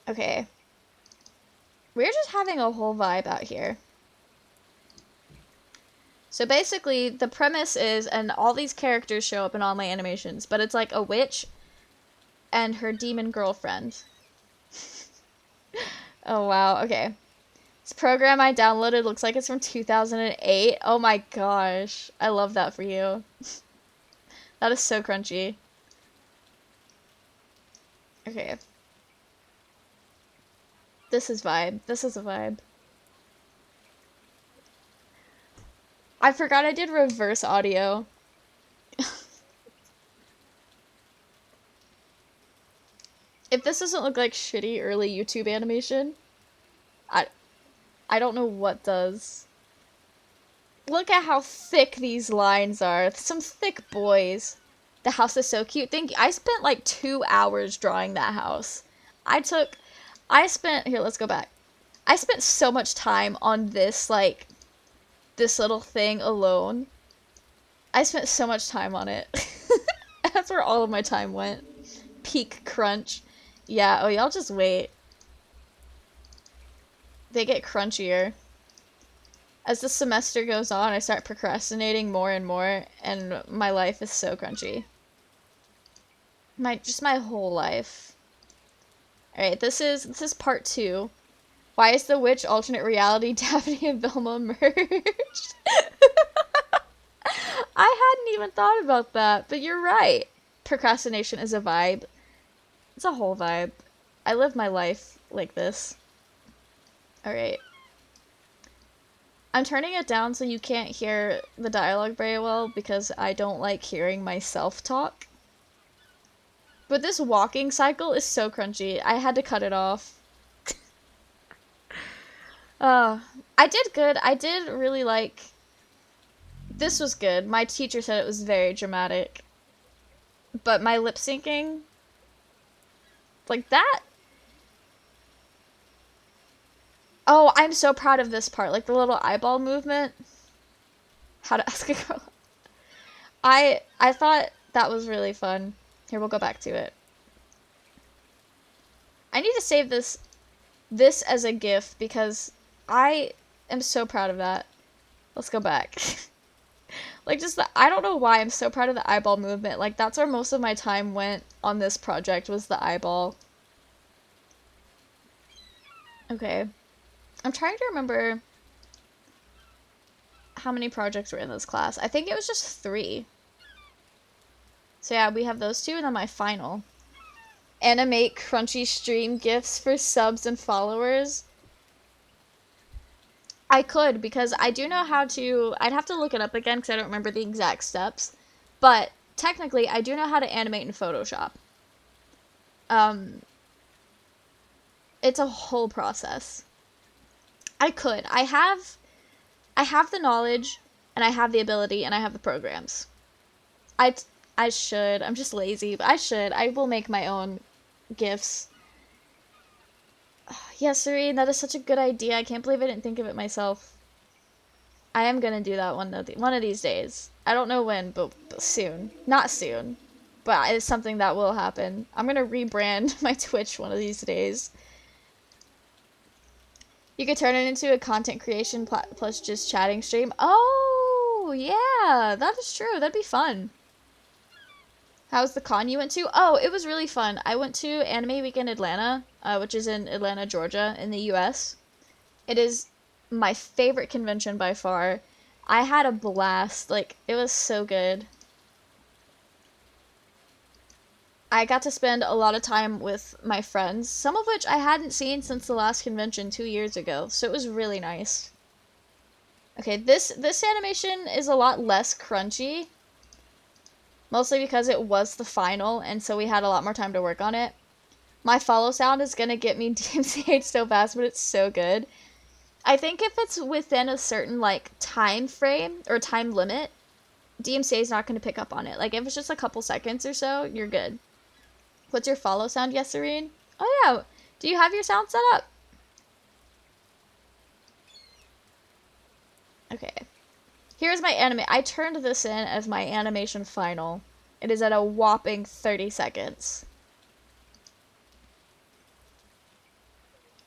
Speaker 1: Okay. We're just having a whole vibe out here. So basically, the premise is, and all these characters show up in all my animations, but it's like a witch and her demon girlfriend. Oh, wow. Okay. This program I downloaded looks like it's from 2008. Oh my gosh. I love that for you. That is so crunchy. Okay. This is vibe. This is a vibe. I forgot I did reverse audio. If this doesn't look like shitty early YouTube animation, I don't know what does. Look at how thick these lines are. Some thick boys. The house is so cute. Thank you. I spent like 2 hours drawing that house. Here, let's go back. I spent so much time on this, like, this little thing alone. I spent so much time on it. That's where all of my time went. Peak crunch. Yeah, oh, y'all just wait. They get crunchier. As the semester goes on, I start procrastinating more and more, and my life is so crunchy. Just my whole life. Alright, this is part 2. Why is the witch alternate reality Daphne and Velma merged? I hadn't even thought about that, but you're right. Procrastination is a vibe. It's a whole vibe. I live my life like this. Alright. I'm turning it down so you can't hear the dialogue very well because I don't like hearing myself talk. But this walking cycle is so crunchy. I had to cut it off. I did good. I did really like... This was good. My teacher said it was very dramatic. But my lip syncing... Like that? Oh, I'm so proud of this part. Like the little eyeball movement. How to ask a girl. I thought that was really fun. Here, we'll go back to it. I need to save this as a GIF because I am so proud of that. Let's go back. Like, I don't know why I'm so proud of the eyeball movement. Like, that's where most of my time went on this project, was the eyeball. Okay. I'm trying to remember how many projects were in this class. I think it was just 3. So yeah, we have those 2, and then my final. Animate crunchy stream GIFs for subs and followers. I could, because I do know how to, I'd have to look it up again because I don't remember the exact steps, but technically I do know how to animate in Photoshop. Um, it's a whole process. I could. I have the knowledge, and I have the ability, and I have the programs. I, I should. I'm just lazy, but I should. I will make my own GIFs. Yes, Serene, that is such a good idea. I can't believe I didn't think of it myself. I am gonna do that one of these days. I don't know when, but soon. Not soon, but it's something that will happen. I'm gonna rebrand my Twitch one of these days. You could turn it into a content creation plus just chatting stream. Oh, yeah, that is true. That'd be fun. How's the con you went to? Oh, it was really fun. I went to Anime Weekend Atlanta, which is in Atlanta, Georgia, in the US. It is my favorite convention by far. I had a blast. Like, it was so good. I got to spend a lot of time with my friends, some of which I hadn't seen since the last convention 2 years ago, so it was really nice. Okay, this animation is a lot less crunchy, mostly because it was the final, and so we had a lot more time to work on it. My follow sound is gonna get me DMCA'd so fast, but it's so good. I think if it's within a certain, like, time frame, or time limit, DMCA is not gonna pick up on it. Like, if it's just a couple seconds or so, you're good. What's your follow sound, yes, Serene? Oh, yeah. Do you have your sound set up? Okay. Here's my anime. I turned this in as my animation final. It is at a whopping 30 seconds.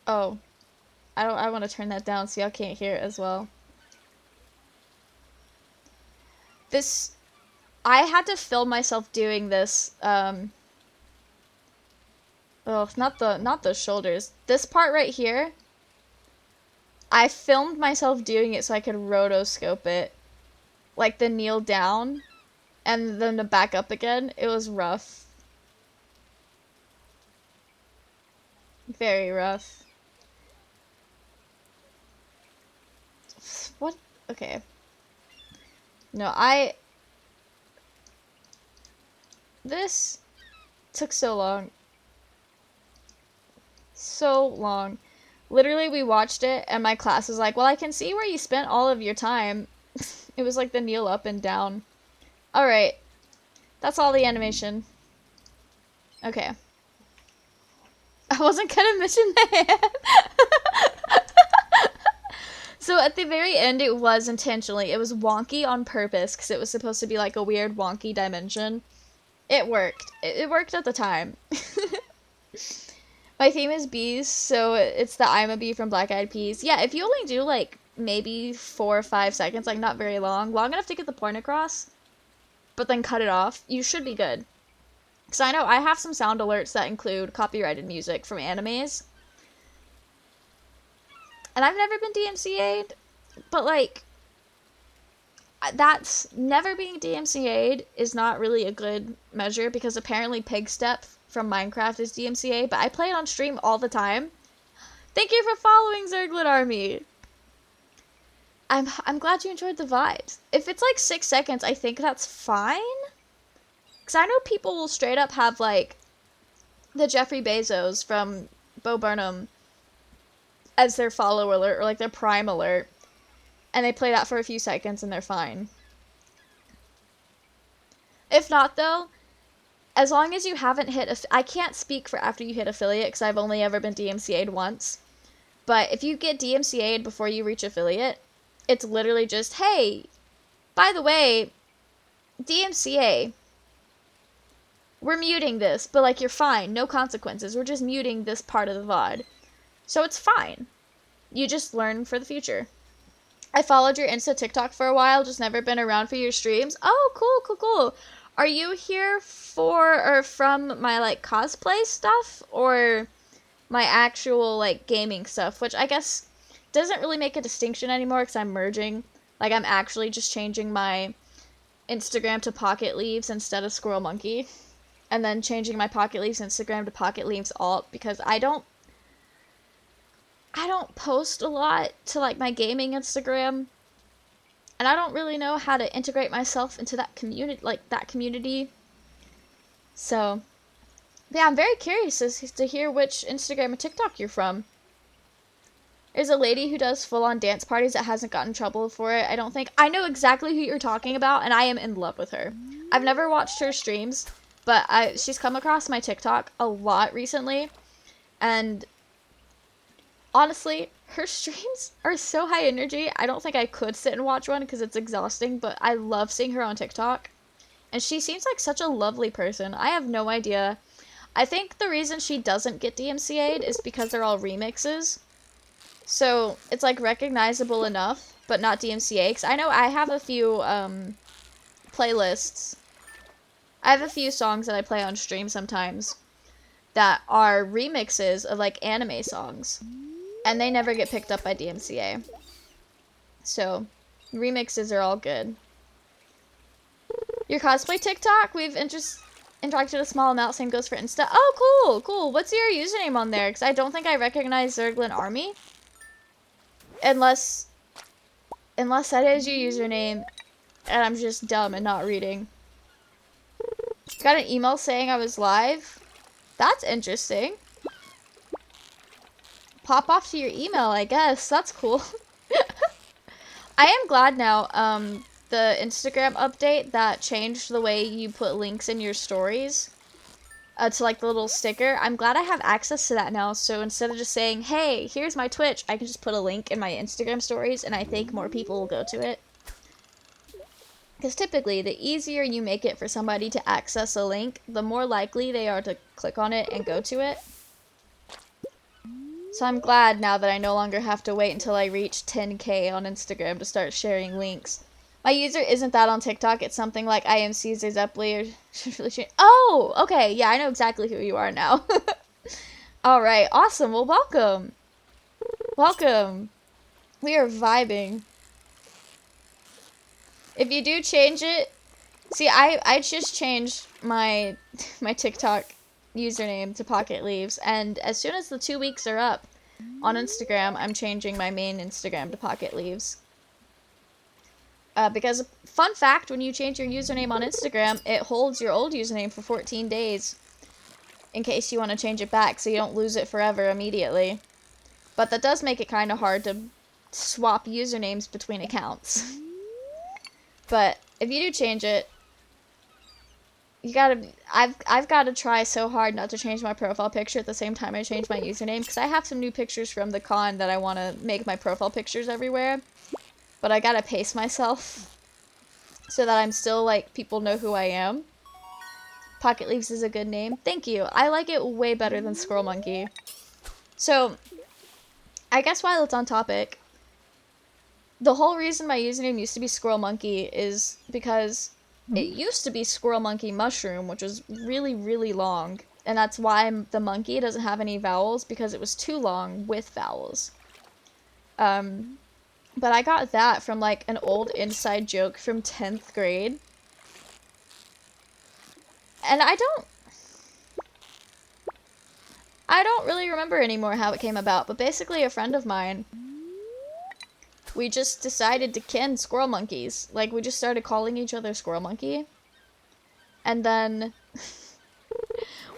Speaker 1: Oh. I want to turn that down so y'all can't hear it as well. This... I had to film myself doing this, oh, not the shoulders. This part right here, I filmed myself doing it so I could rotoscope it. Like the kneel down, and then to back up again. It was rough. Very rough. What? Okay. No, this took so long. So long. Literally, we watched it, and my class was like, well, I can see where you spent all of your time. It was like the kneel up and down. Alright. That's all the animation. Okay. I wasn't gonna mention that. So at the very end, it was intentionally. It was wonky on purpose, because it was supposed to be like a weird wonky dimension. It worked. It worked at the time. My theme is bees, so it's the I'm a Bee from Black Eyed Peas. Yeah, if you only do, like, maybe 4 or 5 seconds, like, not very long enough to get the point across, but then cut it off, you should be good. Because I know I have some sound alerts that include copyrighted music from animes. And I've never been DMCA'd, but, like, that's never being DMCA'd is not really a good measure, because apparently Pigstep from Minecraft is DMCA, but I play it on stream all the time. Thank you for following, Zerglid Army! I'm glad you enjoyed the vibes. If it's like 6 seconds, I think that's fine. Because I know people will straight up have, like, the Jeffrey Bezos from Bo Burnham as their follow alert, or like their prime alert. And they play that for a few seconds and they're fine. If not, though, as long as you haven't hit... I can't speak for after you hit affiliate, because I've only ever been DMCA'd once. But if you get DMCA'd before you reach affiliate, it's literally just, hey, by the way, DMCA, we're muting this, but, like, you're fine, no consequences. We're just muting this part of the VOD. So it's fine. You just learn for the future. I followed your Insta TikTok for a while, just never been around for your streams. Oh, cool. Are you here for, or from my, like, cosplay stuff, or my actual, like, gaming stuff, which I guess doesn't really make a distinction anymore, because I'm merging. Like, I'm actually just changing my Instagram to Pocket Leaves instead of Squirrel Monkey, and then changing my Pocket Leaves Instagram to Pocket Leaves Alt, because I don't I don't post a lot to like my gaming Instagram, and I don't really know how to integrate myself into that community. So, yeah, I'm very curious to hear which Instagram or TikTok you're from. There's a lady who does full-on dance parties that hasn't gotten in trouble for it, I don't think. I know exactly who you're talking about, and I am in love with her. I've never watched her streams, but she's come across my TikTok a lot recently, and honestly, her streams are so high energy. I don't think I could sit and watch one because it's exhausting, but I love seeing her on TikTok. And she seems like such a lovely person. I have no idea. I think the reason she doesn't get DMCA'd is because they're all remixes. So it's like recognizable enough, but not DMCA. Because I know I have a few playlists. I have a few songs that I play on stream sometimes that are remixes of like anime songs. And they never get picked up by DMCA. So remixes are all good. Your cosplay TikTok? We've interacted a small amount. Same goes for Insta. Oh, cool, cool. What's your username on there? Because I don't think I recognize Zerglin Army. Unless that is your username, and I'm just dumb and not reading. Got an email saying I was live. That's interesting. Pop off to your email, I guess. That's cool. I am glad now, the Instagram update that changed the way you put links in your stories to like the little sticker. I'm glad I have access to that now, so instead of just saying, hey, here's my Twitch, I can just put a link in my Instagram stories, and I think more people will go to it. Because typically, the easier you make it for somebody to access a link, the more likely they are to click on it and go to it. So I'm glad now that I no longer have to wait until I reach 10K on Instagram to start sharing links. My user isn't that on TikTok. It's something like I am Caesar Zeppeli or should really change. Oh, okay. Yeah, I know exactly who you are now. All right. Awesome. Well, welcome. Welcome. We are vibing. If you do change it, see, I just changed my TikTok username to Pocket Leaves, and as soon as the 2 weeks are up on Instagram, I'm changing my main Instagram to Pocket Leaves. Because, fun fact, when you change your username on Instagram, it holds your old username for 14 days. In case you want to change it back, so you don't lose it forever immediately. But that does make it kind of hard to swap usernames between accounts. But, if you do change it, you gotta, I've gotta try so hard not to change my profile picture at the same time I change my username, because I have some new pictures from the con that I want to make my profile pictures everywhere. But I gotta pace myself so that I'm still, like, people know who I am. Pocket Leaves is a good name. Thank you. I like it way better than Squirrel Monkey. So, I guess while it's on topic, the whole reason my username used to be Squirrel Monkey is because it used to be Squirrel Monkey Mushroom, which was really, really long. And that's why the monkey doesn't have any vowels, because it was too long with vowels. But I got that from, like, an old inside joke from 10th grade. And I don't really remember anymore how it came about, but basically a friend of mine, we just decided to kin squirrel monkeys. Like, we just started calling each other Squirrel Monkey. And then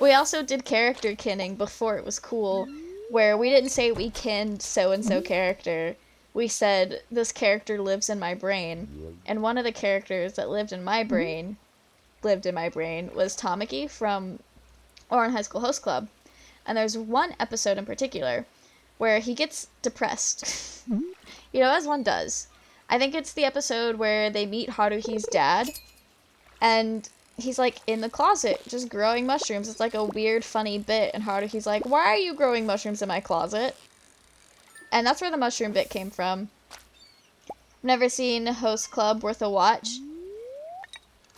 Speaker 1: we also did character kinning before it was cool, where we didn't say we kinned so-and-so character. We said, this character lives in my brain. And one of the characters that lived in my brain was Tamaki from Ouran High School Host Club. And there's one episode in particular where he gets depressed. You know, as one does. I think it's the episode where they meet Haruhi's dad. And he's, like, in the closet, just growing mushrooms. It's, like, a weird, funny bit. And Haruhi's like, why are you growing mushrooms in my closet? And that's where the mushroom bit came from. Never seen Host Club, worth a watch.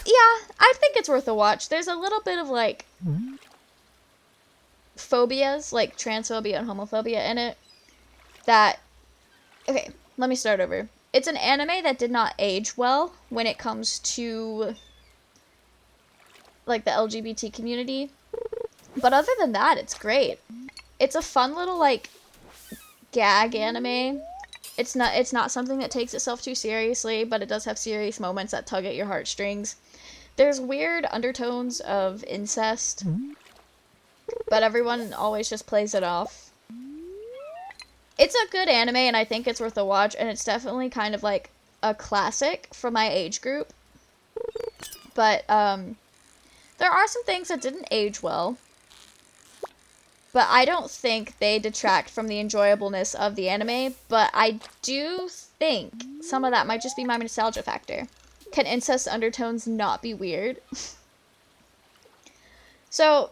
Speaker 1: Yeah, I think it's worth a watch. There's a little bit of, like, phobias, like transphobia and homophobia in it. That, okay, let me start over. It's an anime that did not age well when it comes to, like, the LGBT community. But other than that, it's great. It's a fun little, like, gag anime. It's not something that takes itself too seriously, but it does have serious moments that tug at your heartstrings. There's weird undertones of incest, but everyone always just plays it off. It's a good anime, and I think it's worth a watch, and it's definitely kind of like a classic for my age group. But, there are some things that didn't age well, but I don't think they detract from the enjoyableness of the anime, but I do think some of that might just be my nostalgia factor. Can incest undertones not be weird? So,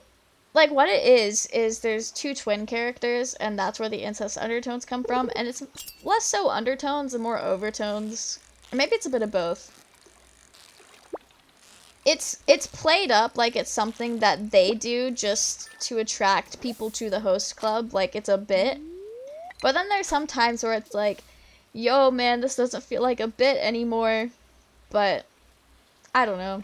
Speaker 1: like, what it is there's two twin characters, and that's where the incest undertones come from, and it's less so undertones and more overtones. Or maybe it's a bit of both. It's played up like it's something that they do just to attract people to the host club, like it's a bit. But then there's some times where it's like, yo man, this doesn't feel like a bit anymore. But, I don't know.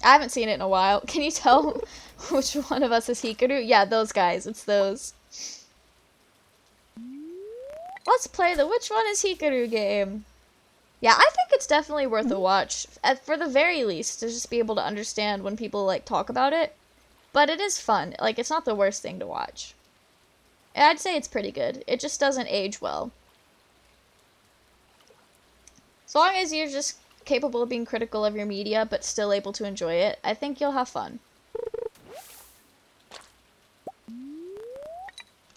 Speaker 1: I haven't seen it in a while. Can you tell which one of us is Hikaru? Yeah, those guys. It's those. Let's play the which one is Hikaru game. Yeah, I think it's definitely worth a watch. For the very least, to just be able to understand when people, like, talk about it. But it is fun. Like, it's not the worst thing to watch. And I'd say it's pretty good. It just doesn't age well. As long as you're just capable of being critical of your media, but still able to enjoy it, I think you'll have fun.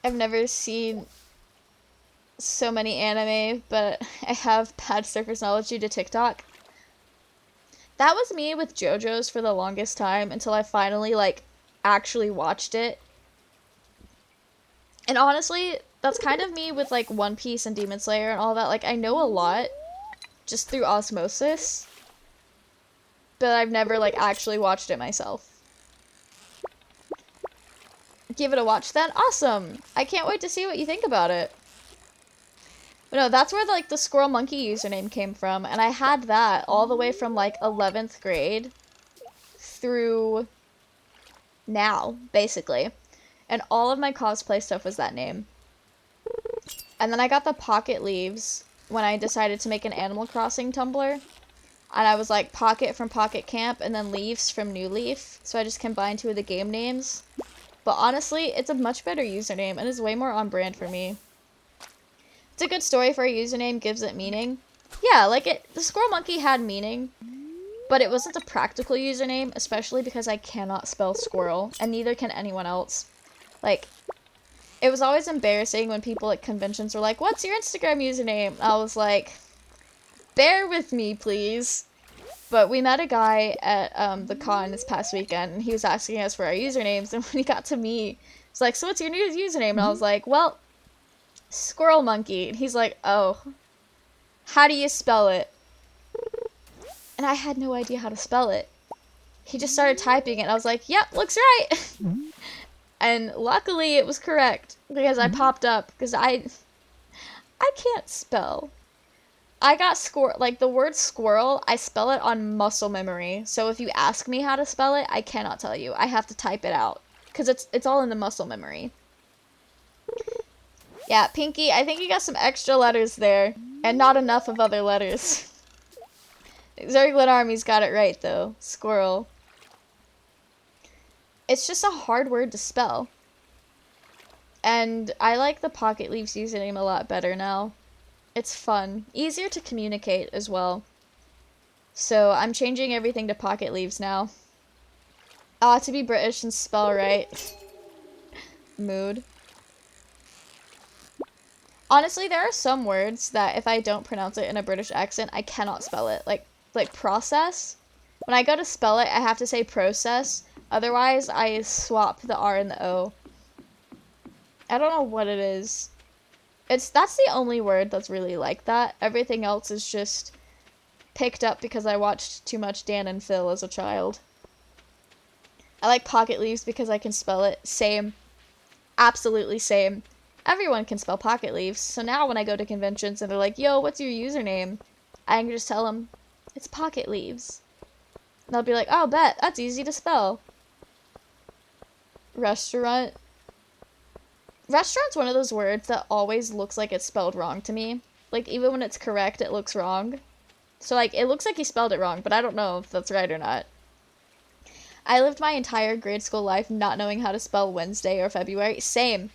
Speaker 1: I've never seen so many anime, but I have bad surface knowledge due to TikTok. That was me with JoJo's for the longest time until I finally, like, actually watched it. And honestly, that's kind of me with, like, One Piece and Demon Slayer and all that. Like, I know a lot just through osmosis, but I've never, like, actually watched it myself. Give it a watch then? Awesome! I can't wait to see what you think about it. But no, that's where, like, the Squirrel Monkey username came from, and I had that all the way from, like, 11th grade through now, basically. And all of my cosplay stuff was that name. And then I got the Pocket Leaves when I decided to make an Animal Crossing Tumblr. And I was like, Pocket from Pocket Camp, and then Leaves from New Leaf. So I just combined two of the game names. But honestly, it's a much better username, and is way more on brand for me. It's a good story for a username, gives it meaning. Yeah, like, the Squirrel Monkey had meaning, but it wasn't a practical username, especially because I cannot spell squirrel, and neither can anyone else. Like, it was always embarrassing when people at conventions were like, what's your Instagram username? I was like, bear with me, please. But we met a guy at the con this past weekend, and he was asking us for our usernames, and when he got to me, he's like, so what's your new username? And I was like, well, Squirrel Monkey. And he's like, oh, how do you spell it? And I had no idea how to spell it. He just started typing it, and I was like, yep, looks right. And luckily it was correct, because I popped up, because I can't spell. I got like, the word squirrel, I spell it on muscle memory. So if you ask me how to spell it, I cannot tell you. I have to type it out, because it's all in the muscle memory. Yeah, Pinky, I think you got some extra letters there, and not enough of other letters. Zerglin Army's got it right, though. Squirrel. It's just a hard word to spell. And I like the Pocket Leaves username a lot better now. It's fun. Easier to communicate as well. So I'm changing everything to Pocket Leaves now. To be British and spell right. Mood. Honestly, there are some words that if I don't pronounce it in a British accent, I cannot spell it. Like process. When I go to spell it, I have to say process. Otherwise, I swap the R and the O. I don't know what it is. That's the only word that's really like that. Everything else is just picked up because I watched too much Dan and Phil as a child. I like Pocket Leaves because I can spell it. Same. Absolutely same. Everyone can spell Pocket Leaves, so now when I go to conventions and they're like, yo, what's your username? I can just tell them, it's Pocket Leaves. And they'll be like, oh, bet, that's easy to spell. Restaurant. Restaurant's one of those words that always looks like it's spelled wrong to me. Like, even when it's correct, it looks wrong. So, like, it looks like he spelled it wrong, but I don't know if that's right or not. I lived my entire grade school life not knowing how to spell Wednesday or February. Same.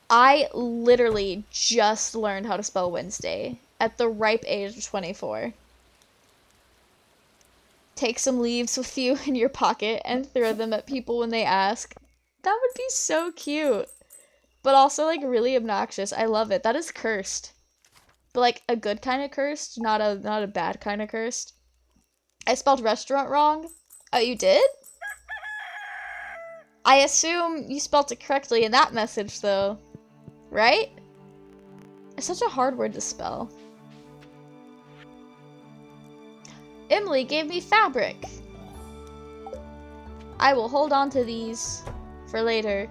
Speaker 1: I literally just learned how to spell Wednesday at the ripe age of 24. Take some leaves with you in your pocket and throw them at people when they ask. That would be so cute. But also, like, really obnoxious. I love it. That is cursed. But, like, a good kind of cursed, not a bad kind of cursed. I spelled restaurant wrong. Oh, you did? I assume you spelled it correctly in that message, though. Right? It's such a hard word to spell. Emily gave me fabric. I will hold on to these for later.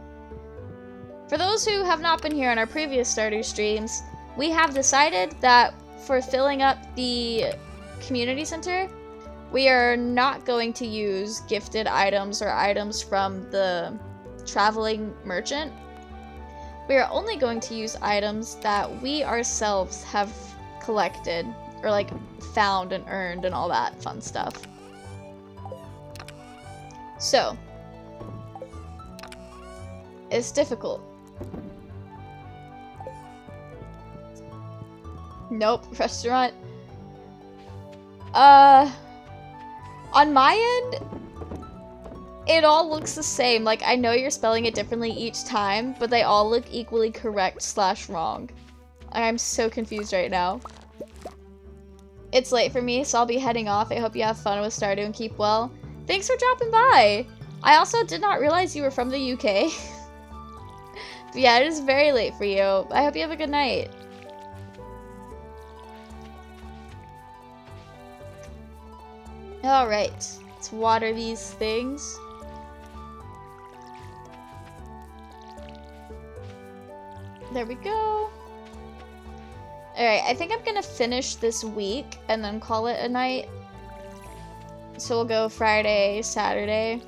Speaker 1: For those who have not been here on our previous Stardew streams, we have decided that for filling up the community center, we are not going to use gifted items or items from the traveling merchant. We are only going to use items that we ourselves have collected or like found and earned and all that fun stuff. So, it's difficult. Nope, restaurant. On my end, it all looks the same. Like, I know you're spelling it differently each time, but they all look equally correct / wrong. I'm so confused right now. It's late for me, so I'll be heading off. I hope you have fun with Stardew and keep well. Thanks for dropping by! I also did not realize you were from the UK. But yeah, it is very late for you. I hope you have a good night. Alright, let's water these things. There we go. Alright, I think I'm gonna finish this week and then call it a night. So we'll go Friday, Saturday.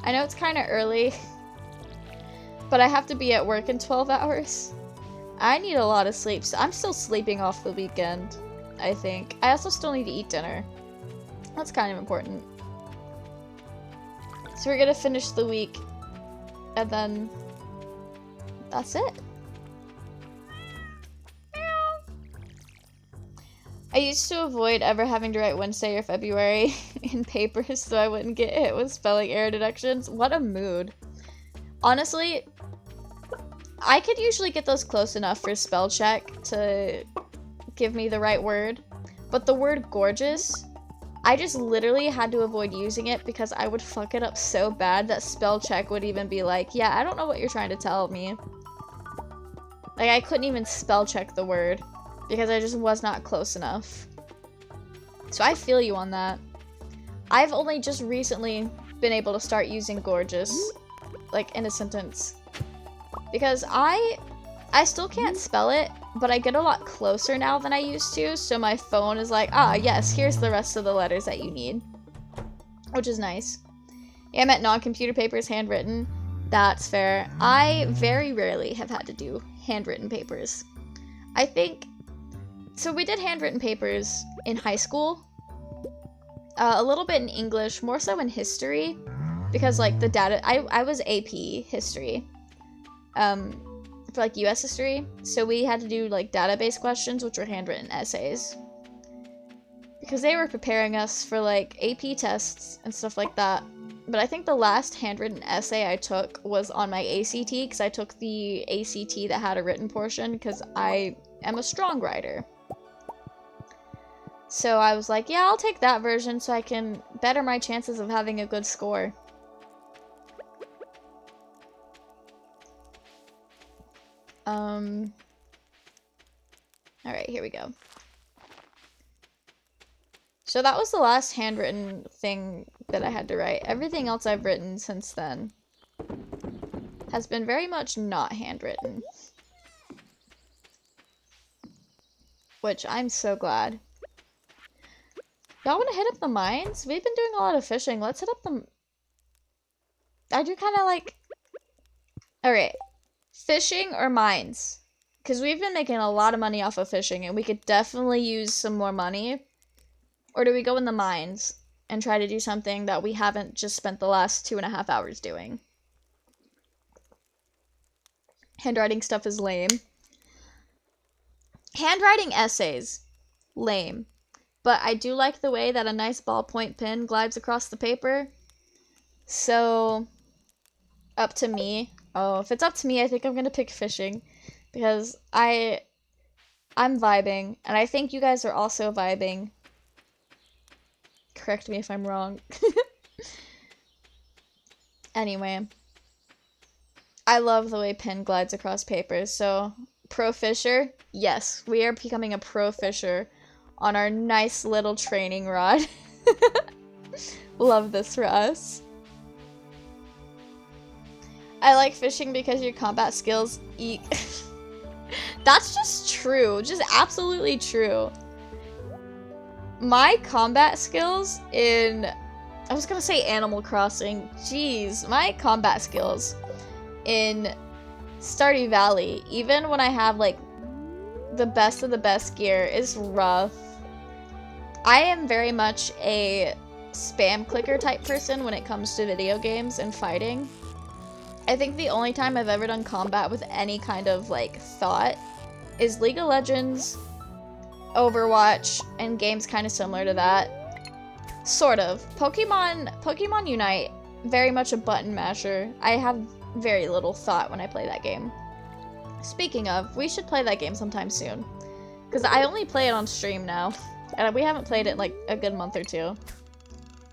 Speaker 1: I know it's kind of early, but I have to be at work in 12 hours. I need a lot of sleep, so I'm still sleeping off the weekend, I think. I also still need to eat dinner. That's kind of important. So we're gonna finish the week, and then that's it. I used to avoid ever having to write Wednesday or February in papers so I wouldn't get hit with spelling error deductions. What a mood. Honestly, I could usually get those close enough for spell check to give me the right word, but the word gorgeous, I just literally had to avoid using it because I would fuck it up so bad that spell check would even be like, yeah, I don't know what you're trying to tell me. Like, I couldn't even spell check the word because I just was not close enough. So I feel you on that. I've only just recently been able to start using gorgeous, like, in a sentence. Because I still can't spell it, but I get a lot closer now than I used to, so my phone is like, ah, yes, here's the rest of the letters that you need. Which is nice. Yeah, I meant non-computer papers, handwritten. That's fair. I very rarely have had to do handwritten papers. I think... So we did handwritten papers in high school. A little bit in English, more so in history. Because, like, the data... I was AP history. For, like, US history. So we had to do, like, database questions, which were handwritten essays. Because they were preparing us for, like, AP tests and stuff like that. But I think the last handwritten essay I took was on my ACT, because I took the ACT that had a written portion, because I am a strong writer. So I was like, yeah, I'll take that version so I can better my chances of having a good score. Alright, here we go. So that was the last handwritten thing that I had to write. Everything else I've written since then has been very much not handwritten. Which I'm so glad. Y'all want to hit up the mines? We've been doing a lot of fishing. Let's hit up the... I do kind of like... Alright. Fishing or mines? Because we've been making a lot of money off of fishing, and we could definitely use some more money. Or do we go in the mines and try to do something that we haven't just spent the last 2.5 hours doing? Handwriting stuff is lame. Handwriting essays. Lame. But I do like the way that a nice ballpoint pen glides across the paper. So, up to me. Oh, if it's up to me, I think I'm gonna pick fishing. Because I'm vibing, and I think you guys are also vibing. Correct me if I'm wrong. Anyway. I love the way pen glides across paper, so pro fisher, yes, we are becoming a pro fisher on our nice little training rod. Love this for us. I like fishing because your combat skills eat. That's just true, just absolutely true. My combat skills in, I was gonna say Animal Crossing, jeez, my combat skills in Stardew Valley, even when I have like the best of the best gear, is rough. I am very much a spam clicker type person when it comes to video games and fighting. I think the only time I've ever done combat with any kind of like thought is League of Legends, Overwatch, and games kind of similar to that. Sort of. Pokemon Unite, very much a button masher. I have very little thought when I play that game. Speaking of, we should play that game sometime soon. Because I only play it on stream now. And we haven't played it in like a good month or two.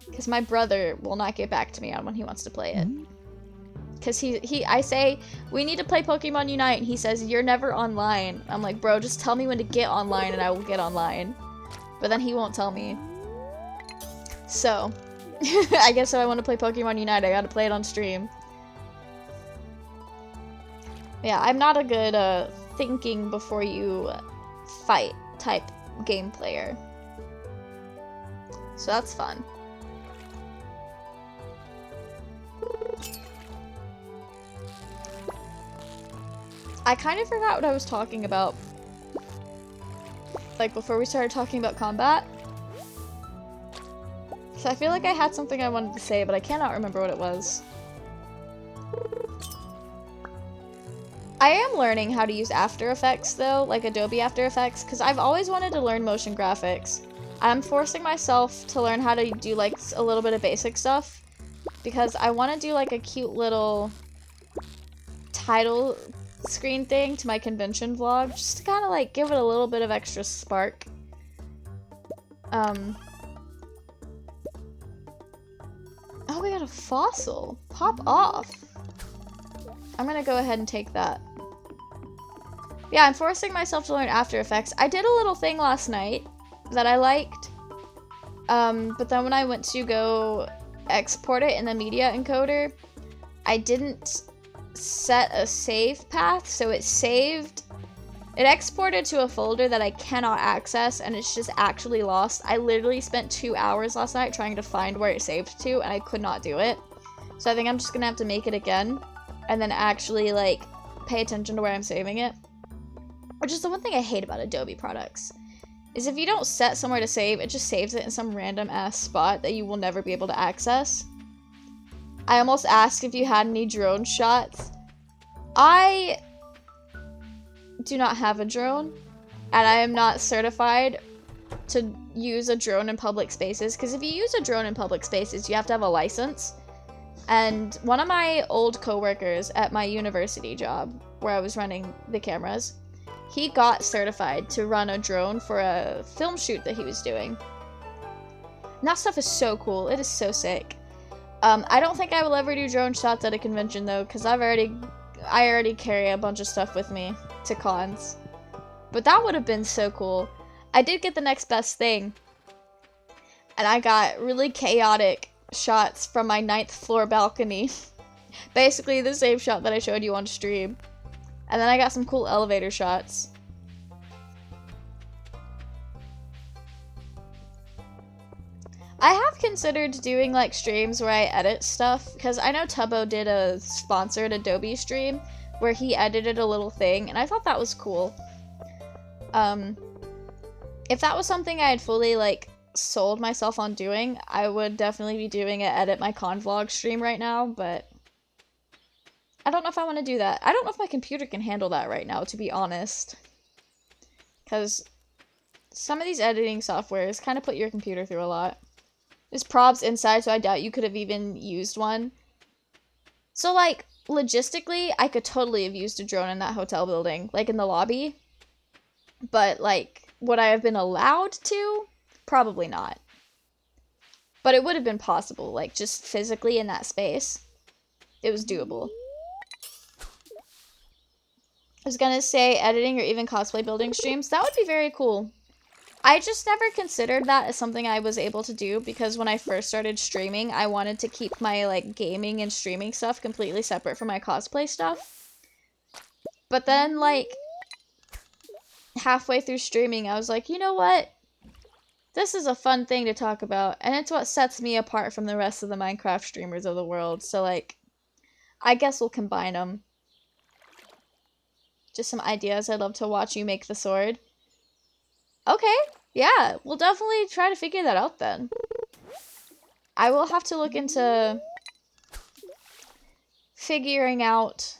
Speaker 1: Because my brother will not get back to me on when he wants to play it. Because I say, we need to play Pokemon Unite, and he says, you're never online. I'm like, bro, just tell me when to get online and I will get online. But then he won't tell me. So, I guess if I want to play Pokemon Unite, I gotta play it on stream. Yeah, I'm not a good thinking before you fight type game player. So that's fun. I kind of forgot what I was talking about. Like before we started talking about combat. So I feel like I had something I wanted to say, but I cannot remember what it was. I am learning how to use After Effects though, like Adobe After Effects, because I've always wanted to learn motion graphics. I'm forcing myself to learn how to do like a little bit of basic stuff, because I want to do like a cute little title screen thing to my convention vlog, just to kind of like give it a little bit of extra spark. Oh, we got a fossil. Pop off. I'm gonna go ahead and take that. Yeah, I'm forcing myself to learn After Effects. I did a little thing last night that I liked. But then when I went to go export it in the media encoder, I didn't set a save path, so it exported to a folder that I cannot access, and it's just actually lost. I literally spent 2 hours last night trying to find where it saved to, and I could not do it. So I think I'm just gonna have to make it again, and then actually, like, pay attention to where I'm saving it. Which is the one thing I hate about Adobe products, is if you don't set somewhere to save, it just saves it in some random ass spot that you will never be able to access. I almost asked if you had any drone shots. I do not have a drone, and I am not certified to use a drone in public spaces, because if you use a drone in public spaces, you have to have a license. And one of my old coworkers at my university job, where I was running the cameras, he got certified to run a drone for a film shoot that he was doing. And that stuff is so cool. It is so sick. I don't think I will ever do drone shots at a convention though, because I already carry a bunch of stuff with me to cons. But that would have been so cool. I did get the next best thing. And I got really chaotic shots from my 9th floor balcony. Basically the same shot that I showed you on stream. And then I got some cool elevator shots. I have considered doing like streams where I edit stuff, because I know Tubbo did a sponsored Adobe stream where he edited a little thing, and I thought that was cool. If that was something I had fully like sold myself on doing, I would definitely be doing an edit my convlog stream right now, but I don't know if I want to do that. I don't know if my computer can handle that right now, to be honest. Because some of these editing softwares kind of put your computer through a lot. There's props inside, so I doubt you could have even used one. So, like, logistically, I could totally have used a drone in that hotel building, like in the lobby. But, like, would I have been allowed to? Probably not. But it would have been possible, like, just physically in that space. It was doable. I was gonna say editing or even cosplay building streams. That would be very cool. I just never considered that as something I was able to do because when I first started streaming, I wanted to keep my like gaming and streaming stuff completely separate from my cosplay stuff. But then like halfway through streaming, I was like, you know what? This is a fun thing to talk about, and it's what sets me apart from the rest of the Minecraft streamers of the world. So like, I guess we'll combine them. Just some ideas. I'd love to watch you make the sword. Okay, yeah, we'll definitely try to figure that out then. I will have to look into figuring out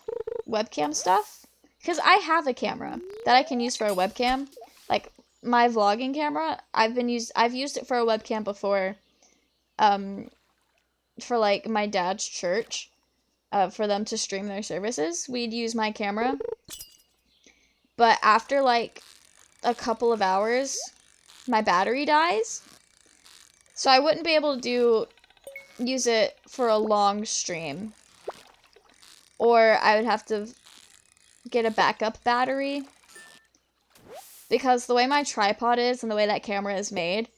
Speaker 1: webcam stuff, because I have a camera that I can use for a webcam. Like, my vlogging camera, I've used it for a webcam before, for, like, my dad's church, for them to stream their services. We'd use my camera. But after, like, a couple of hours, my battery dies. So I wouldn't be able to use it for a long stream. Or I would have to get a backup battery. Because the way my tripod is and the way that camera is made,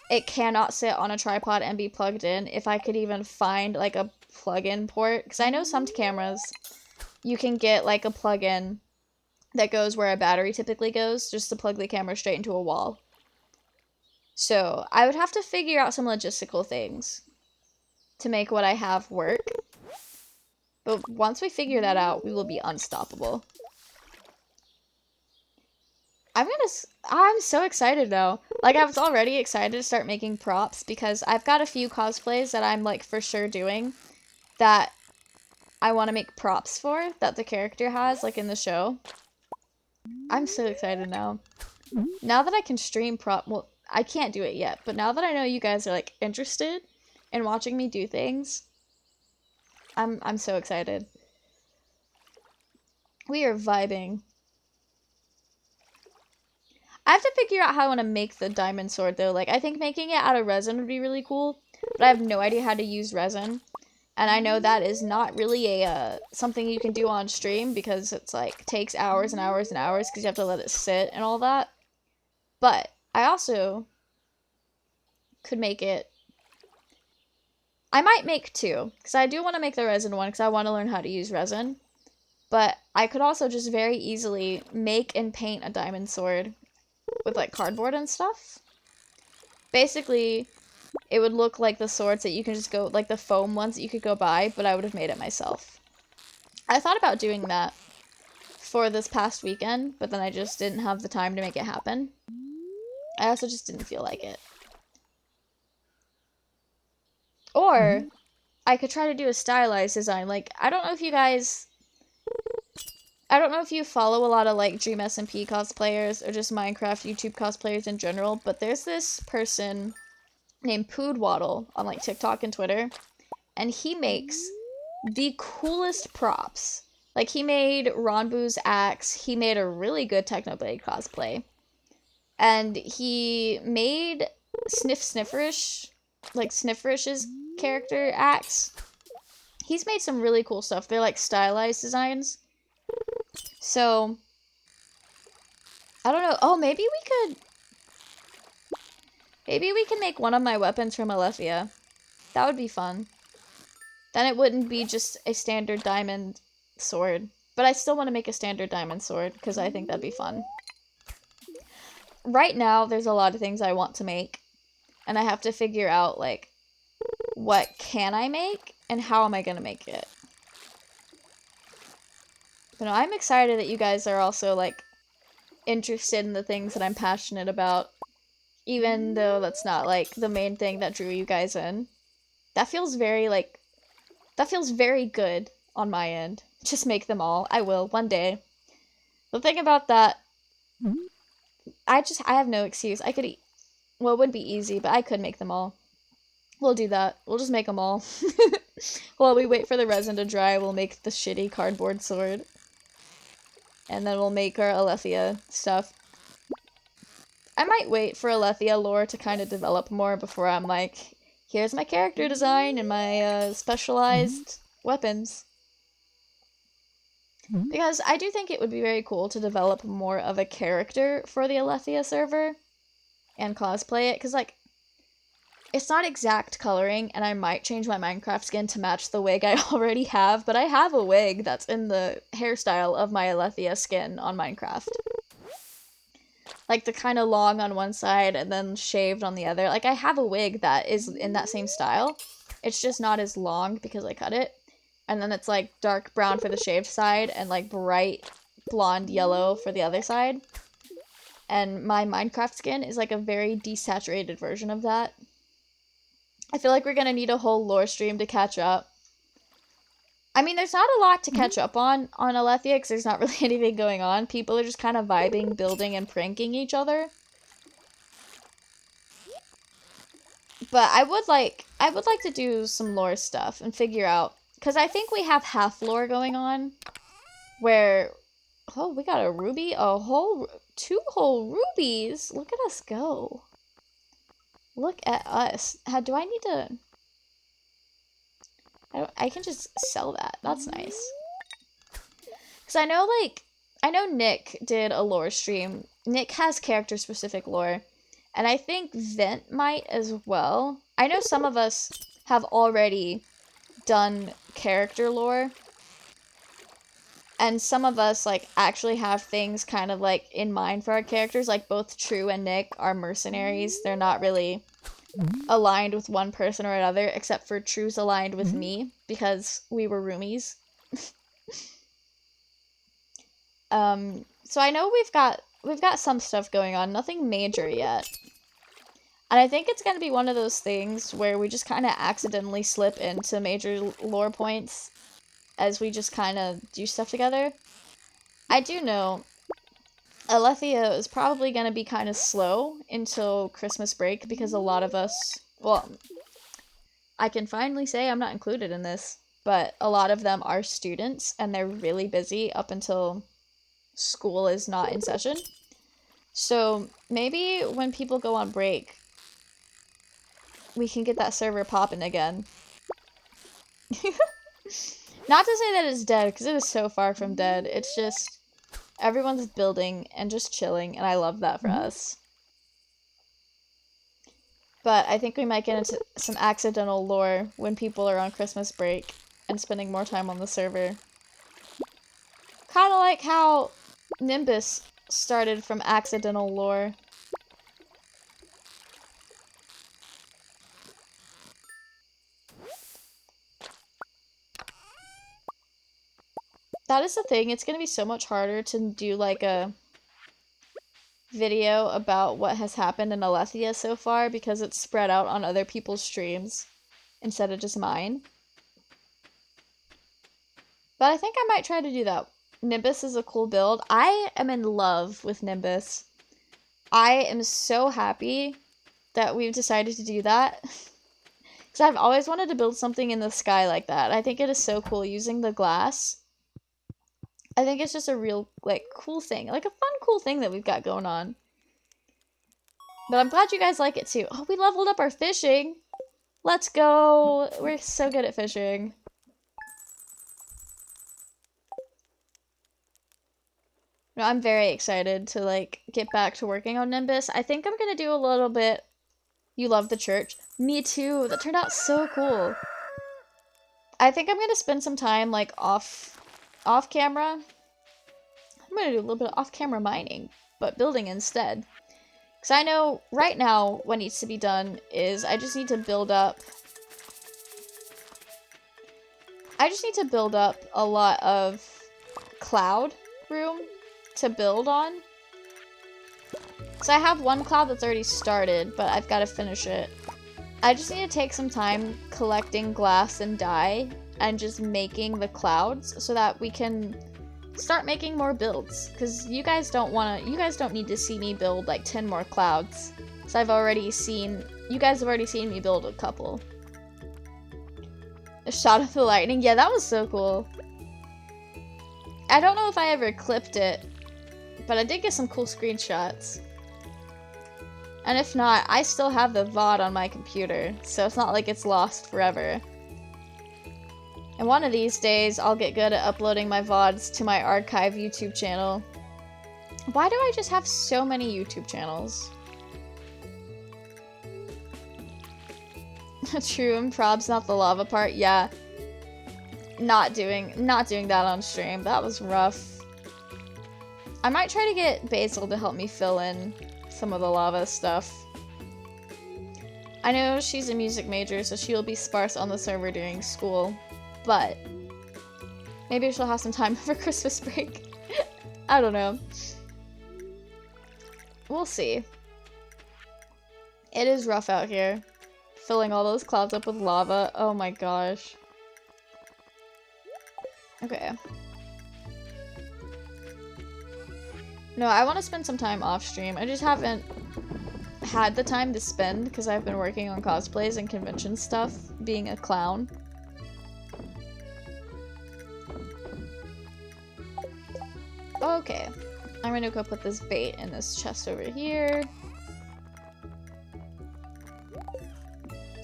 Speaker 1: it cannot sit on a tripod and be plugged in if I could even find, like, a plug-in port. Because I know some cameras, you can get, like, a plug-in that goes where a battery typically goes, just to plug the camera straight into a wall. So, I would have to figure out some logistical things to make what I have work. But once we figure that out, we will be unstoppable. I'm so excited though. Like, I was already excited to start making props because I've got a few cosplays that I'm like for sure doing that I want to make props for that the character has, like in the show. I'm so excited now. Now that I can stream well, I can't do it yet, but now that I know you guys are like interested in watching me do things, I'm so excited. We are vibing. I have to figure out how I want to make the diamond sword though. Like, I think making it out of resin would be really cool, but I have no idea how to use resin. And I know that is not really a something you can do on stream because it's like takes hours and hours and hours because you have to let it sit and all that. But I also could make it. I might make two because I do want to make the resin one because I want to learn how to use resin. But I could also just very easily make and paint a diamond sword with like cardboard and stuff. Basically, it would look like the swords that you can just go, like the foam ones that you could go buy, but I would have made it myself. I thought about doing that for this past weekend, but then I just didn't have the time to make it happen. I also just didn't feel like it. Or, I could try to do a stylized design. Like, I don't know if you follow a lot of, like, Dream SMP cosplayers or just Minecraft YouTube cosplayers in general, but there's this person named Poodwaddle on like TikTok and Twitter, and he makes the coolest props. Like, he made Ronbu's axe, he made a really good Technoblade cosplay, and he made Snifferish's character axe. He's made some really cool stuff. They're like stylized designs. So, I don't know. Oh, maybe we can make one of my weapons from Alethea. That would be fun. Then it wouldn't be just a standard diamond sword. But I still want to make a standard diamond sword, because I think that'd be fun. Right now, there's a lot of things I want to make. And I have to figure out, like, what can I make and how am I gonna make it. But no, I'm excited that you guys are also, like, interested in the things that I'm passionate about, even though that's not, like, the main thing that drew you guys in. That feels very, like, that feels very good on my end. Just make them all. I will, one day. The thing about that, I have no excuse. I could, well, it wouldn't be easy, but I could make them all. We'll do that. We'll just make them all. While we wait for the resin to dry, we'll make the shitty cardboard sword. And then we'll make our Alethea stuff. I might wait for Alethea lore to kind of develop more before I'm like, here's my character design and my specialized weapons. Because I do think it would be very cool to develop more of a character for the Alethea server and cosplay it, because, like, it's not exact coloring, and I might change my Minecraft skin to match the wig I already have, but I have a wig that's in the hairstyle of my Alethea skin on Minecraft. Like, the kind of long on one side and then shaved on the other. Like, I have a wig that is in that same style. It's just not as long because I cut it. And then it's, like, dark brown for the shaved side and, like, bright blonde yellow for the other side. And my Minecraft skin is, like, a very desaturated version of that. I feel like we're gonna need a whole lore stream to catch up. I mean, there's not a lot to catch up on Alethea, because there's not really anything going on. People are just kind of vibing, building, and pranking each other. But I would like to do some lore stuff and figure out, because I think we have half lore going on, where, oh, we got a ruby, two whole rubies. Look at us go. Look at us. How do I need to... I can just sell that. That's nice. Because I know Nick did a lore stream. Nick has character-specific lore. And I think Vent might as well. I know some of us have already done character lore. And some of us, like, actually have things kind of, like, in mind for our characters. Like, both True and Nick are mercenaries. They're not really aligned with one person or another, except for True's aligned with me, because we were roomies. So I know we've got some stuff going on, nothing major yet. And I think it's gonna be one of those things where we just kind of accidentally slip into major lore points as we just kind of do stuff together. I do know Alethea is probably going to be kind of slow until Christmas break, because a lot of us, well, I can finally say I'm not included in this, but a lot of them are students, and they're really busy up until school is not in session. So maybe when people go on break, we can get that server popping again. Not to say that it's dead, because it is so far from dead. It's just... everyone's building and just chilling, and I love that for us. But I think we might get into some accidental lore when people are on Christmas break and spending more time on the server. Kind of like how Nimbus started from accidental lore. That is the thing, it's gonna be so much harder to do, like, a video about what has happened in Alethea so far, because it's spread out on other people's streams instead of just mine. But I think I might try to do that. Nimbus is a cool build. I am in love with Nimbus. I am so happy that we've decided to do that. Because I've always wanted to build something in the sky like that. I think it is so cool using the glass. I think it's just a real, like, cool thing. Like, a fun, cool thing that we've got going on. But I'm glad you guys like it, too. Oh, we leveled up our fishing! Let's go! We're so good at fishing. No, I'm very excited to, like, get back to working on Nimbus. I think I'm gonna do a little bit... You love the church? Me too! That turned out so cool. I think I'm gonna spend some time, like, off camera. I'm gonna do a little bit of off-camera mining, but building instead. Because I know right now what needs to be done is I just need to build up I just need to build up a lot of cloud room to build on. So I have one cloud that's already started, but I've got to finish it. I just need to take some time collecting glass and dye and just making the clouds so that we can start making more builds. Because you guys don't need to see me build like 10 more clouds. So you guys have already seen me build a couple. A shot of the lightning. Yeah, that was so cool. I don't know if I ever clipped it, but I did get some cool screenshots. And if not, I still have the VOD on my computer, so it's not like it's lost forever. And one of these days, I'll get good at uploading my VODs to my archive YouTube channel. Why do I just have so many YouTube channels? True, and probs, not the lava part. Yeah. Not doing that on stream. That was rough. I might try to get Basil to help me fill in some of the lava stuff. I know she's a music major, so she'll be sparse on the server during school, but maybe she'll have some time over Christmas break. I don't know. We'll see. It is rough out here. Filling all those clouds up with lava. Oh my gosh. Okay. No, I want to spend some time off stream. I just haven't had the time to spend because I've been working on cosplays and convention stuff, being a clown. Okay. I'm gonna go put this bait in this chest over here.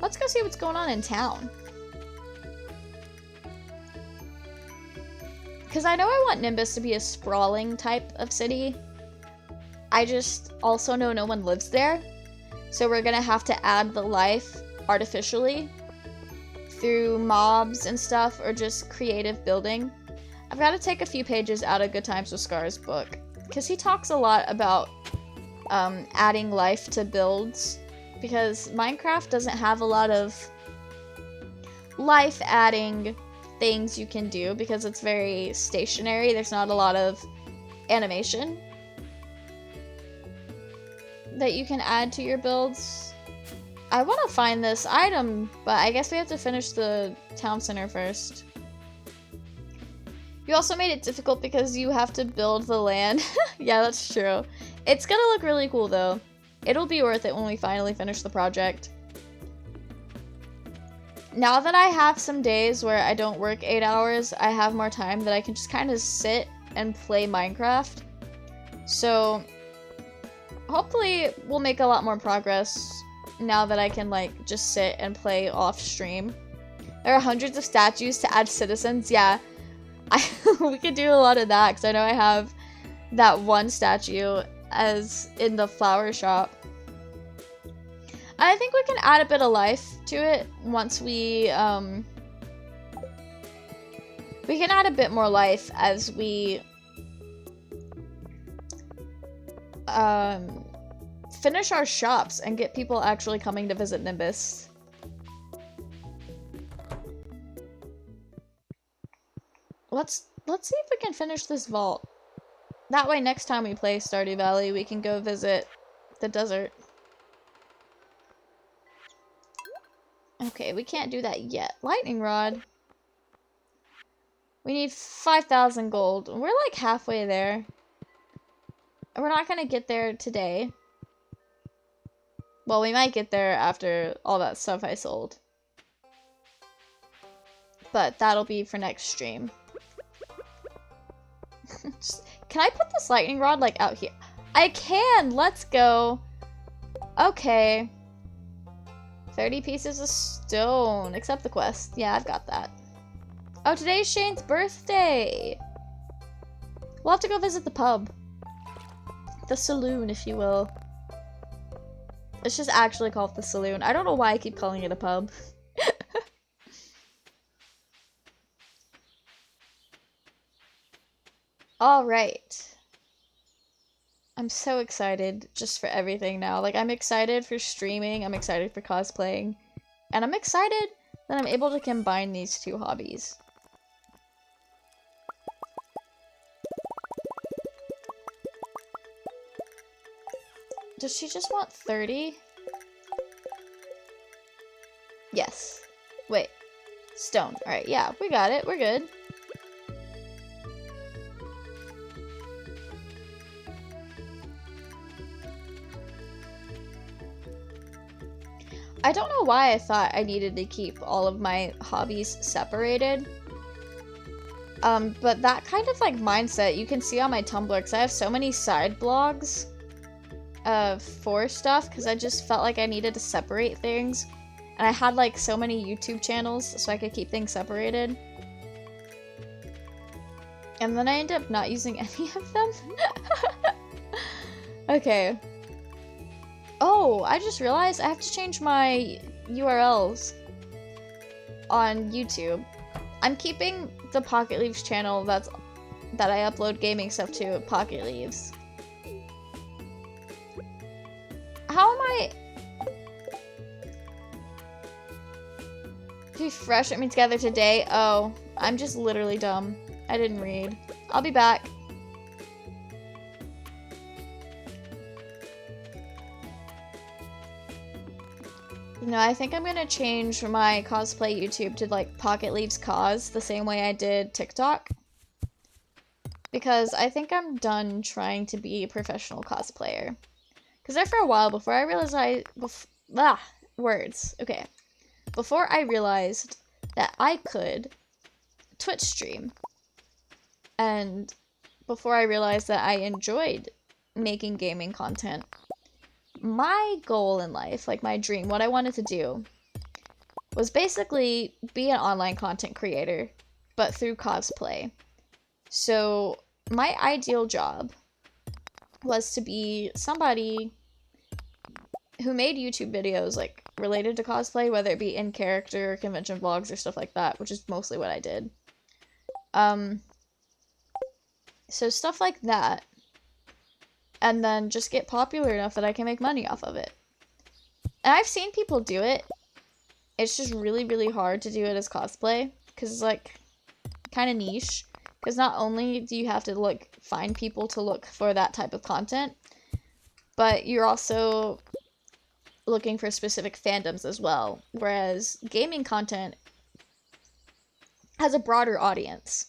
Speaker 1: Let's go see what's going on in town. Because I know I want Nimbus to be a sprawling type of city. I just also know no one lives there. So we're gonna have to add the life artificially through mobs and stuff, or just creative building. I've got to take a few pages out of Good Times with Scar's book, because he talks a lot about adding life to builds, because Minecraft doesn't have a lot of life adding things you can do because it's very stationary. There's not a lot of animation that you can add to your builds. I want to find this item, but I guess we have to finish the town center first. You also made it difficult because you have to build the land. Yeah, that's true. It's gonna look really cool though. It'll be worth it when we finally finish the project. Now that I have some days where I don't work 8 hours, I have more time that I can just kind of sit and play Minecraft. So hopefully we'll make a lot more progress now that I can like just sit and play off stream. There are hundreds of statues to add citizens. Yeah, we could do a lot of that because I know I have that one statue as in the flower shop. I think we can add a bit of life to it once we can add a bit more life as we finish our shops and get people actually coming to visit Nimbus. Let's see if we can finish this vault. That way next time we play Stardew Valley, we can go visit the desert. Okay, we can't do that yet. Lightning rod. We need 5,000 gold. We're like halfway there. We're not gonna get there today. Well, we might get there after all that stuff I sold. But that'll be for next stream. Can I put this lightning rod like out here? I can! Let's go! Okay. 30 pieces of stone. Accept the quest. Yeah, I've got that. Oh, today's Shane's birthday! We'll have to go visit the pub. The saloon, if you will. It's just actually called the saloon. I don't know why I keep calling it a pub. Alright. I'm so excited just for everything now. Like, I'm excited for streaming, I'm excited for cosplaying, and I'm excited that I'm able to combine these two hobbies. Does she just want 30? Yes. Wait. Stone. Alright, yeah, we got it. We're good. I don't know why I thought I needed to keep all of my hobbies separated. But that kind of like mindset you can see on my Tumblr, because I have so many side blogs for stuff, because I just felt like I needed to separate things. And I had like so many YouTube channels so I could keep things separated. And then I ended up not using any of them. Okay. Oh, I just realized I have to change my URLs on YouTube. I'm keeping the Pocket Leaves channel that I upload gaming stuff to Pocket Leaves. How am I? Refresh it me together today. Oh, I'm just literally dumb. I didn't read. I'll be back. No, I think I'm gonna change my cosplay YouTube to like Pocket Leaves Cos the same way I did TikTok. Because I think I'm done trying to be a professional cosplayer. Because there for a while before I realized words. Okay. Before I realized that I could Twitch stream. And before I realized that I enjoyed making gaming content. My goal in life, like my dream, what I wanted to do, was basically be an online content creator, but through cosplay. So my ideal job was to be somebody who made YouTube videos like related to cosplay, whether it be in character, convention vlogs, or stuff like that, which is mostly what I did. So stuff like that. And then just get popular enough that I can make money off of it. And I've seen people do it. It's just really, really hard to do it as cosplay. Because it's like kind of niche. Because not only do you have to like find people to look for that type of content, but you're also looking for specific fandoms as well. Whereas gaming content has a broader audience.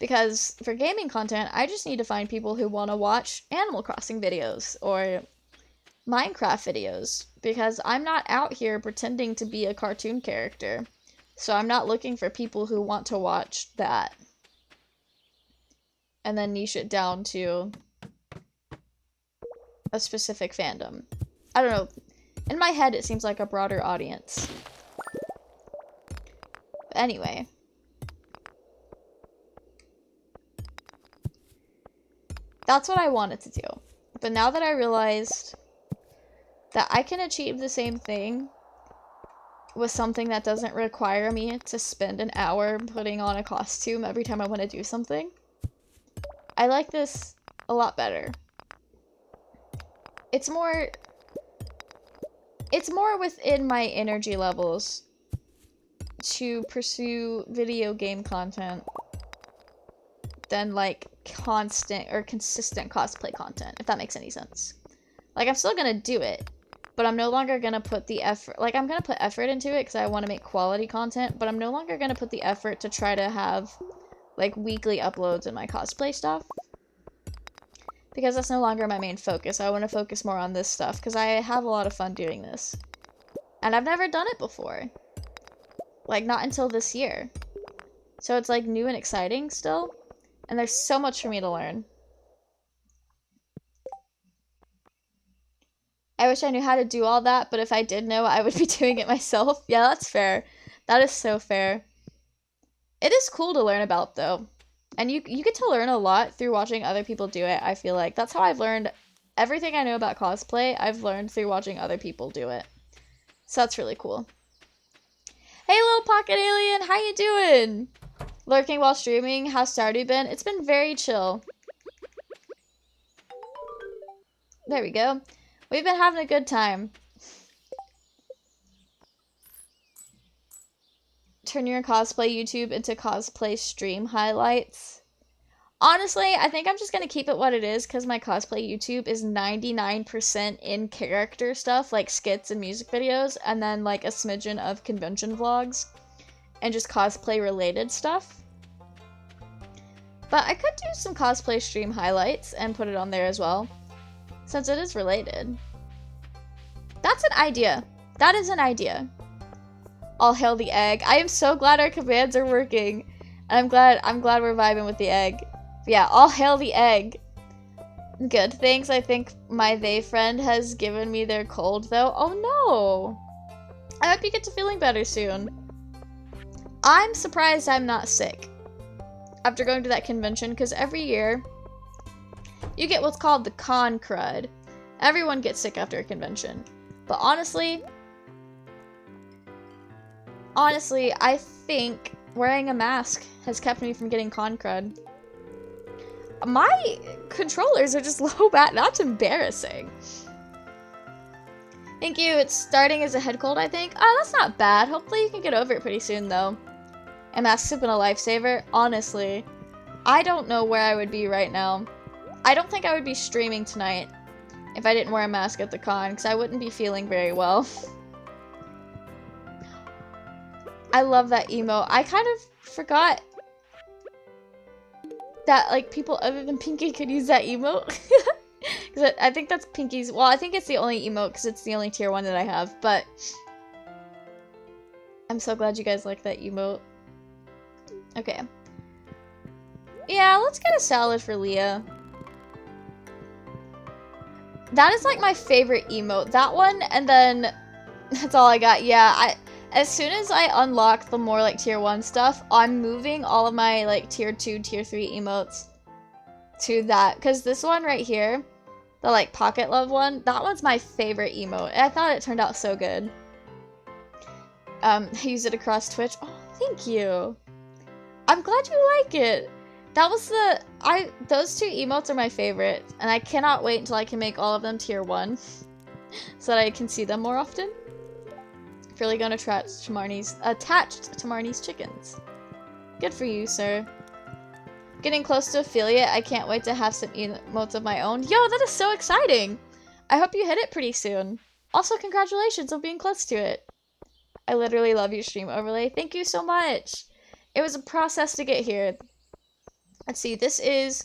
Speaker 1: Because for gaming content, I just need to find people who want to watch Animal Crossing videos or Minecraft videos. Because I'm not out here pretending to be a cartoon character. So I'm not looking for people who want to watch that. And then niche it down to a specific fandom. I don't know. In my head, it seems like a broader audience. But anyway. That's what I wanted to do. But now that I realized that I can achieve the same thing with something that doesn't require me to spend an hour putting on a costume every time I want to do something, I like this a lot better. It's more within my energy levels to pursue video game content than like constant or consistent cosplay content, if that makes any sense. Like, I'm still gonna do it, but I'm no longer gonna put the effort, like, I'm gonna put effort into it because I want to make quality content, but I'm no longer gonna put the effort to try to have like weekly uploads in my cosplay stuff, because that's no longer my main focus. I want to focus more on this stuff because I have a lot of fun doing this, and I've never done it before, like not until this year, so it's like new and exciting still. And there's so much for me to learn. I wish I knew how to do all that, but if I did know, I would be doing it myself. Yeah, that's fair. That is so fair. It is cool to learn about, though. And you get to learn a lot through watching other people do it, I feel like. That's how I've learned everything I know about cosplay. I've learned through watching other people do it. So that's really cool. Hey, little pocket alien, how you doing? Lurking while streaming, how's Stardew been? It's been very chill. There we go. We've been having a good time. Turn your cosplay YouTube into cosplay stream highlights. Honestly, I think I'm just gonna keep it what it is because my cosplay YouTube is 99% in character stuff, like skits and music videos, and then like a smidgen of convention vlogs and just cosplay related stuff. But I could do some cosplay stream highlights and put it on there as well, since it is related. That's an idea. That is an idea. All hail the egg. I am so glad our commands are working. And I'm glad we're vibing with the egg. But yeah, all hail the egg. Good. Thanks. I think my they friend has given me their cold though. Oh no. I hope you get to feeling better soon. I'm surprised I'm not sick after going to that convention, because every year you get what's called the con crud. Everyone gets sick after a convention. But honestly, I think wearing a mask has kept me from getting con crud. My controllers are just low bat. That's embarrassing. Thank you. It's starting as a head cold, I think. Oh, that's not bad. Hopefully you can get over it pretty soon, though. And masks have been a lifesaver. Honestly, I don't know where I would be right now. I don't think I would be streaming tonight if I didn't wear a mask at the con, because I wouldn't be feeling very well. I love that emote. I kind of forgot that, like, people other than Pinky could use that emote. Because I think that's Pinky's. Well, I think it's the only emote because it's the only tier 1 that I have. But I'm so glad you guys like that emote. Okay. Yeah, let's get a salad for Leah. That is like my favorite emote. That one, and then that's all I got. Yeah, as soon as I unlock the more like tier 1 stuff, I'm moving all of my like tier 2, tier 3 emotes to that. Because this one right here, the like pocket love one, that one's my favorite emote. I thought it turned out so good. I use it across Twitch. Oh, thank you. I'm glad you like it. That was those 2 emotes are my favorite, and I cannot wait until I can make all of them tier 1 so that I can see them more often. Really gonna attached to Marnie's chickens. Good for you, sir. Getting close to affiliate. I can't wait to have some emotes of my own. Yo, that is so exciting. I hope you hit it pretty soon. Also, congratulations on being close to it. I literally love your stream overlay. Thank you so much. It was a process to get here. Let's see, this is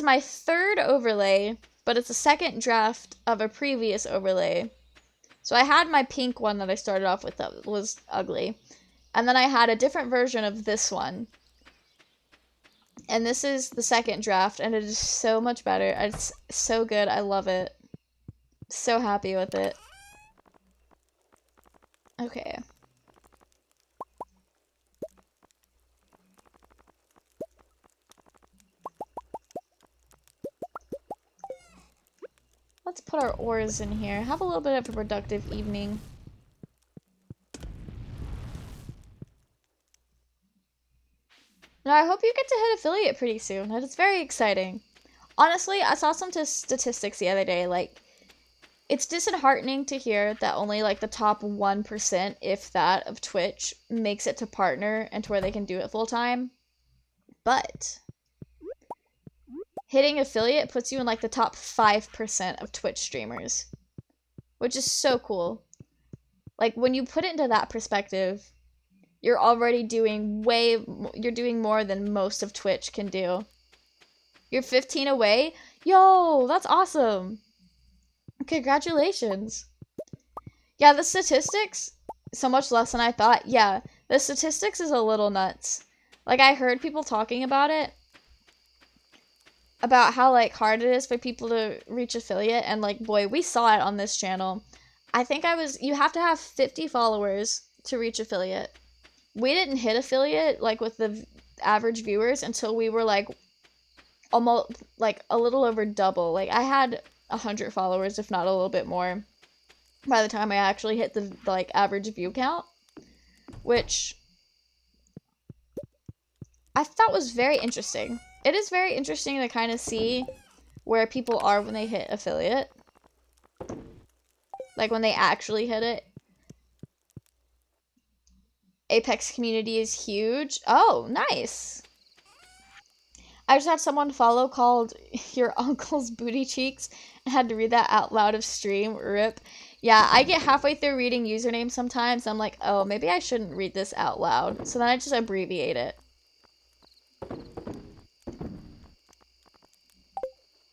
Speaker 1: my 3rd overlay, but it's a 2nd draft of a previous overlay. So I had my pink one that I started off with that was ugly. And then I had a different version of this one. And this is the 2nd draft, and it is so much better. It's so good. I love it. So happy with it. Okay. Let's put our ores in here. Have a little bit of a productive evening. Now, I hope you get to hit affiliate pretty soon. That is very exciting. Honestly, I saw some statistics the other day. Like, it's disheartening to hear that only, like, the top 1%, if that, of Twitch makes it to partner and to where they can do it full time. But hitting affiliate puts you in, like, the top 5% of Twitch streamers, which is so cool. Like, when you put it into that perspective, you're already doing you're doing more than most of Twitch can do. You're 15 away? Yo, that's awesome. Congratulations. Yeah, the statistics, so much less than I thought. Yeah, the statistics is a little nuts. Like, I heard people talking about it, about how, like, hard it is for people to reach affiliate, and, like, boy, we saw it on this channel. I think you have to have 50 followers to reach affiliate. We didn't hit affiliate, like, with the average viewers until we were, like, almost, like, a little over double. Like, I had 100 followers, if not a little bit more, by the time I actually hit the like, average view count, which I thought was very interesting. It is very interesting to kind of see where people are when they hit affiliate. Like, when they actually hit it. Apex community is huge. Oh, nice. I just had someone follow called Your Uncle's Booty Cheeks and had to read that out loud of stream. Rip. Yeah, I get halfway through reading usernames sometimes. I'm like, oh, maybe I shouldn't read this out loud. So then I just abbreviate it.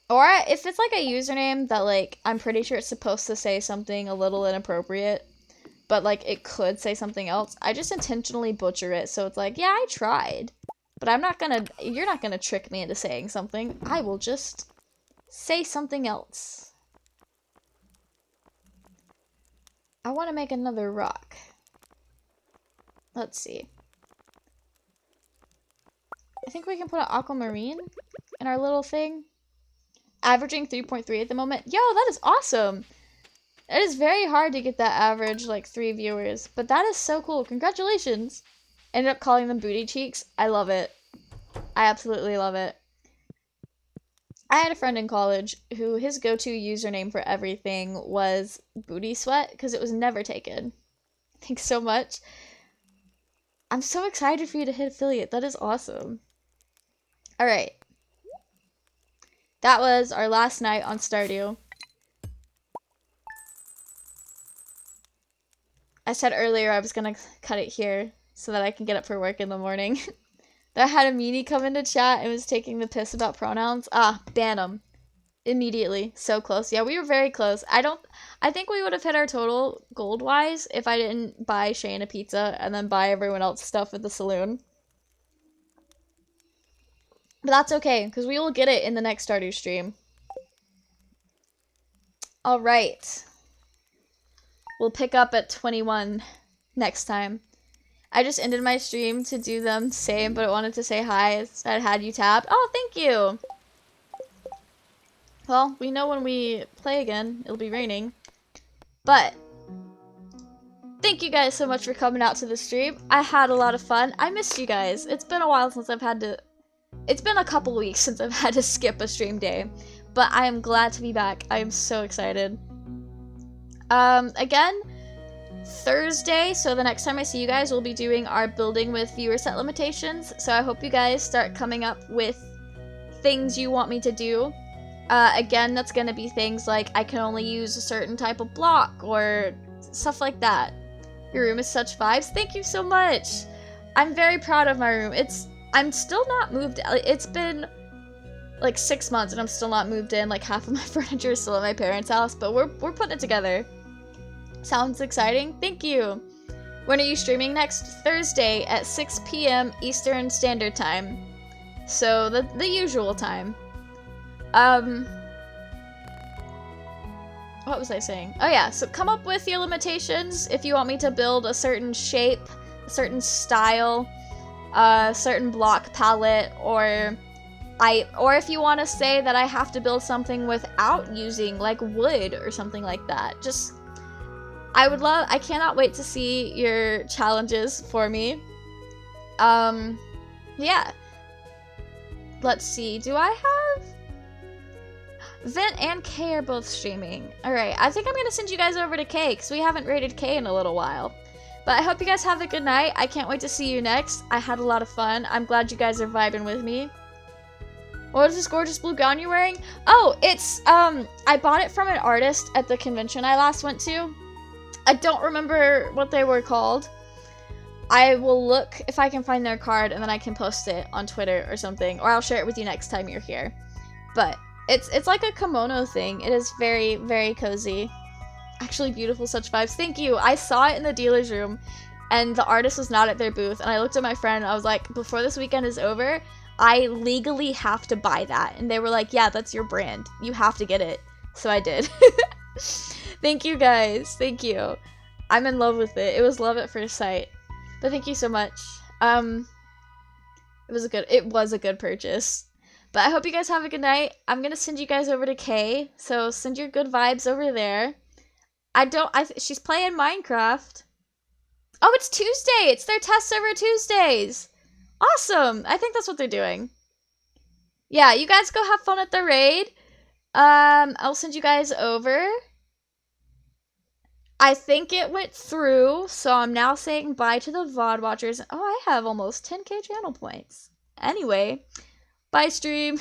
Speaker 1: Or if it's like a username that like I'm pretty sure it's supposed to say something a little inappropriate, but like it could say something else, I just intentionally butcher it. So it's like, yeah, I tried. But you're not gonna trick me into saying something. I will just say something else. I want to make another rock. Let's see. I think we can put an aquamarine in our little thing. Averaging 3.3 at the moment. Yo, that is awesome. It is very hard to get that average, like, 3 viewers. But that is so cool. Congratulations. Ended up calling them booty cheeks. I love it. I absolutely love it. I had a friend in college who his go-to username for everything was booty sweat because it was never taken. Thanks so much. I'm so excited for you to hit affiliate. That is awesome. All right. That was our last night on Stardew. I said earlier I was gonna cut it here so that I can get up for work in the morning. That had a meanie come into chat and was taking the piss about pronouns. Ah, ban him. Immediately. So close. Yeah, we were very close. I think we would have hit our total gold-wise if I didn't buy Shane a pizza and then buy everyone else stuff at the saloon. But that's okay, because we will get it in the next Stardew stream. Alright. We'll pick up at 21 next time. I just ended my stream to do them same, but I wanted to say hi. I had you tapped. Oh, thank you! Well, we know when we play again, it'll be raining. But thank you guys so much for coming out to the stream. I had a lot of fun. I missed you guys. It's been a while since I've had to... It's been a couple weeks since I've had to skip a stream day. But I am glad to be back. I am so excited. Again, Thursday, so the next time I see you guys, we'll be doing our building with viewer set limitations. So I hope you guys start coming up with things you want me to do. Again, that's gonna be things like I can only use a certain type of block or stuff like that. Your room is such vibes. Thank you so much. I'm very proud of my room. I'm still not moved. It's been like 6 months and I'm still not moved in. Like half of my furniture is still at my parents' house, but we're putting it together. Sounds exciting. Thank you. When are you streaming next? Thursday at 6 p.m. Eastern Standard Time. So the usual time. What was I saying? Oh yeah, so come up with your limitations if you want me to build a certain shape, a certain style, a certain block palette, or if you want to say that I have to build something without using like wood or something like that. Just I cannot wait to see your challenges for me. Yeah. Let's see, do I have... Vent and Kay are both streaming. Alright, I think I'm gonna send you guys over to Kay, because we haven't rated Kay in a little while. But I hope you guys have a good night. I can't wait to see you next. I had a lot of fun. I'm glad you guys are vibing with me. What is this gorgeous blue gown you're wearing? Oh, it's, I bought it from an artist at the convention I last went to. I don't remember what they were called. I will look if I can find their card and then I can post it on Twitter or something, or I'll share it with you next time you're here. But it's like a kimono thing. It is very, very cozy. Actually beautiful, such vibes. Thank you. I saw it in the dealer's room and the artist was not at their booth, and I looked at my friend and I was like, before this weekend is over, I legally have to buy that. And they were like, yeah, that's your brand. You have to get it. So I did. Thank you guys. Thank you. I'm in love with it. It was love at first sight. But thank you so much. It was a good purchase. But I hope you guys have a good night. I'm gonna send you guys over to Kay, so send your good vibes over there. She's playing Minecraft. Oh, it's Tuesday! It's their test server Tuesdays! Awesome! I think that's what they're doing. Yeah, you guys go have fun at the raid. I'll send you guys over. I think it went through, so I'm now saying bye to the VOD watchers. Oh, I have almost 10k channel points. Anyway, Bye, stream.